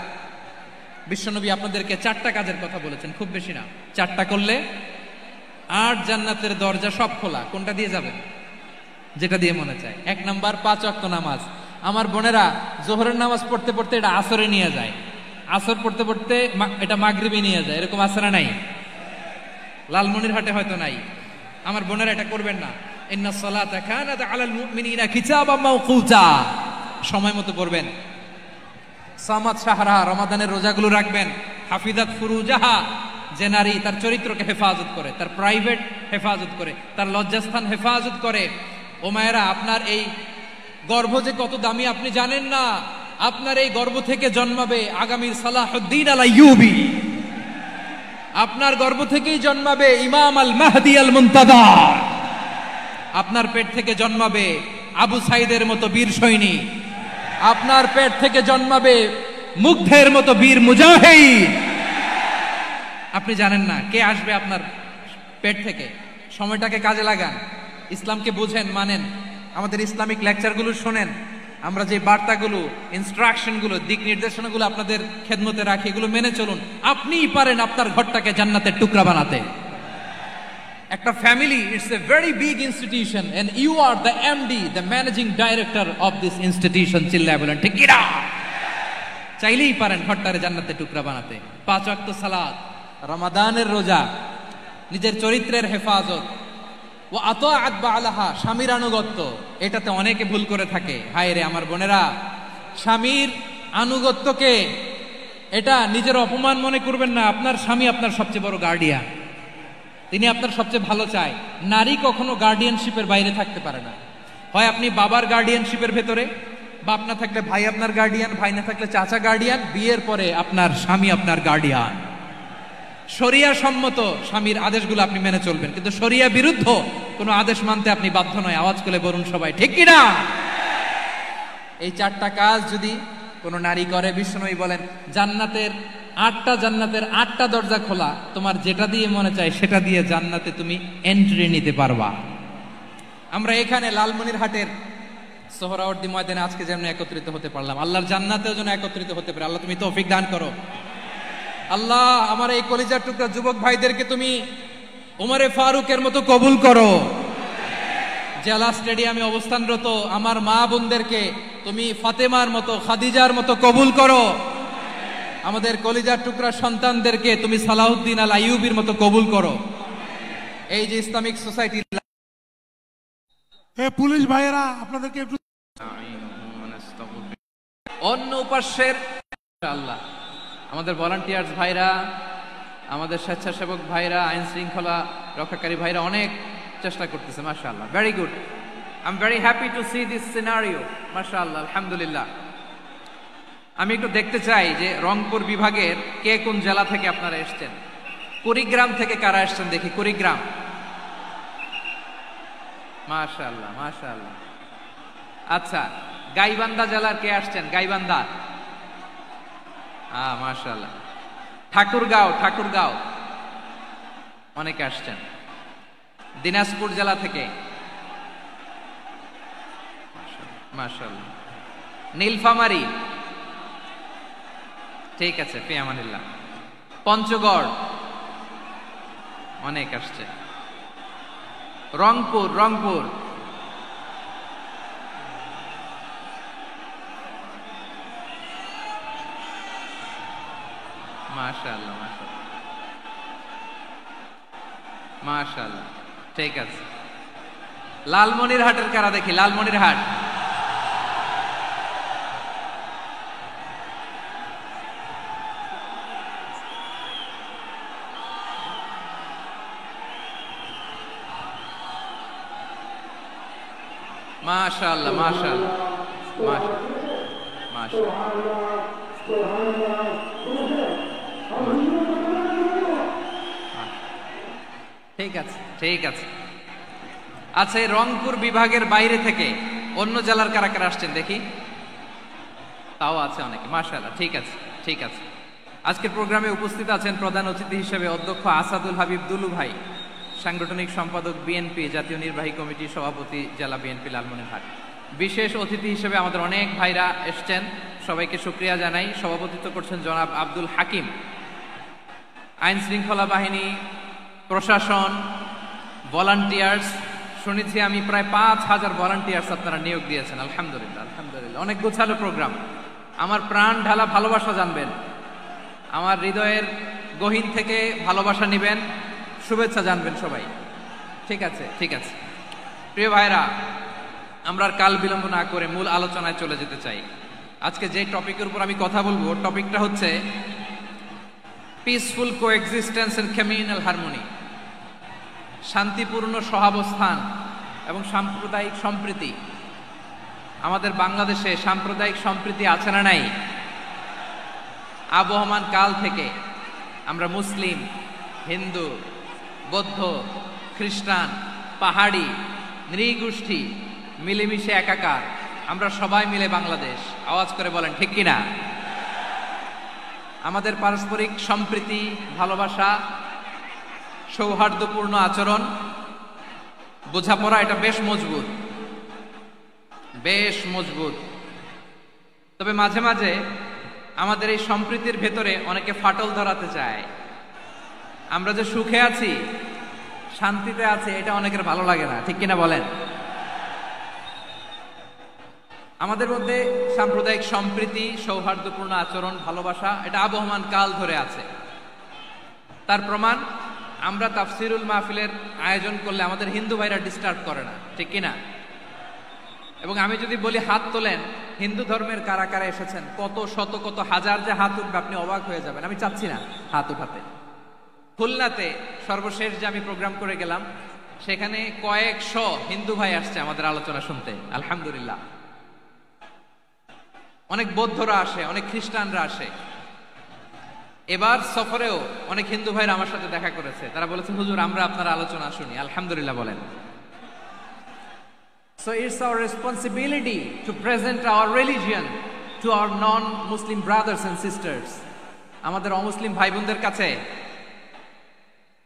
বিশ্বনবী আপনাদেরকে 4টা কাজের কথা বলেছেন, খুব বেশি না। 4টা করলে 8 জান্নাতের দরজা সব খোলা। কোনটা দিয়ে যাবেন? যেটা দিয়ে মনে চায়। 1 নাম্বার 5 ওয়াক্ত নামাজ। আমার বোনেরা জোহরের নামাজ পড়তে পড়তে এটা আসরে নিয়ে যায়, আসর পড়তে পড়তে এটা মাগরিবে নিয়ে যায়। এরকম আসরে নাই? লালমনিরহাটে হয়তো নাই। আমার বোনেরা এটা করবেন না। ইন্নাস সালাতা কানাত আলাল মুমিনিনা কিতাবাম মাওকুতা, সময় মতো পড়বেন। সামাত শাহরাহা, রমাদানের রোজাগুলো রাখবেন। হাফিজাত ফুরুজাহা, যে নারী তার চরিত্রকে হেফাজত করে, তার প্রাইভেট হেফাজত করে, তার লজ্জাস্থান হেফাজত করে। ও মায়েরা, আপনার এই গর্ভ যে কত দামি আপনি জানেন না। আপনার এই গর্ভ থেকে জন্মাবে আগামীর সালাহুদ্দিন আল আইয়ুবী। আপনার গর্ভ থেকেই জন্মাবে ইমাম আল মাহদি আল মুনতাদা। আপনার পেট থেকে জন্মাবে আবু সাইদের মতো বীর সৈনিক। আপনার পেট থেকে জন্মাবে মুগ্ধের মতো বীর মুজাহিদ। আপনি জানেন না কে আসবে আপনার পেট থেকে। সময়টাকে কাজে লাগান, ইসলামকে বুঝেন, মানেন, আমাদের ইসলামিক লেকচারগুলো শোনেন। আমরা যে বার্তাগুলো, ইনস্ট্রাকশনগুলো, দিক নির্দেশনাগুলো আপনাদের খেদমতে রাখি, এগুলো মেনে চলুন। আপনিই পারেন আপনার ঘরটাকে জান্নাতের টুকরা বানাতে। একটা family, it's a very big institution and you are the MD, the managing director of this institution. চিল্লায় বলেন ঠিক কিনা? চাইলেই পারেন ঘরটারে জান্নাতের টুকরা বানাতে। 5 ওয়াক্ত সালাত, রমাদানের রোজা, নিজের চরিত্রের হেফাজত, ও আতাআত বা'লাহা, স্বামীর আনুগত্য। এটাতে অনেকে ভুল করে থাকে। হায় রে আমার বোনেরা, স্বামীর আনুগত্যকে এটা নিজের অপমান মনে করবেন না। আপনার স্বামী আপনার সবচেয়ে বড় গার্ডিয়ান, তিনি আপনার সবচেয়ে ভালো চায়। নারী কখনো গার্ডিয়ানশিপের বাইরে থাকতে পারে না। হয় আপনি বাবার গার্ডিয়ানশিপের ভেতরে, বাপ না থাকলে ভাই আপনার গার্ডিয়ান, ভাই না থাকলে চাচা গার্ডিয়ান, বিয়ের পরে আপনার স্বামী আপনার গার্ডিয়ান। শরিয়া সম্মত স্বামীর আদেশগুলো আপনি মেনে চলবেন, কিন্তু শরিয়া বিরুদ্ধ কোনো আদেশ মানতে আপনি বাধ্য নয়। আওয়াজ করে বলুন সবাই ঠিক কিনা? এই 4টা কাজ যদি কোনো নারী করে, বিশ্বনবী বলেন জান্নাতের 8টা দরজা খোলা। তোমার যেটা দিয়ে মনে চায় সেটা দিয়ে জান্নাতে তুমি এন্ট্রি নিতে পারবা। আমরা এখানে লালমনিরহাটের সোহরাওয়ার্দী ময়দানে আজকে যেন একত্রিত হতে পারলাম, আল্লাহর জান্নাতেও যেন একত্রিত হতে পারে। আল্লাহ তুমি তৌফিক দান করো। আল্লাহ আমার এই কলিজার টুকরা যুবক ভাইদেরকে তুমি উমরে ফারুকের মতো কবুল করো। জেলা স্টেডিয়ামে অবস্থানরত আমার মা বোনদেরকে তুমি ফাতেমার মতো, খাদিজার মতো কবুল করো। আমাদের কলিজার টুকরা সন্তানদেরকে তুমি সালাহুদ্দিন আল আইয়ুবীর মতো কবুল করো। এই যে ইসলামিক সোসাইটি, পুলিশ ভাইয়েরা আপনাদেরকে একটু অন্য উপাস্যের আল্লাহ, আমাদের ভলান্টিয়ার্স ভাইরা, আমাদের স্বেচ্ছাসেবক ভাইরা, আইন শৃঙ্খলা রক্ষাকারী ভাইরা অনেক চেষ্টা করতেছে। মাশাআল্লাহ, very good. I am very happy to C this scenario. মাশাআল্লাহ, আলহামদুলিল্লাহ। আমি একটু দেখতে চাই যে রংপুর বিভাগের কে কোন জেলা থেকে আপনারা এসেছেন। কুড়িগ্রাম থেকে কারা এসেছেন দেখি? কুড়িগ্রাম, মাশাআল্লাহ মাশাআল্লাহ। আচ্ছা, গাইবান্ধা জেলার কে আসছেন? গাইবান্ধা, মাশাআল্লাহ। ঠাকুরগাঁও অনেকে আসছেন। দিনাজপুর জেলা থেকে, মাশাআল্লাহ। নীলফামারী, ঠিক আছে, ফি আমানিল্লাহ। পঞ্চগড় অনেক আসছে। রংপুর মাশাআল্লাহ মাশাআল্লাহ, ঠিক আছে। লালমনিরহাটের কারা দেখি, লালমনিরহাট। মাশাআল্লাহ মাশাআল্লাহ মাশাআল্লাহ। ঠিক আছে ঠিক আছে। আচ্ছা, এই রংপুর বিভাগের বাইরে থেকে অন্য জেলার কারা কারা আসছেন দেখি? তাও আছে অনেকে, মাশাআল্লাহ। ঠিক আছে ঠিক আছে। আজকের প্রোগ্রামে উপস্থিত আছেন প্রধান অতিথি হিসেবে অধ্যক্ষ আসাদুল হাবিব দুলু ভাই, সাংগঠনিক সম্পাদক বিএনপি, জাতীয় নির্বাহী কমিটির সভাপতি, জেলা বিএনপি লালমনিরহাট। বিশেষ অতিথি হিসেবে আমাদের অনেক ভাইরা এসছেন, সবাইকে শুকরিয়া জানাই। সভাপতিত্ব করছেন জনাব আব্দুল হাকিম। আইন শৃঙ্খলা বাহিনী, প্রশাসন, ভলান্টিয়ার্স, শুনেছি আমি প্রায় 5,000 ভলান্টিয়ার্স আপনারা নিয়োগ দিয়েছেন। আলহামদুলিল্লাহ আলহামদুলিল্লাহ। অনেক গোছালো প্রোগ্রাম। আমার প্রাণ ঢালা ভালোবাসা জানবেন, আমার হৃদয়ের গহীন থেকে ভালোবাসা নিবেন, শুভেচ্ছা জানবেন সবাই। ঠিক আছে ঠিক আছে। প্রিয় ভাইরা, আমরা আর কাল বিলম্ব না করে মূল আলোচনায় চলে যেতে চাই। আজকে যে টপিকের উপর আমি কথা বলবো, টপিকটা হচ্ছে peaceful coexistence and communal harmony, শান্তিপূর্ণ সহাবস্থান এবং সাম্প্রদায়িক সম্প্রীতি। আমাদের বাংলাদেশে সাম্প্রদায়িক সম্প্রীতি আছে না নাই? আবহমান কাল থেকে আমরা মুসলিম, হিন্দু, বৌদ্ধ, খ্রিস্টান, পাহাড়ি, নৃগোষ্ঠী মিলেমিশে একাকার, আমরা সবাই মিলে বাংলাদেশ। আওয়াজ করে বলেন ঠিক কিনা? আমাদের পারস্পরিক সম্প্রীতি, ভালোবাসা, সৌহার্দ্যপূর্ণ আচরণ, বোঝাপড়া, এটা বেশ মজবুত, বেশ মজবুত। তবে মাঝে মাঝে আমাদের এই সম্প্রীতির ভেতরে অনেকে ফাটল ধরাতে চায়। আমরা যে সুখে আছি, শান্তিতে আছি, এটা অনেকের ভালো লাগে না, ঠিক কিনা বলেন? আমাদের মধ্যে সাম্প্রদায়িক সম্প্রীতি, সৌহার্দ্যপূর্ণ আচরণ, ভালোবাসা, এটা আবহমান কাল ধরে আছে। তার প্রমাণ, আমরা তাফসিরুল মাহফিলের আয়োজন করলে আমাদের হিন্দু ভাইরা ডিস্টার্ব করে না, ঠিক কিনা? এবং আমি যদি বলি হাত তোলেন, হিন্দু ধর্মের কারা কারা এসেছেন, কত শত কত হাজার যে হাত উঠবে, আপনি অবাক হয়ে যাবেন। আমি চাচ্ছি না হাত উঠাতে। খুলনাতে সর্বশেষ যে আমি প্রোগ্রাম করে গেলাম, সেখানে কয়েকশো হিন্দু ভাই আসছে আমাদের আলোচনা শুনতে, আলহামদুলিল্লাহ। অনেক বৌদ্ধরা আসে, অনেক খ্রিস্টানরা আসে। এবার সফরেও অনেক হিন্দু ভাইরা আমার সাথে দেখা করেছে, তারা বলেছে হুজুর আমরা আপনার আলোচনা শুনি, আলহামদুলিল্লাহ বলেন। So it's our responsibility to present our religion to our non-Muslim brothers and sisters. আমাদের অমুসলিম ভাই বোনদের কাছে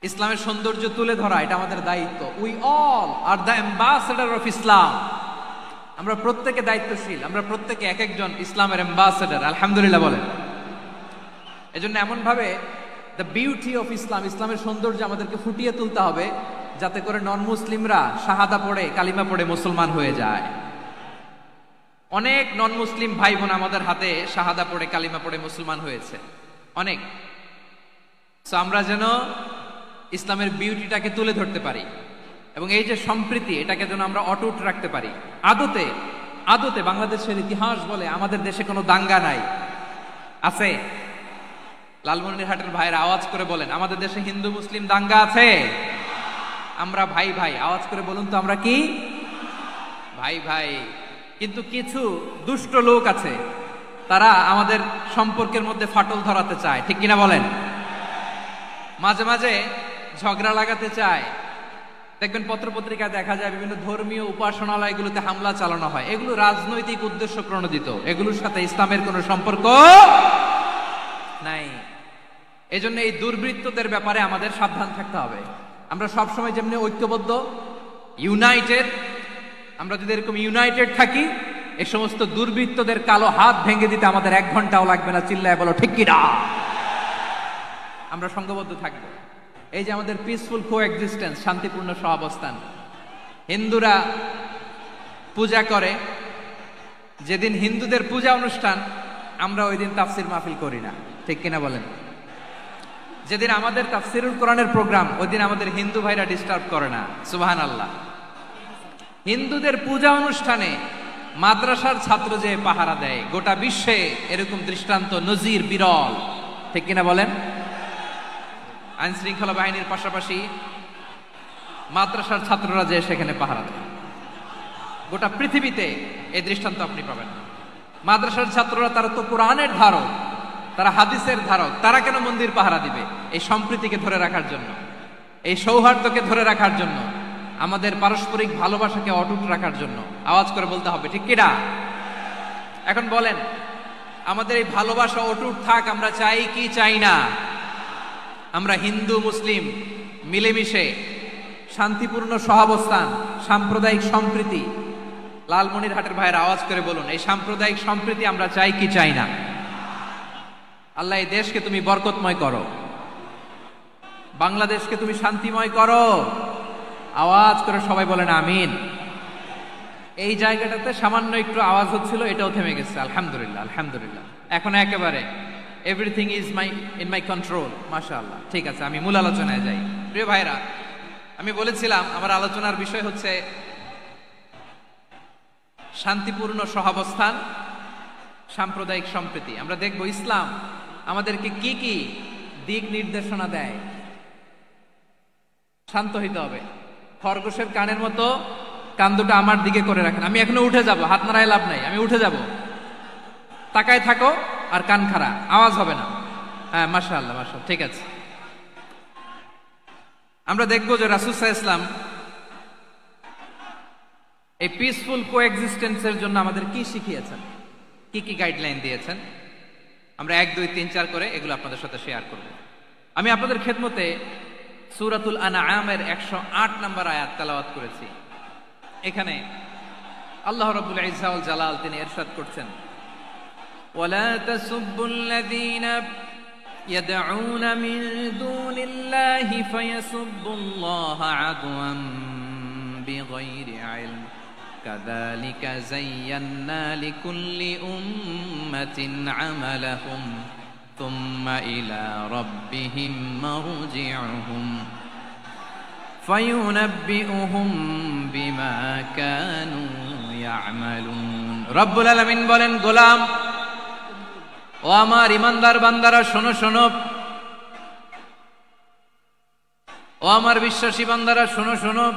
ইসলামের সৌন্দর্য তুলে ধরা, এটা আমাদের দায়িত্ব। We all are the ambassador of Islam. আমরা প্রত্যেকে দায়িত্বশীল, আমরা প্রত্যেকে এক একজন ইসলামের অ্যাম্বাসেডর, আলহামদুলিল্লাহ বলেন। এজন্য এমন ভাবে দ্য বিউটি অফ ইসলাম, ইসলামের সৌন্দর্য আমাদেরকে ফুটিয়ে তুলতে হবে, যাতে করে নন মুসলিমরা শাহাদা পড়ে, কালিমা পড়ে মুসলমান হয়ে যায়। অনেক নন মুসলিম ভাই বোন আমাদের হাতে শাহাদা পড়ে, কালিমা পড়ে মুসলমান হয়েছে, অনেক। সো আমরা যেন ইসলামের বিউটিটাকে তুলে ধরতে পারি, এবং এই যে সম্প্রীতি, এটাকে যেন আমরা অটুট রাখতে পারি। আদতে আদতে বাংলাদেশের ইতিহাস বলে আমাদের দেশে কোনো দাঙ্গা নাই, আছে? লালমনিরহাটের ভাইয়ের আওয়াজ করে বলেন, আমাদের দেশে হিন্দু মুসলিম দাঙ্গা আছে? আমরা ভাই ভাই, আওয়াজ করে বলুন তো, আমরা কি ভাই ভাই? কিন্তু কিছু দুষ্ট লোক আছে, তারা আমাদের সম্পর্কের মধ্যে ফাটল ধরাতে চায়, ঠিক কিনা বলেন? মাঝে মাঝে ঝগড়া লাগাতে চায়। দেখবেন পত্রপত্রিকায় দেখা যায় বিভিন্ন ধর্মীয় উপাসনালয়গুলোতে হামলা চালানো হয়। এগুলো রাজনৈতিক উদ্দেশ্য প্রণোদিত, এগুলোর সাথে ইসলামের কোনো সম্পর্ক নাই। এজন্য এই দুর্বৃত্তদের ব্যাপারে আমাদের সাবধান থাকতে হবে। আমরা সবসময় যেমনি ঐক্যবদ্ধ, ইউনাইটেড, আমরা যদি এরকম ইউনাইটেড থাকি, এই সমস্ত দুর্বৃত্তদের কালো হাত ভেঙে দিতে আমাদের 1 ঘন্টাও লাগবে না। চিল্লায় বলো ঠিক কিনা? আমরা সংঘবদ্ধ থাকবো। এই যে আমাদের পিসফুল কোএক্সিস্টেন্স, শান্তিপূর্ণ সহাবস্থান। হিন্দুরা পূজা করে, যেদিন হিন্দুদের পূজা অনুষ্ঠান, আমরা ওই দিন তাফসির মাহফিল করি না, ঠিক কিনা বলেন? যেদিন আমাদের তাফসিরুল কোরআনের প্রোগ্রাম, ওই দিন আমাদের হিন্দু ভাইরা ডিস্টার্ব করে না, সুবহানাল্লাহ। হিন্দুদের পূজা অনুষ্ঠানে মাদ্রাসার ছাত্র যে পাহারা দেয়, গোটা বিশ্বে এরকম দৃষ্টান্ত নজির বিরল, ঠিক কিনা বলেন? আইন শৃঙ্খলা বাহিনীর পাশাপাশি মাদ্রাসার ছাত্ররা যে সেখানে পাহারা দেয়, গোটা পৃথিবীতে এই দৃষ্টান্ত আপনি পাবেন। মাদ্রাসার ছাত্ররা, তারা তো কোরআনের ধারক, তারা হাদিসের ধারক, তারা কেন মন্দির পাহারা দিবে? এই সম্প্রীতিকে ধরে রাখার জন্য, এই সৌহার্দ্যকে ধরে রাখার জন্য, আমাদের পারস্পরিক ভালোবাসাকে অটুট রাখার জন্য। আওয়াজ করে বলতে হবে, ঠিক কিনা? এখন বলেন, আমাদের এই ভালোবাসা অটুট থাক আমরা চাই কি চাই না? আমরা হিন্দু মুসলিম মিলেমিশে শান্তিপূর্ণ সহাবস্থান, সাম্প্রদায়িক সম্প্রীতি, লালমনিরহাটের ভাইয়ের আওয়াজ করে বলুন, এই সাম্প্রদায়িক সম্প্রীতি আমরা চাই কি চাই না? আল্লাহ এই দেশকে তুমি বরকতময় করো, বাংলাদেশকে তুমি শান্তিময় করো। আওয়াজ করে সবাই বলেন আমিন। এই জায়গাটাতে সামান্য একটু আওয়াজ হচ্ছিল, এটাও থেমে গেছে, আলহামদুলিল্লাহ আলহামদুলিল্লাহ। এখন একেবারে everything is in my control, মাশাআল্লাহ। ঠিক আছে, আমি মূল আলোচনায় যাই। প্রিয় ভাইরা, আমি বলেছিলাম আমার আলোচনার বিষয় হচ্ছে শান্তিপূর্ণ সহাবস্থান, সাম্প্রদায়িক সম্প্রীতি। আমরা দেখব ইসলাম আমাদেরকে কি কি দিক নির্দেশনা দেয়। শান্ত হইতে হবে, খরগোশের কানের মতো কান দুটো আমার দিকে করে রাখেন। আমি এখনো উঠে যাব, হাত নাড়ায় লাভ নাই, আমি উঠে যাব। তাকায় থাকো আর কান খাড়া, আওয়াজ হবে না। হ্যাঁ, মাশাআল্লাহ মাশাআল্লাহ, ঠিক আছে। আমরা দেখব যে রাসূল সাল্লাল্লাহু আলাইহি ওয়াসাল্লাম এই পিসফুল কোএক্সিস্টেন্সের জন্য আমাদের কি শিখিয়েছেন, কি কি গাইডলাইন দিয়েছেন। আমরা 1 2 3 4 করে এগুলো আপনাদের সাথে শেয়ার করব। আমি আপনাদের খেদমতে সূরাতুল আনআমের 108 নম্বর আয়াত তেলাওয়াত করেছি। এখানে আল্লাহ রাব্বুল ইজ্জা ওয়াল জালাল তিনি ইরশাদ করছেন, ওয়ালা তাসুব্বুল্লাযীনা ইয়াদউনা মিন দুনিল্লাহি ফায়াসুব্বুল্লাহা আদওয়ান বিগাইরি ইলম কাযালিকা যায়্যান্না লিকুল্লি উম্মাতিন আমালাহুম থুম্মা ইলা রাব্বিহিম মারজিউহুম ফায়ুনাব্বিউহুম বিমা কানু ইয়ামালুন। রব্বুল আলামিন বলেন, গোলাম ও আমার ইমানদার বান্দারা, শোনো শোনো, ও আমার বিশ্বাসী বান্দারা, শোনো শোনো।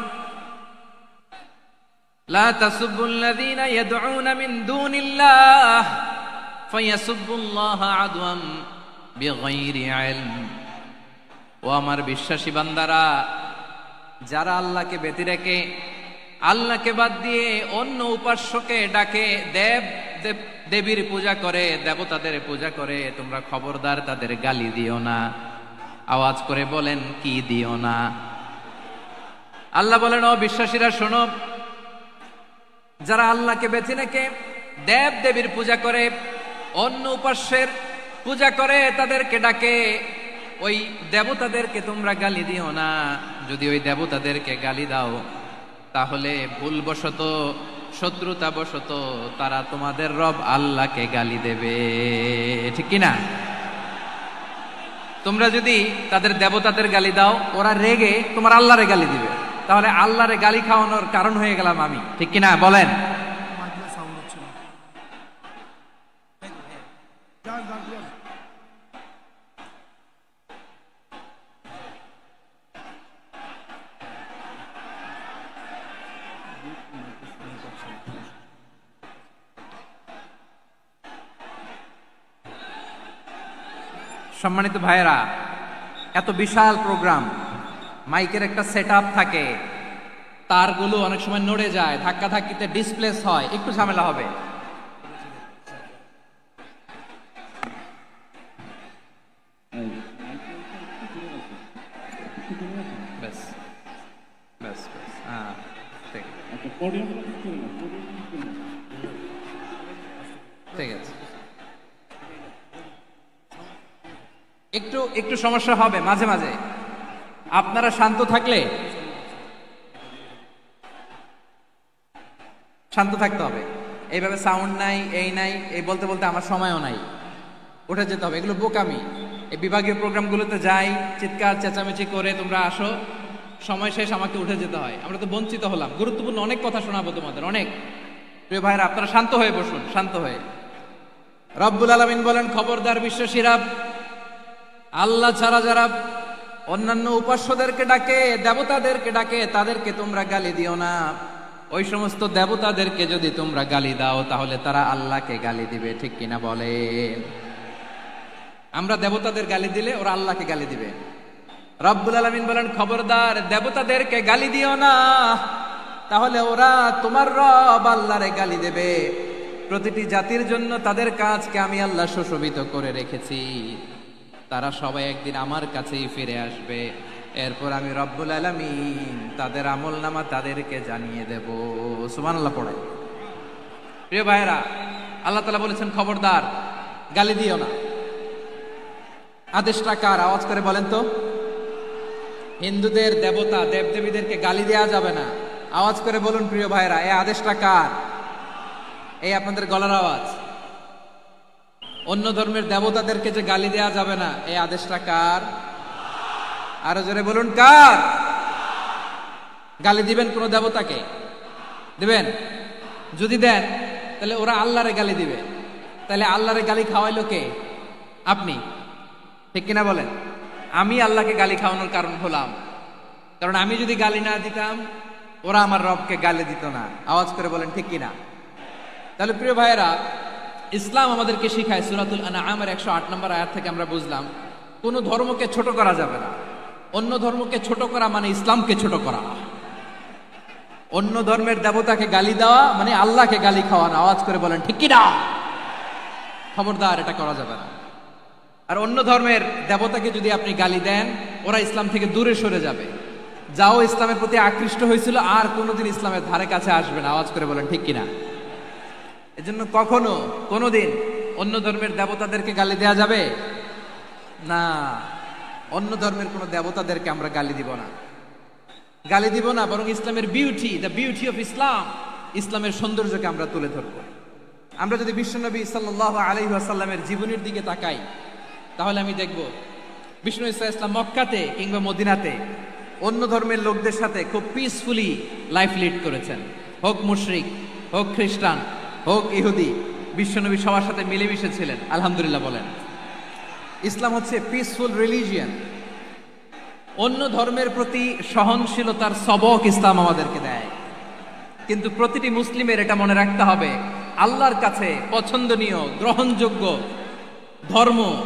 লা তাসুব্বুল্লাযীনা ইয়াদউনা মিন দুনিল্লাহ ফায়াসুব্বুল্লাহা আদওয়ান বিগাইরি ইলম। ও আমার বিশ্বাসী বান্দারা, যারা আল্লাহকে ব্যতি রেখে, আল্লাহকে বাদ দিয়ে অন্য উপাস্যকে ডাকে, দেবীর পূজা করে, দেবতাদের পূজা করে, তোমরা খবরদার তাদের গালি দিও না। আওয়াজ করে বলেন, কি দিও না? আল্লাহ বলেন, ও বিশ্বাসীরা শোনো, যারা আল্লাহকে বেছে রেখে দেব দেবীর পূজা করে, অন্য উপাস্যের পূজা করে, তাদেরকে ডাকে, ওই দেবতাদেরকে তোমরা গালি দিও না। যদি ওই দেবতাদেরকে গালি দাও, তাহলে ভুলবশত, শত্রুতাবশত তারা তোমাদের রব আল্লাহকে গালি দেবে, ঠিক কিনা? তোমরা যদি তাদের দেবতাদের গালি দাও, ওরা রেগে তোমার আল্লাহরে গালি দিবে, তাহলে আল্লাহরে গালি খাওয়ানোর কারণ হয়ে গেলাম আমি, ঠিক কিনা বলেন? সম্মানিত ভাইয়েরা, এত বিশাল প্রোগ্রাম, মাইকের একটা সেটআপ থাকে, তারগুলো অনেক সময় নড়ে যায়, ধাক্কা ধাক্কিতে ডিসপ্লেস হয়, একটু ঝামেলা হবে। ব্যাস ব্যাস ব্যাস, হ্যাঁ ঠিক আছে। একটু একটু সমস্যা হবে মাঝে মাঝে, আপনারা শান্ত থাকলে, শান্ত থাকতে হবে। এইভাবে সাউন্ড নাই, এই নাই, এই বলতে বলতে আমার সময়ও নাই, উঠে যেতে হবে, এগুলো বোকামি। এই বিভাগীয় প্রোগ্রামগুলোতে যাই, চিৎকার চেঁচামেচি করে তোমরা আসো, সময় শেষ, আমাকে উঠে যেতে হয়। আমরা তো বঞ্চিত হলাম। গুরুত্বপূর্ণ অনেক কথা শোনাবো তোমাদের, অনেক। প্রিয় ভাইরা, আপনারা শান্ত হয়ে বসুন, শান্ত হয়ে। রব্বুল আলামিন বলেন, খবরদার বিশ্বাসীরা, আল্লাহ ছাড়া যারা অন্যান্য উপাস্যদেরকে ডাকে, দেবতাদেরকে ডাকে, তাদেরকে তোমরা গালি দিও না। ওই সমস্ত দেবতাদেরকে যদি তোমরা গালি দাও তাহলে তারা আল্লাহকে গালি দিবে, ঠিক কিনা বলেন? আমরা দেবতাদের গালি দিলে ওরা আল্লাহকে গালি দিবে। রব্বুল আলামিন বলেন, খবরদার দেবতাদেরকে গালি দিও না, তাহলে ওরা তোমার রব আল্লাহরে গালি দেবে। প্রতিটি জাতির জন্য তাদের কাজকে আমি আল্লাহ সুশোভিত করে রেখেছি, তারা সবাই একদিন আমার কাছেই ফিরে আসবে। এরপর আমি রব্বুল আলামিন তাদের আমলনামা তাদেরকে জানিয়ে দেব। সুবহানাল্লাহ পড়ে। প্রিয় ভাইরা, আল্লাহ তাআলা বলেছেন খবরদার গালি দিও না। আদেশটা কার? আওয়াজ করে বলেন তো। হিন্দুদের দেবতা দেবদেবীদেরকে গালি দেওয়া যাবে না। আওয়াজ করে বলুন প্রিয় ভাইরা, এই আদেশটা কার? এই আপনাদের গলার আওয়াজ। অন্য ধর্মের দেবতাদেরকে যে গালি দেওয়া যাবে না, এই আদেশটা কার? আরো জোরে বলুন, কার? গালি দিবেন কোন দেবতাকে? দিবেন? যদি দেন তাহলে ওরা আল্লাহরে গালি দিবে। তাহলে আল্লাহরে গালি খাওয়াইলো কে? আপনি, ঠিক কিনা বলেন? আমি আল্লাহকে গালি খাওয়ানোর কারণ হলাম, কারণ আমি যদি গালি না দিতাম ওরা আমার রবকে গালি দিত না। আওয়াজ করে বলেন ঠিক কিনা? তাহলে প্রিয় ভাইয়েরা, ইসলাম আমাদেরকে শিখায়, সূরাতুল আনআমের 108 নম্বর আয়াত থেকে আমরা বুঝলাম কোন ধর্মকে ছোট করা যাবে না। অন্য ধর্মকে ছোট করা মানে ইসলামকে ছোট করা। অন্য ধর্মের দেবতাকে গালি দেওয়া মানে আল্লাহকে গালি খাওয়ানো। আওয়াজ করে বলেন ঠিক কিনা? খবরদার, এটা করা যাবে না। আর অন্য ধর্মের দেবতাকে যদি আপনি গালি দেন, ওরা ইসলাম থেকে দূরে সরে যাবে। যাও ইসলামের প্রতি আকৃষ্ট হয়েছিল আর কোনোদিন ইসলামের ধারে কাছে আসবে না। আওয়াজ করে বলেন ঠিক কিনা? এজন্য কখনো কোনোদিন অন্য ধর্মের দেবতাদেরকে গালি দেয়া যাবে না। অন্য ধর্মের কোন দেবতাদেরকে আমরা গালি দিব না, গালি দিব না, বরং ইসলামের beauty, the beauty of Islam, ইসলামের সৌন্দর্যকে আমরা তুলে ধরব। আমরা যদি বিশ্বনবী সাল্লাল্লাহু আলাইহি ওয়াসাল্লামের জীবনের দিকে তাকাই, তাহলে আমি দেখব বিষ্ণু ইসা ইসলাম মক্কাতে কিংবা মদিনাতে অন্য ধর্মের লোকদের সাথে খুব পিসফুলি লাইফ লিড করেছেন। হোক মুশরিক, হোক খ্রিস্টান, হোক ইহুদি, বিশ্বনবী সবার সাথে মিলেমিশে ছিলেন। আলহামদুলিল্লাহ বলেন। ইসলাম হচ্ছে পিসফুল রিলিজিয়ান। অন্য ধর্মের প্রতি সহনশীলতার সবক ইসলাম আমাদেরকে দেয়। কিন্তু প্রতিটি মুসলিমের এটা মনে রাখতে হবে, আল্লাহর কাছে পছন্দনীয় গ্রহণযোগ্য ধর্ম,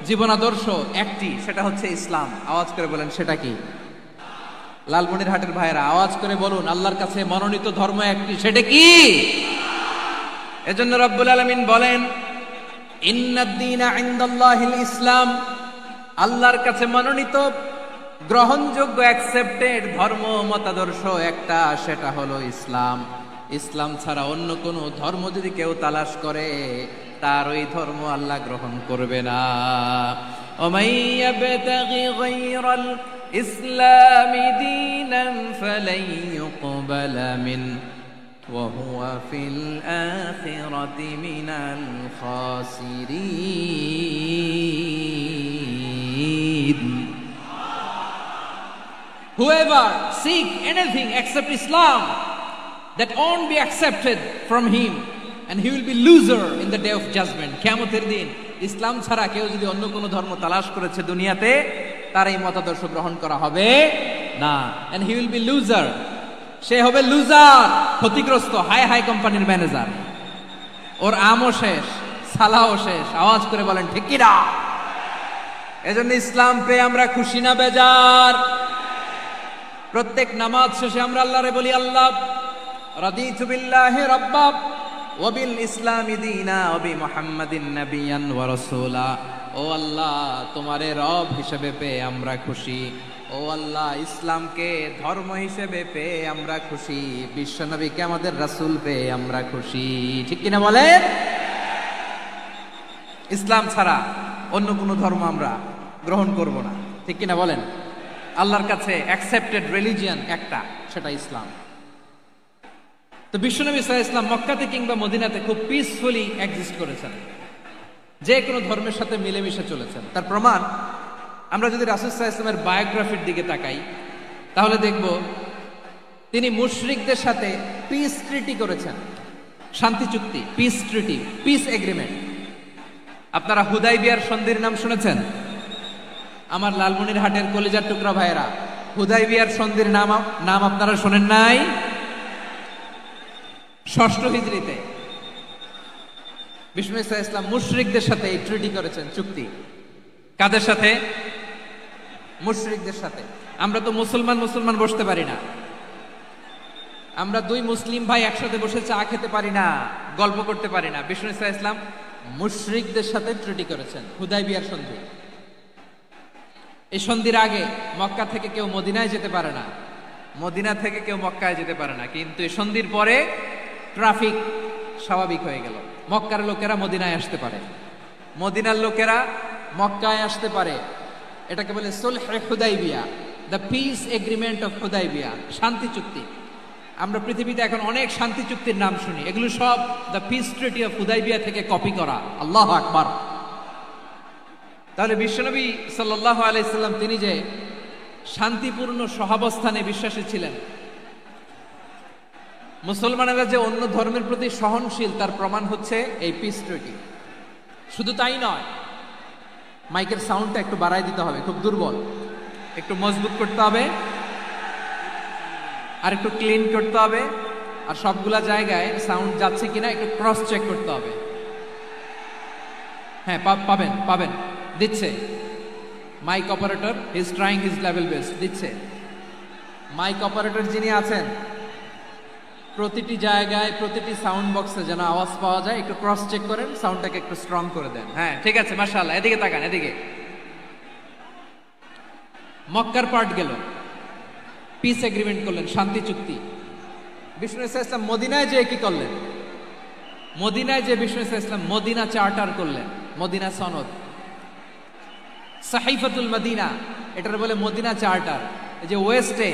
জীবনাদর্শ একটি, সেটা হচ্ছে ইসলাম। আওয়াজ করে বলেন সেটা কি? লালমনিরহাটের ভাইয়েরা আওয়াজ করে বলুন, আল্লাহর কাছে মনোনীত ধর্ম একটি, সেটা কি? এজন্য রব্বুল আলামিন বলেন, ইন্নাদ-দীনা ইনদাল্লাহিল ইসলাম, আল্লাহর কাছে মনোনীত গ্রহণযোগ্য অ্যাকসেপ্টেড ধর্ম মতাদর্শ একটা, সেটা হলো ইসলাম। ইসলাম ছাড়া অন্য কোন ধর্ম যদি কেউ তালাশ করে, তার ওই ধর্ম আল্লাহ গ্রহণ করবে না। ওমাইয়াবতাগি গায়রাল ইসলামি দীনান ফালাই ইউকবালা মিন ওয়া হুয়া ফিল আখিরাতি মিনাল খাসিরিন। Whoever seek anything except Islam, that won't be accepted from him, and he will be loser in the day of judgment. কিয়ামতের দিন ইসলাম ছাড়া কেউ যদি অন্য কোনো ধর্ম তালাশ করেছে দুনিয়াতে, তার এই মতাদর্শ গ্রহণ করা হবে না। and he will be loser, সে হবে লুজার, ক্ষতিগ্রস্ত, হাই হাই কোম্পানির ম্যানেজার। ওর আমও শেষ, সালাও শেষ। আওয়াজ করে বলেন ঠিক কি না? এজন্য ইসলাম পেয়ে আমরা খুশি না বেজার? প্রত্যেক নামাজ শেষে আমরা আল্লাহরে বলি, আল্লাহ রাদিতু বিল্লাহি রাব্বা ওয়া বিল ইসলামি দীনা ওয়া বি মুহাম্মাদিন নাবিয়ান ওয়া রাসূলা। ও আল্লাহ, তোমারে রব হিসেবে পেয়ে আমরা খুশি। ও আল্লাহ, ইসলামকে ধর্ম হিসেবে পেয়ে আমরা খুশি। বিশ্বনবীকে আমাদের রাসূল পেয়ে আমরা খুশি। ঠিক কিনা বলেন? ইসলাম ছাড়া অন্য কোনো ধর্ম আমরা গ্রহণ করব না। ঠিক কিনা বলেন? আল্লাহর কাছে অ্যাকসেপ্টেড রিলিজিয়ান একটা, সেটা ইসলাম। তো বিশ্বনবী সাল্লাল্লাহু আলাইহি ওয়াসাল্লাম মক্কাতে কিংবা মদিনাতে খুব পিসফুলি এক্সিস্ট করেছেন, যে কোনো ধর্মের সাথে মিলেমিশে চলেছেন। তার প্রমাণ আমরা যদি রাসূল সাল্লাল্লাহু আলাইহি ওয়াসাল্লামের বায়োগ্রাফির দিকে তাকাই, তাহলে দেখব তিনি মুশরিকদের সাথে পিস ট্রিটি করেছেন, শান্তি চুক্তি, পিস ট্রিটি, পিস এগ্রিমেন্ট। আপনারা হুদাইবিয়ার সন্ধির নাম শুনেছেন? আমার লালমনিরহাটের কলিজার টুকরা ভাইয়েরা, হুদাইবিয়ার সন্ধির নাম আপনারা শোনেন নাই? ষষ্ঠ হিজরিতে বিষ্ণু ঈসা ইসলাম মুশরিকদের সাথে এই ট্রিটি করেছেন, চুক্তি। কাদের সাথে? মুশরিকদের সাথে। আমরা তো মুসলমান বসতে পারি না, আমরা দুই মুসলিম ভাই একসাথে বসে চা খেতে পারি না, গল্প করতে পারি না। বিষ্ণু ঈসা ইসলাম মুশরিকদের সাথে ট্রিটি করেছেন, হুদাইবিয়ার সন্ধি। এই সন্ধির আগে মক্কা থেকে কেউ মদিনায় যেতে পারে না, মদিনা থেকে কেউ মক্কায় যেতে পারে না। কিন্তু এই সন্ধির পরে ট্রাফিক স্বাভাবিক হয়ে গেল, মক্কার লোকেরা মদিনায় আসতে পারে, মদিনার লোকেরা মক্কায় আসতে পারে। এটাকে বলে সুলহে হুদাইবিয়া, the peace agreement of Hudaybiyyah, শান্তি চুক্তি। আমরা পৃথিবীতে এখন অনেক শান্তি চুক্তির নাম শুনি, এগুলো সব the piece treaty of Hudaibiya থেকে কপি করা। আল্লাহু আকবার। তাহলে বিশ্বনবী সাল্লাল্লাহু আলাইহি সাল্লাম তিনি যে শান্তিপূর্ণ সহাবস্থানে বিশ্বাসী ছিলেন, মুসলমানেরা যে অন্য ধর্মের প্রতি সহনশীল, তার প্রমাণ হচ্ছে এই পিস ট্রিটি। শুধু তাই নয়, মাইকের সাউন্ডটা একটু বাড়াই দিতে হবে, খুব দুর্বল, একটু মজবুত করতে হবে, আর একটু ক্লিন করতে হবে, আর সবগুলা জায়গায় সাউন্ড যাচ্ছে কিনা একটু ক্রস চেক করতে হবে। হ্যাঁ, পাবেন দিচ্ছে mic operator, is trying his level best, দিচ্ছে। মাইক অপারেটর যিনি আছেন, প্রতিটি জায়গায় প্রতিটি সাউন্ড বক্সে যেন আওয়াজ পাওয়া যায়, একটু ক্রস চেক করেন, সাউন্ডটাকে একটু স্ট্রং করে দেন। হ্যাঁ, ঠিক আছে, মাশাআল্লাহ। এদিকে তাকান, এদিকে। মক্কার পার্ট গেল, পিস এগ্রিমেন্ট করলেন, শান্তি চুক্তি। বিষ্ণু ঈসা ইসলাম মদিনায় যে কি করলেন? মদিনায় যে বিষ্ণু ঈসা ইসলাম মদিনা চার্টার করলেন, মদিনা সনদ, সাহিফাতুল মদিনা, এটার বলে মদিনা চার্টার। এই যে ওয়েস্টে,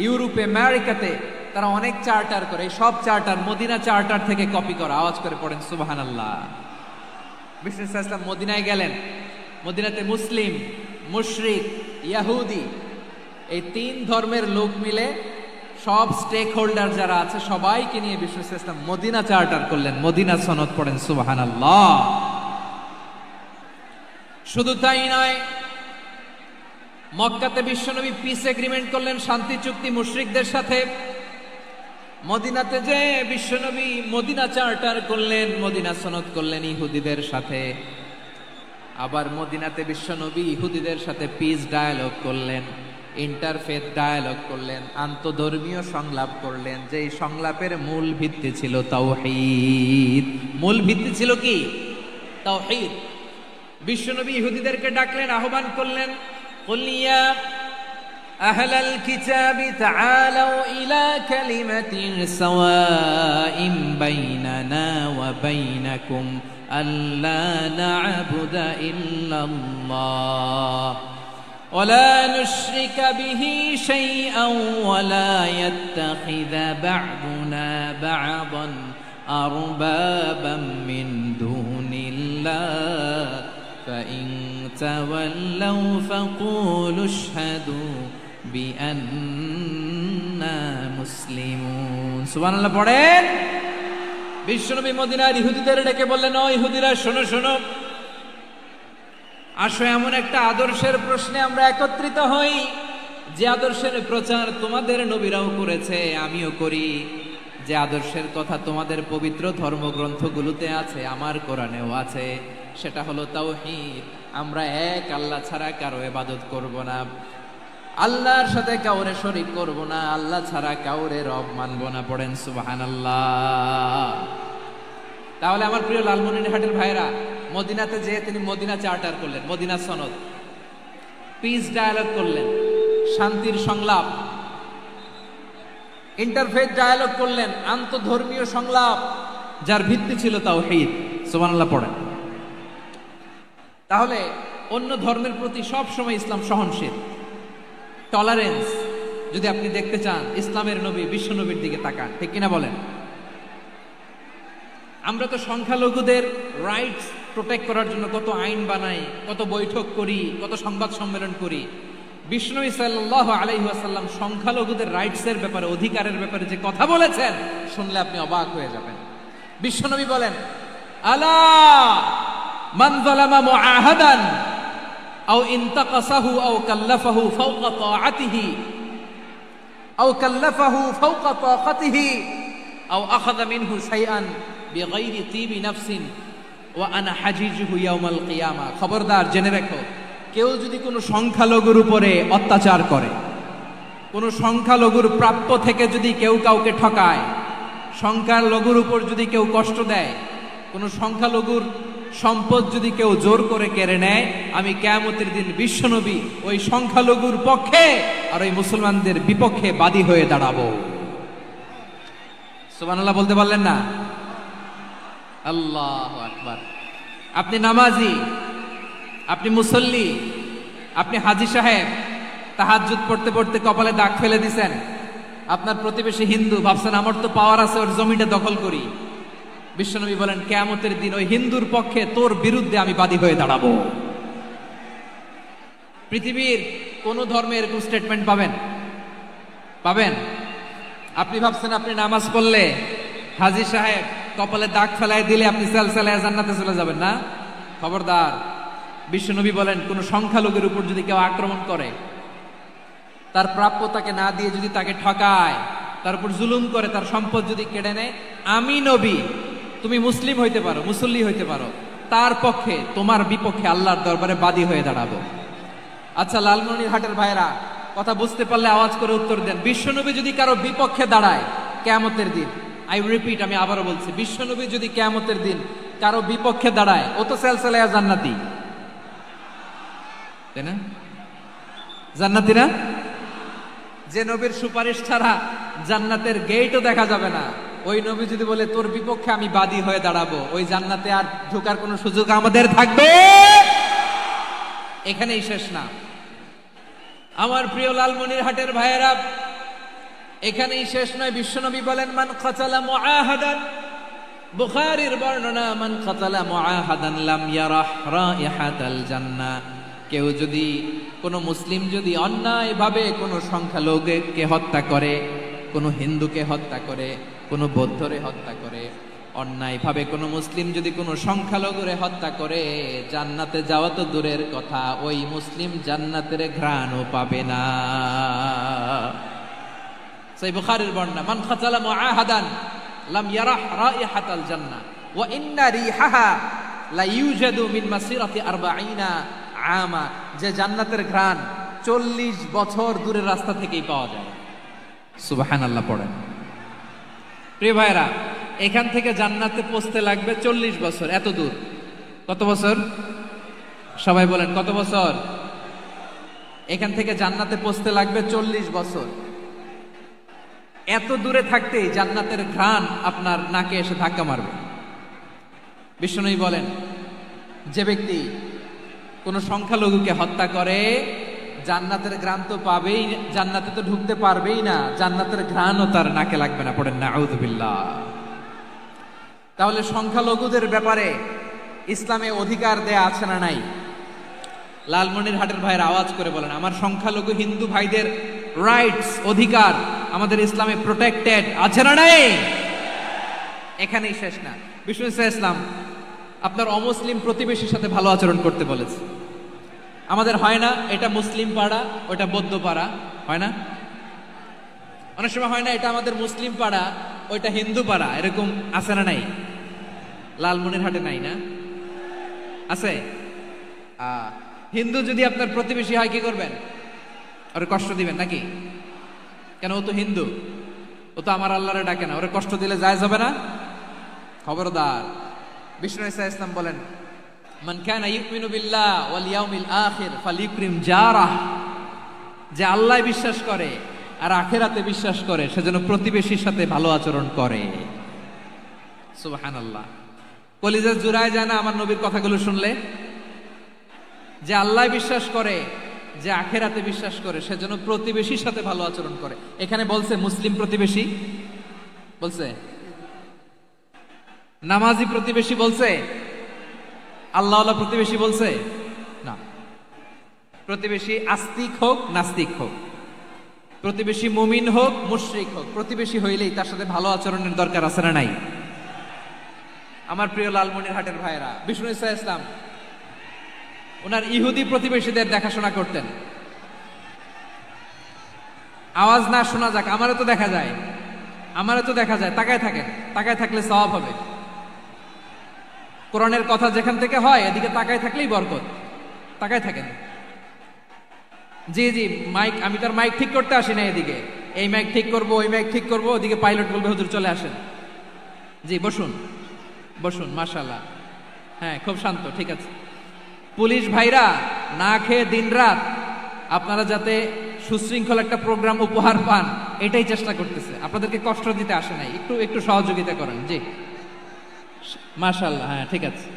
ইউরোপে, আমেরিকাতে তারা অনেক চার্টার করে, এই সব চার্টার মদিনা চার্টার থেকে কপি করা। আওয়াজ করে পড়েন সুবহানাল্লাহ। বিষ্ণু ঈসা ইসলাম মদিনায় গেলেন, মদিনাতে মুসলিম, মুশরিক, ইহুদি, এই তিন ধর্মের লোক মিলে সব স্টেক হোল্ডার যারা আছে সবাইকে নিয়ে বিষ্ণু ঈসা ইসলাম মদিনা চার্টার করলেন, মদিনা সনদ, পড়েন সুবহানাল্লাহ। শুধু তাই নয়, মক্কাতে বিশ্বনবী পিস এগ্রিমেন্ট করলেন, শান্তি চুক্তি মুশরিকদের সাথে। মদিনাতে যে বিশ্বনবী মদিনা চার্টার করলেন, মদিনা সনদ করলেন ইহুদিদের সাথে। আবার মদিনাতে বিশ্বনবী ইহুদিদের সাথে পিস ডায়ালগ করলেন, ইন্টারফেথ ডায়ালগ করলেন, আন্তধর্মীয় সংলাপ করলেন, যেই সংলাপের মূল ভিত্তি ছিল তাওহীদ। মূল ভিত্তি ছিল কি? তাওহীদ। বিশ্বনবী ইহুদিদেরকে ডাকলেন, আহ্বান করলেন, কুল ইয়া আহলাল কিতাবি তাআলাউ ইলা কালিমাতিন সাওয়াইন বাইনানা ওয়া বাইনাকুম আল্লা না'বুদা ইল্লাল্লাহ ওয়া লা নুশরিকা বিহি শাইআন ওয়া লা ইয়াত্তাখিযা বা'দুনা বা'দান আরবাবাম মিন দুনিল্লাহ فإن تولوا فقولوا اشهدوا بأننا مسلمون। সুবহানাল্লাহ পড়েন। বিশ্বনবী মদিনার ইহুদিদের ডেকে বললেন, ও ইহুদিরা, শোনো শোনো, আসো এমন একটা আদর্শের প্রশ্নে আমরা একত্রিত হই, যে আদর্শের প্রচার তোমাদের নবীরাও করেছে, আমিও করি, যে আদর্শের কথা তোমাদের পবিত্র ধর্মগ্রন্থগুলোতে আছে, আমার কোরআনেও আছে। সেটা হলো তাওহীদ। আমরা এক আল্লাহ ছাড়া কারো ইবাদত করব না, আল্লাহর সাথে কাউরে শরীক করব না, আল্লাহ ছাড়া কাউরে রব মানব না। পড়েন সুবহানাল্লাহ। তাহলে আমার প্রিয় লালমনিরহাটের ভাইরা, মদিনাতে যে তিনি মদিনা চার্টার করলেন, মদিনা সনদ, পিস ডায়ালগ করলেন, শান্তির সংলাপ, ইন্টারফেথ ডায়ালগ করলেন, আন্তধর্মীয় সংলাপ, যার ভিত্তি ছিল তাওহীদ। সুবহানাল্লাহ পড়েন। তাহলে অন্য ধর্মের প্রতি সব সময় ইসলাম সহনশীল, টলারেন্স। যদি আপনি দেখতে চান ইসলামের নবী বিশ্ব নবীর দিকে তাকান, ঠিক কিনা বলেন? আমরা তো সংখ্যালঘুদের রাইটস প্রোটেক্ট করার জন্য কত আইন বানাই, কত বৈঠক করি, কত সংবাদ সম্মেলন করি। বিষ্ণু সাল্লাল্লাহু আলাইহি ওয়াসাল্লাম সংখ্যালঘুদের রাইটসের ব্যাপারে, অধিকারের ব্যাপারে যে কথা বলেছেন, শুনলে আপনি অবাক হয়ে যাবেন। বিশ্বনবী বলেন, আলা মান যালামা মুআহাদান আও ইনতাকাসাহু আও কাল্লাফাহু ফাওকা তাআতিহি আও কাল্লাফাহু ফাওকা তাকাতিহি আও আখাযা মিনহু শাইআন বিগাইরি তিবি নাফসিন ওয়া আনা হাজিজুহু ইয়াউমাল কিয়ামা। খবরদার, জেনে রাখো, কেউ যদি কোনো সংখ্যালঘুর উপরে অত্যাচার করে, কোনো সংখ্যালঘুর প্রাপ্য থেকে যদি কেউ কাউকে ঠকায়, সংখ্যালঘুর উপর যদি কেউ কষ্ট দেয়, কোনো সংখ্যালঘুর সম্পদ যদি কেউ জোর করে কেড়ে নেয়, আমি কিয়ামতের দিন বিশ্বনবী ওই সংখ্যালঘুর পক্ষে আর ওই মুসলমানদের বিপক্ষে বাদী হয়ে দাঁড়াবো। সুবহানাল্লাহ বলতে পারলেন না? আল্লাহু আকবার। আপনি নামাজি, আপনি মুসল্লি, আপনি হাজী সাহেব, তাহাজ্জুদ পড়তে পড়তে কপালে দাগ ফেলে দিছেন, আপনার প্রতিবেশী হিন্দু, ভাবছেন আমার তো পাওয়ার আছে, ওর জমিটা দখল করি। বিশ্বনবী বলেন, কিয়ামতের দিন ওই হিন্দুর পক্ষে তোর বিরুদ্ধে আমি বাদী হয়ে দাঁড়াবো। পৃথিবীর কোন ধর্মে এরকম স্টেটমেন্ট পাবেন? পাবেন? আপনি ভাবছেন আপনি নামাজ পড়লে হাজী সাহেব কপালে দাগ ফেলায় দিলে আপনি সালসালায় জান্নাতে চলে যাবেন না? খবরদার। বিশ্বনবী বলেন, কোন সংখ্যালঘুর উপর যদি কেউ আক্রমণ করে, তার প্রাপ্য তাকে না দিয়ে যদি তাকে ঠকায়, তার উপর জুলুম করে, তার সম্পদ যদি কেড়ে নেয়, আমি নবী, তুমি মুসলিম হইতে পারো, মুসল্লি হইতে পারো, তার পক্ষে, তোমার বিপক্ষে আল্লাহর দরবারে বাদী হয়ে দাঁড়াবো। আচ্ছা লালমনিরহাটের ভাইরা, কথা বুঝতে পারলে আওয়াজ করে উত্তর দেন। বিশ্বনবী যদি কারো বিপক্ষে দাঁড়ায় কিয়ামতের দিন, আই রিপিট, আমি আবারও বলছি, বিশ্বনবী যদি কিয়ামতের দিন কারো বিপক্ষে দাঁড়ায়, ও তো সালসালায়া জান্নাতি, তাই না? জান্নাতি না? যে নবীর সুপারিশ ছাড়া জান্নাতের গেটও দেখা যাবে না, ওই নবী যদি বলে তোর বিপক্ষে আমি বাদী হয়ে দাঁড়াবো, ওই জান্নাতে আর ঢোকার কোনো সুযোগ আমাদের থাকবে? এখানেই শেষ না আমার প্রিয় লালমনিরহাটের ভাইয়েরা, এখানেই শেষ নয়। বিশ্বনবী বলেন, মান কাতালা মুআহাদান, বুখারীর বর্ণনা, মান কাতালা মুআহাদান লাম ইয়ারাহ রাইহাতাল জান্নাহ। কেউ যদি, কোন মুসলিম যদি অন্যায়ভাবে কোনো সংখ্যালঘুকে হত্যা করে, কোনো হিন্দুকে হত্যা করে, কোনো বৌদ্ধরে হত্যা করে, অন্যায়ভাবে কোনো মুসলিম যদি কোনো সংখ্যালঘুরে হত্যা করে, জান্নাতে যাওয়া তো দূরের কথা, ওই মুসলিম জান্নাতের ঘ্রাণও পাবে না। সেই বুখারীর বর্ণনা, মান কাতালা মুআহাদান লাম ইয়ারাহ রাইহাতাল জান্নাহ ওয়া ইন্না রিহাহা লা ইউজাদু মিন মাসিরাতি 40 আমা। যে জান্নাতের ঘ্রাণ 40 বছর দূরের রাস্তা থেকেই পাওয়া যায়। সুবহানাল্লাহ পড়েন। প্রিয় ভাইরা, এখান থেকে জান্নাতে পৌঁছতে লাগবে 40 বছর। এত দূর, কত বছর? সবাই বলেন কত বছর? এখান থেকে জান্নাতে পৌঁছতে লাগবে 40 বছর। এত দূরে থাকতেই জান্নাতের ঘ্রাণ আপনার নাকে এসে ধাক্কা মারবে। বিষ্ণুই বলেন, যে ব্যক্তি কোন সংখ্যালঘুকে হত্যা করে, জান্নাতের ঘ্রাণ তো পাবেই, জান্নাতে তো ঢুকতে পারবেই না, জান্নাতের ঘ্রাণও তার নাকে লাগবে না। পড়েন নাউযু বিল্লাহ। তাহলে সংখ্যালঘুদের ব্যাপারে ইসলামে অধিকার দেয়া আছে না নাই? লালমনিরহাটের ভাইয়ের আওয়াজ করে বলেন, আমার সংখ্যালঘু হিন্দু ভাইদের রাইটস, অধিকার আমাদের ইসলামে প্রোটেক্টেড আছে না নাই? এখানেই শেষ না। বিষ্ণু ইসলাম আপনার অমুসলিম প্রতিবেশীর সাথে ভালো আচরণ করতে বলেছে। আমাদের হয় না এটা মুসলিম পাড়া, ওটা বৌদ্ধ পাড়া, হয় না? অনেক সময় হয় না এটা আমাদের মুসলিম পাড়া, ওইটা হিন্দু পাড়া, এরকম আছে না নাই? লালমনিরহাটে নাই না? আছে? হিন্দু যদি আপনার প্রতিবেশী হয় কি করবেন? ওরে কষ্ট দিবেন নাকি? কেন? ও তো হিন্দু, ও তো আমার আল্লাহরে ডাকে না, ওরে কষ্ট দিলে যায় যাবে না? খবরদার। বিষ্ণু ইসলাম বলেন, মান কানা ইউমিনু বিল্লাহ ওয়াল ইয়াউমিল আখির ফালিউকরিম জারাহ। যে আল্লাহ বিশ্বাস করে আর আখিরাতে বিশ্বাস করে, সেজন্য প্রতিবেশীর সাথে ভালো আচরণ করে। সুবহানাল্লাহ। কলিজা জুড়ায় যায় না আমার নবীর কথাগুলো শুনলে? যে আল্লাহ বিশ্বাস করে, যে আখিরাতে বিশ্বাস করে, সেজন্য প্রতিবেশীর সাথে ভালো আচরণ করে। এখানে বলছে মুসলিম প্রতিবেশী, বলছে নামাজি প্রতিবেশী, বলছে আল্লাহওয়ালা প্রতিবেশী, বলছে না। প্রতিবেশী আস্তিক হোক নাস্তিক হোক, প্রতিবেশী মুমিন হোক মুশরিক হোক, প্রতিবেশী হইলেই তার সাথে ভালো আচরণের দরকার আছে না নাই? আমার প্রিয় লালমনিরহাটের ভাইরা, বিষ্ণু ঈসা ইসলাম ওনার ইহুদি প্রতিবেশীদের দেখাশোনা করতেন। আওয়াজ না শোনা যাক, আমারও তো দেখা যায়, তাকায় থাকেন, তাকায় থাকলে সওয়াব হবে। কোরআনের কথা যেখান থেকে হয় এদিকে তাকায় থাকলেই বরকত। তাকায় থাকেন। জি জি, মাইক, আমি তার মাইক ঠিক করতে আসি না এদিকে, এই মাইক ঠিক করব, ওই মাইক ঠিক করব, ওদিকে পাইলট বলবে হুজুর চলে আসেন। জি বসুন বসুন, মাশাআল্লাহ, হ্যাঁ খুব শান্ত, ঠিক আছে। পুলিশ ভাইরা না খেয়ে দিনরাত আপনারা যাতে সুশৃঙ্খল একটা প্রোগ্রাম উপহার পান এটাই চেষ্টা করতেছে, আপনাদেরকে কষ্ট দিতে আসে নাই, একটু একটু সহযোগিতা করেন। জি মাশাআল্লাহ, হ্যাঁ ঠিক আছে।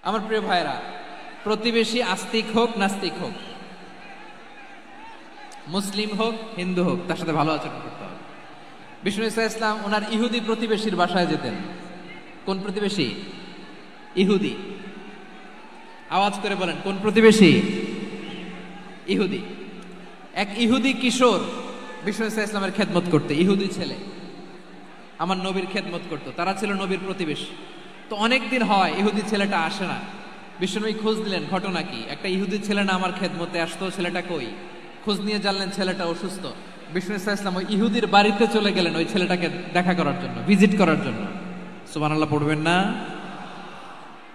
আমার প্রিয় ভাইরা, প্রতিবেশী আস্তিক হোক নাস্তিক হোক, মুসলিম হোক হিন্দু হোক, তার সাথে ভালো আচরণ করতে হবে। বিষ্ণু ঈসা ইসলাম ওনার ইহুদি প্রতিবেশীর বাসায় যেতেন। কোন প্রতিবেশী? ইহুদি। আওয়াজ করে বলেন, কোন প্রতিবেশী? ইহুদি। এক ইহুদি কিশোর বিষ্ণু ঈসা ইসলামের খেদমত করতে, ইহুদি ছেলে আমার নবীর খেদমত করতো, তারা ছিল নবীর প্রতিবেশী। তো অনেকদিন হয় ইহুদি ছেলেটা আসে না। বিষ্ণুনবী খোঁজ দিলেন, ঘটনা কি? একটা ইহুদি ছেলে না আমার খেদমতে আসতো, ছেলেটা কই? খোঁজ নিয়ে জানলেন ছেলেটা অসুস্থ। বিষ্ণু ঈসা ইসলাম ওই ইহুদির বাড়িতে চলে গেলেন ওই ছেলেটাকে দেখা করার জন্য, ভিজিট করার জন্য। সুবহানাল্লাহ পড়বেন না?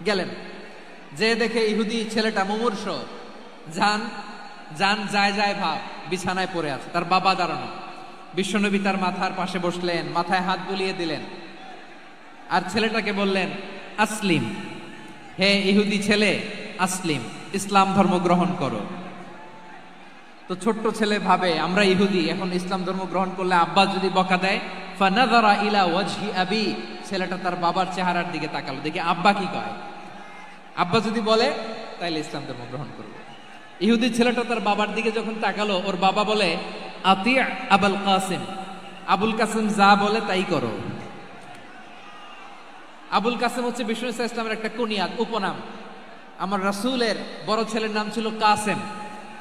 গেলেন, যে দেখে ইহুদি ছেলেটা মুমূর্ষ, জান যায় ভাব, বিছানায় পড়ে আছে, তার বাবা দাঁড়ানো। বিশ্বনবী তার মাথার পাশে বসলেন, মাথায় হাত বুলিয়ে দিলেন, আর ছেলেটাকে বললেন আসলিম, হে ইহুদি ছেলে আসলিম, ইসলাম ধর্ম গ্রহণ করো। তো ছোট্ট ছেলে ভাবে আমরা ইহুদি, এখন ইসলাম ধর্ম গ্রহণ করলে আব্বা যদি বকা দেয়, ফানাযারা ইলা ওয়াজহি আবি, ছেলেটা তার বাবার চেহারার দিকে তাকালো, দেখি আব্বা কি কয়। আব্বা যদি বলে তাইলে ইসলাম ধর্ম গ্রহণ করবো। ইহুদি ছেলেটা তার বাবার দিকে যখন তাকালো, ওর বাবা বলে আতি আবুল কাসিম, আবুল কাসিম যা বলে তাই করো। আবুল কাসিম হচ্ছে বিষ্ণু ঈসা ইসলামের একটা কুনিয়াত, উপনাম। আমার রাসূলের বড় ছেলের নাম ছিল কাসেম।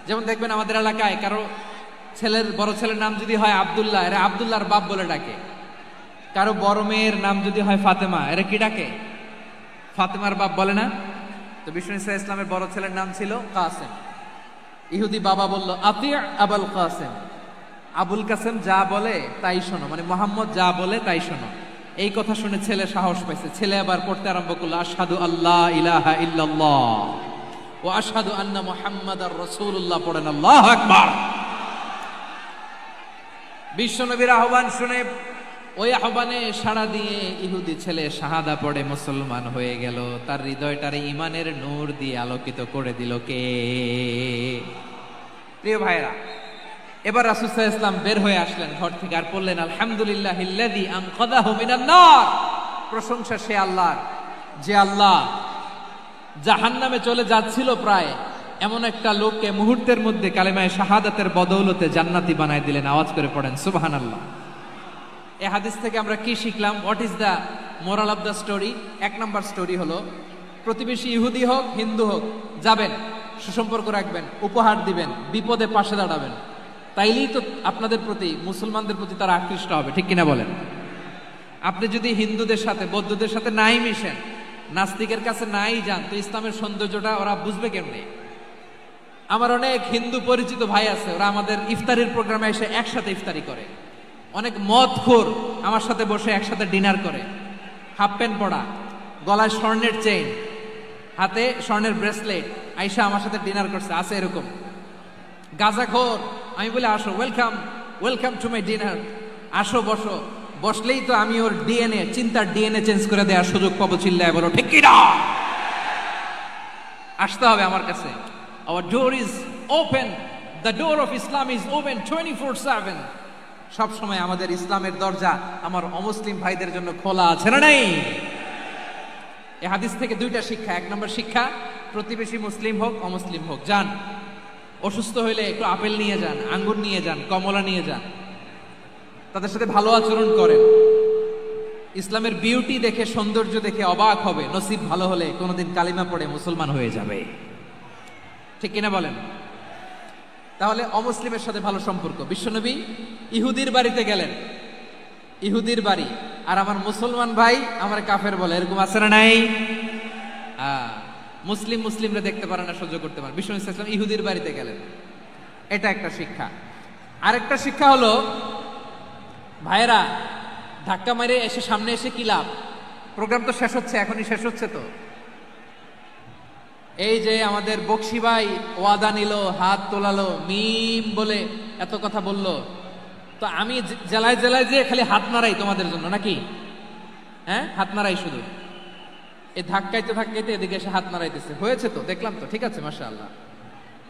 যেমন দেখবেন আমাদের এলাকায় কারো বড় ছেলের নাম যদি হয় আব্দুল্লাহ, এরা আব্দুল্লাহর বাপ বলে ডাকে। কারো বড় মেয়ের নাম যদি হয় ফাতেমা, এরা কি ডাকে? ফাতেমার বাপ বলে না? তো বিষ্ণু ঈসা ইসলামের বড় ছেলের নাম ছিল কাসেম। ইহুদি বাবা বলল আতি আবুল কাসেম, আবুল কাসেম যা বলে তাই শোনো, মানে মোহাম্মদ যা বলে তাই শোনো। এই কথা শুনে ছেলে সাহস পাইছে, ছেলে আবার পড়তে আরম্ভ করলো আশহাদু আল্লাহ ইলাহা ইল্লাল্লাহ ওয়া আশহাদু আন্না মুহাম্মাদার রাসূলুল্লাহ, পড়েন আল্লাহু আকবার। বিশ্বনবীর আহ্বান শুনে ওই আহ্বানে সাড়া দিয়ে ইহুদি ছেলে শাহাদা পড়ে মুসলমান হয়ে গেল। তার হৃদয়টারে ঈমানের নূর দিয়ে আলোকিত করে দিল কে? প্রিয় ভাইরা, এবার রাসূল সাল্লাল্লাহু আলাইহি ওয়াসাল্লাম বের হয়ে আসলেন ঘর থেকে, আর বললেন আলহামদুলিল্লাহিল্লাযী আনকাযাহু মিনান নার, প্রশংসা সে আল্লাহর যে আল্লাহ জাহান্নামে চলে যাচ্ছিল প্রায় এমন একটা লোককে মুহূর্তের মধ্যে কালেমায়ে শাহাদাতের বদৌলতে জান্নাতি বানায় দিলেন। আওয়াজ করে পড়েন সুবহানাল্লাহ। এই হাদিস থেকে আমরা কি শিখলাম? What is the moral of the story? এক নম্বর স্টোরি হলো, প্রতিবেশী ইহুদি হোক হিন্দু হোক, যাবেন, সুসম্পর্ক রাখবেন, উপহার দিবেন, বিপদে পাশে দাঁড়াবেন, তাইলেই তো আপনাদের প্রতি, মুসলমানদের প্রতি তারা আকৃষ্ট হবে, ঠিক কিনা বলেন? আপনি যদি হিন্দুদের সাথে বৌদ্ধদের সাথে নাই মিশেন, নাস্তিকের কাছে নাই যান, তো ইসলামের সৌন্দর্যটা ওরা বুঝবে কেমনে? আমার অনেক হিন্দু পরিচিত ভাই আছে, ওরা আমাদের ইফতারির প্রোগ্রামে এসে একসাথে ইফতারি করে। অনেক মদখোর আমার সাথে বসে একসাথে ডিনার করে, হাফ প্যান্ট পরা, গলায় স্বর্ণের চেইন, হাতে স্বর্ণের ব্রেসলেট, আইসা আমার সাথে ডিনার করছে, আছে এরকম। গাঁজাখোর, আমি বলি আসো, ওয়েলকাম টু মাই ডিনার, আসো বসো, বসলেই তো আমি ওর ডিএনএ, চিন্তার ডিএনএ চেঞ্জ করে দেওয়ার সুযোগ পাবো। চিল্লায় বলো ঠিক কি না? আসতে হবে আমার কাছে। Our door is open, the door of Islam is open 24/7. সব সময় আমাদের ইসলামের দরজা আমার অমুসলিম ভাইদের জন্য খোলা আছে না নাই? এই হাদিস থেকে দুইটা শিক্ষা। এক নম্বর শিক্ষা, প্রতিবেশী মুসলিম হোক অমুসলিম হোক, যান, অসুস্থ হইলে একটু আপেল নিয়ে যান, আঙ্গুর নিয়ে যান, কমলা নিয়ে যান, তাদের সাথে ভালো আচরণ করেন। ইসলামের বিউটি দেখে, সৌন্দর্য দেখে অবাক হবে, নসিব ভালো হলে কোনোদিন কালিমা পড়ে মুসলমান হয়ে যাবে। ঠিক কিনা বলেন? তাহলে অমুসলিমের সাথে ভালো সম্পর্ক। বিশ্বনবী ইহুদির বাড়িতে গেলেন, ইহুদির বাড়ি, আর আমার মুসলমান ভাই আমার কাফের বলে, এরকম আছে না নাই? মুসলিম মুসলিমরা দেখতে পারে না, সহ্য করতে পারে। বিশ্বনবী সাল্লাল্লাহু আলাইহি ওয়াসাল্লাম ইহুদির বাড়িতে গেলেন, এটা একটা শিক্ষা। আরেকটা শিক্ষা হলো, ভাইরা ধাক্কা মেরে এসে সামনে এসে কি লাভ? প্রোগ্রাম তো শেষ হচ্ছে, এখনই শেষ হচ্ছে। তো এই যে আমাদের বকশি ভাই ওয়াদা নিল, হাত তোলালো, মিম বলে এত কথা বললো, তো আমি জেলায় জেলায় যে খালি হাত নাড়াই তোমাদের জন্য নাকি? হ্যাঁ, হাত নাড়াই শুধু। এই ধাক্কাইতে ধাক্কাইতে এদিকে এসে হাত নাড়াইতেছে, হয়েছে তো, দেখলাম তো, ঠিক আছে, মাশাআল্লাহ,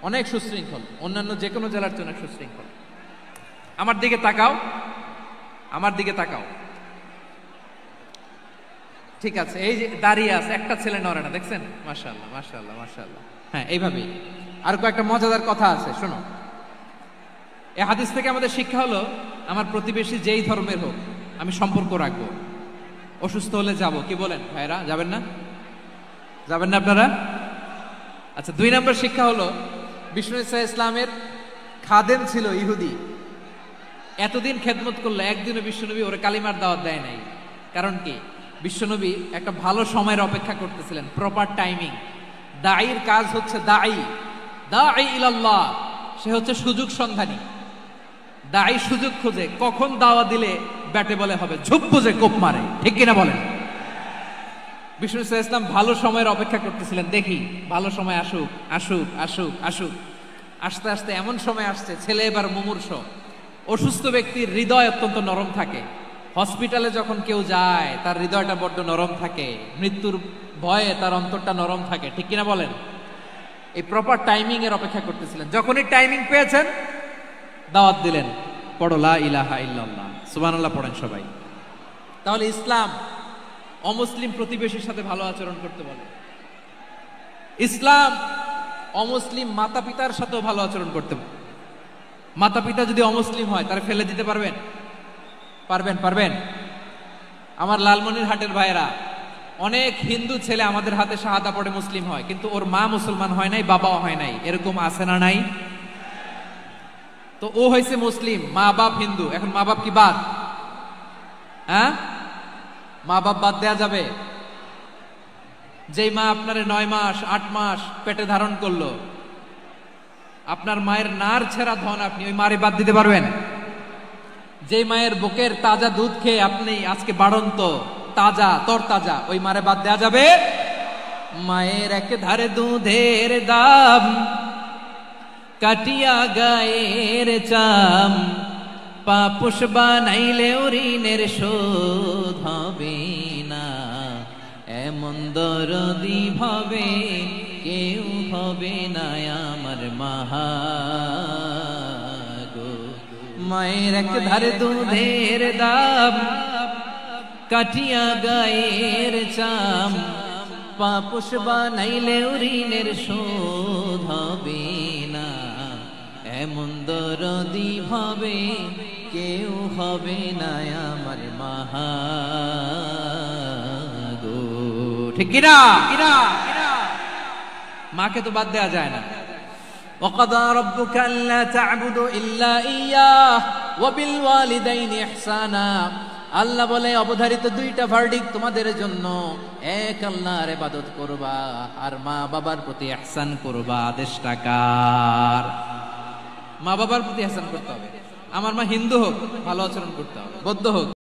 অনেক সুশৃঙ্খল, অন্যান্য যে কোনো জেলার জন্য সুশৃঙ্খল। আমার দিকে তাকাও, আমার দিকে তাকাও, ঠিক আছে। এই যে দাঁড়িয়ে আছে, একটা ছেলে নড়ে না, দেখছেন? মাশাআল্লাহ মাশাআল্লাহ মাশাআল্লাহ। হ্যাঁ, এইভাবেই। আর কয়েকটা মজাদার কথা আছে, শোনো। এই হাদিস থেকে আমাদের শিক্ষা হলো, আমার প্রতিবেশী যেই ধর্মের হোক আমি সম্পর্ক রাখবো। অসুস্থ হলে যাব, কি বলেন ভাইরা? যাবেন না? যাবেন না আপনারা? আচ্ছা, 2 নম্বর শিক্ষা হলো, বিষ্ণু ইসা ইসলামের খাদেম ছিল ইহুদি, এতদিন খেদমত করলো, একদিনও বিশ্বনবী ওরে কালিমার দাওয়াত দেয় নাই। কারণ কি? বিশ্বনবী একটা ভালো সময়ের অপেক্ষা করতেছিলেন, প্রপার টাইমিং। দাঈর কাজ হচ্ছে দাঈ ইলাল্লাহ, সে হচ্ছে সুযোগ সন্ধানী। দাঈ সুযোগ খোঁজে, কখন দাওয়া দিলে ব্যাটে বলে হবে, ঝুপ বুঝে কোপ মারে, ঠিক কিনা বলেন? বিষ্ণু ইসলাম ভালো সময়ের অপেক্ষা করতেছিলেন, দেখি ভালো সময় আসুক আসুক আসুক আসুক। আস্তে আস্তে এমন সময় আসছে, ছেলে এবার মুমূর্ষ। অসুস্থ ব্যক্তির হৃদয় অত্যন্ত নরম থাকে। হসপিটালে যখন কেউ যায় তার হৃদয়টা বড্ড নরম থাকে, মৃত্যুর ভয়ে তার অন্তরটা নরম থাকে, ঠিক কিনা বলেন? এই প্রপার টাইমিং এর অপেক্ষা করতেছিলেন। যখনই টাইমিং পেয়েছেন, দাওয়াত দিলেন, পড়ো লা ইলাহা ইল্লাল্লাহ, সুবহানাল্লাহ পড়েন সবাই। তাহলে ইসলাম অমুসলিম প্রতিবেশীর সাথে ভালো আচরণ করতে বলে। ইসলাম অমুসলিম মাতা পিতার সাথেও ভালো আচরণ করতে বলে। মাতা পিতা যদি অমুসলিম হয়, তারা ফেলে দিতে পারবেন? পারবেন? পারবেন? আমার লালমনিরহাটের ভাইরা, অনেক হিন্দু ছেলে আমাদের হাতে শাহাদা পড়ে মুসলিম হয়, কিন্তু ওর মা মুসলমান হয় নাই, বাবাও হয় নাই, এরকম আছে না নাই? তো ও হয়েছে মুসলিম, মা বাপ হিন্দু, এখন মা বাপ কি বাদ? হ্যাঁ, মা বাপ বাদ দেয়া যাবে? যেই মা আপনারে 9 মাস 8 মাস পেটে ধারণ করলো, আপনার মায়ের নার ছেঁড়া ধন, আপনি ওই মারে বাদ দিতে পারবেন? যে মায়ের বুকের তাজা দুধ খেয়ে আপনি আজকে বাড়ন্ত তাজা তরতাজা, ওই মারে বাদ দেয়া যাবে? মায়ের এক ধারে দুধের দাম, কাটিয়া গায়ের চাম, পাপুষ বানাইলেও ঋণের শোধ হবে না, এমন দরদি ভাবে কেউ হবে না আমার মাহা। মায়ের এক ধারে দুধের দাম, কাটিয়া গায়ের চাম, পাপুষ বানাইলেও ঋণের শোধ হবে না, এমন দরদি ভাবে কেউ হবে না আমার মাহা গো, ঠিক কিনা? মাকে তো বাদ দেওয়া যায় না। وقضى ربك ألا تعبدوا إلا إياه وبالوالدين إحسانا। আল্লাহ বলে, অবধারিত 2টা ভার্ডিক্ট তোমাদের জন্য, এক আল্লাহর ইবাদত করবা আর মা বাবার প্রতি ইহসান করবা। আদেশটা কার? মা বাবার প্রতি ইহসান করতে হবে। আমার মা হিন্দু হোক, ভালো আচরণ করতে হবে, বৌদ্ধ হোক,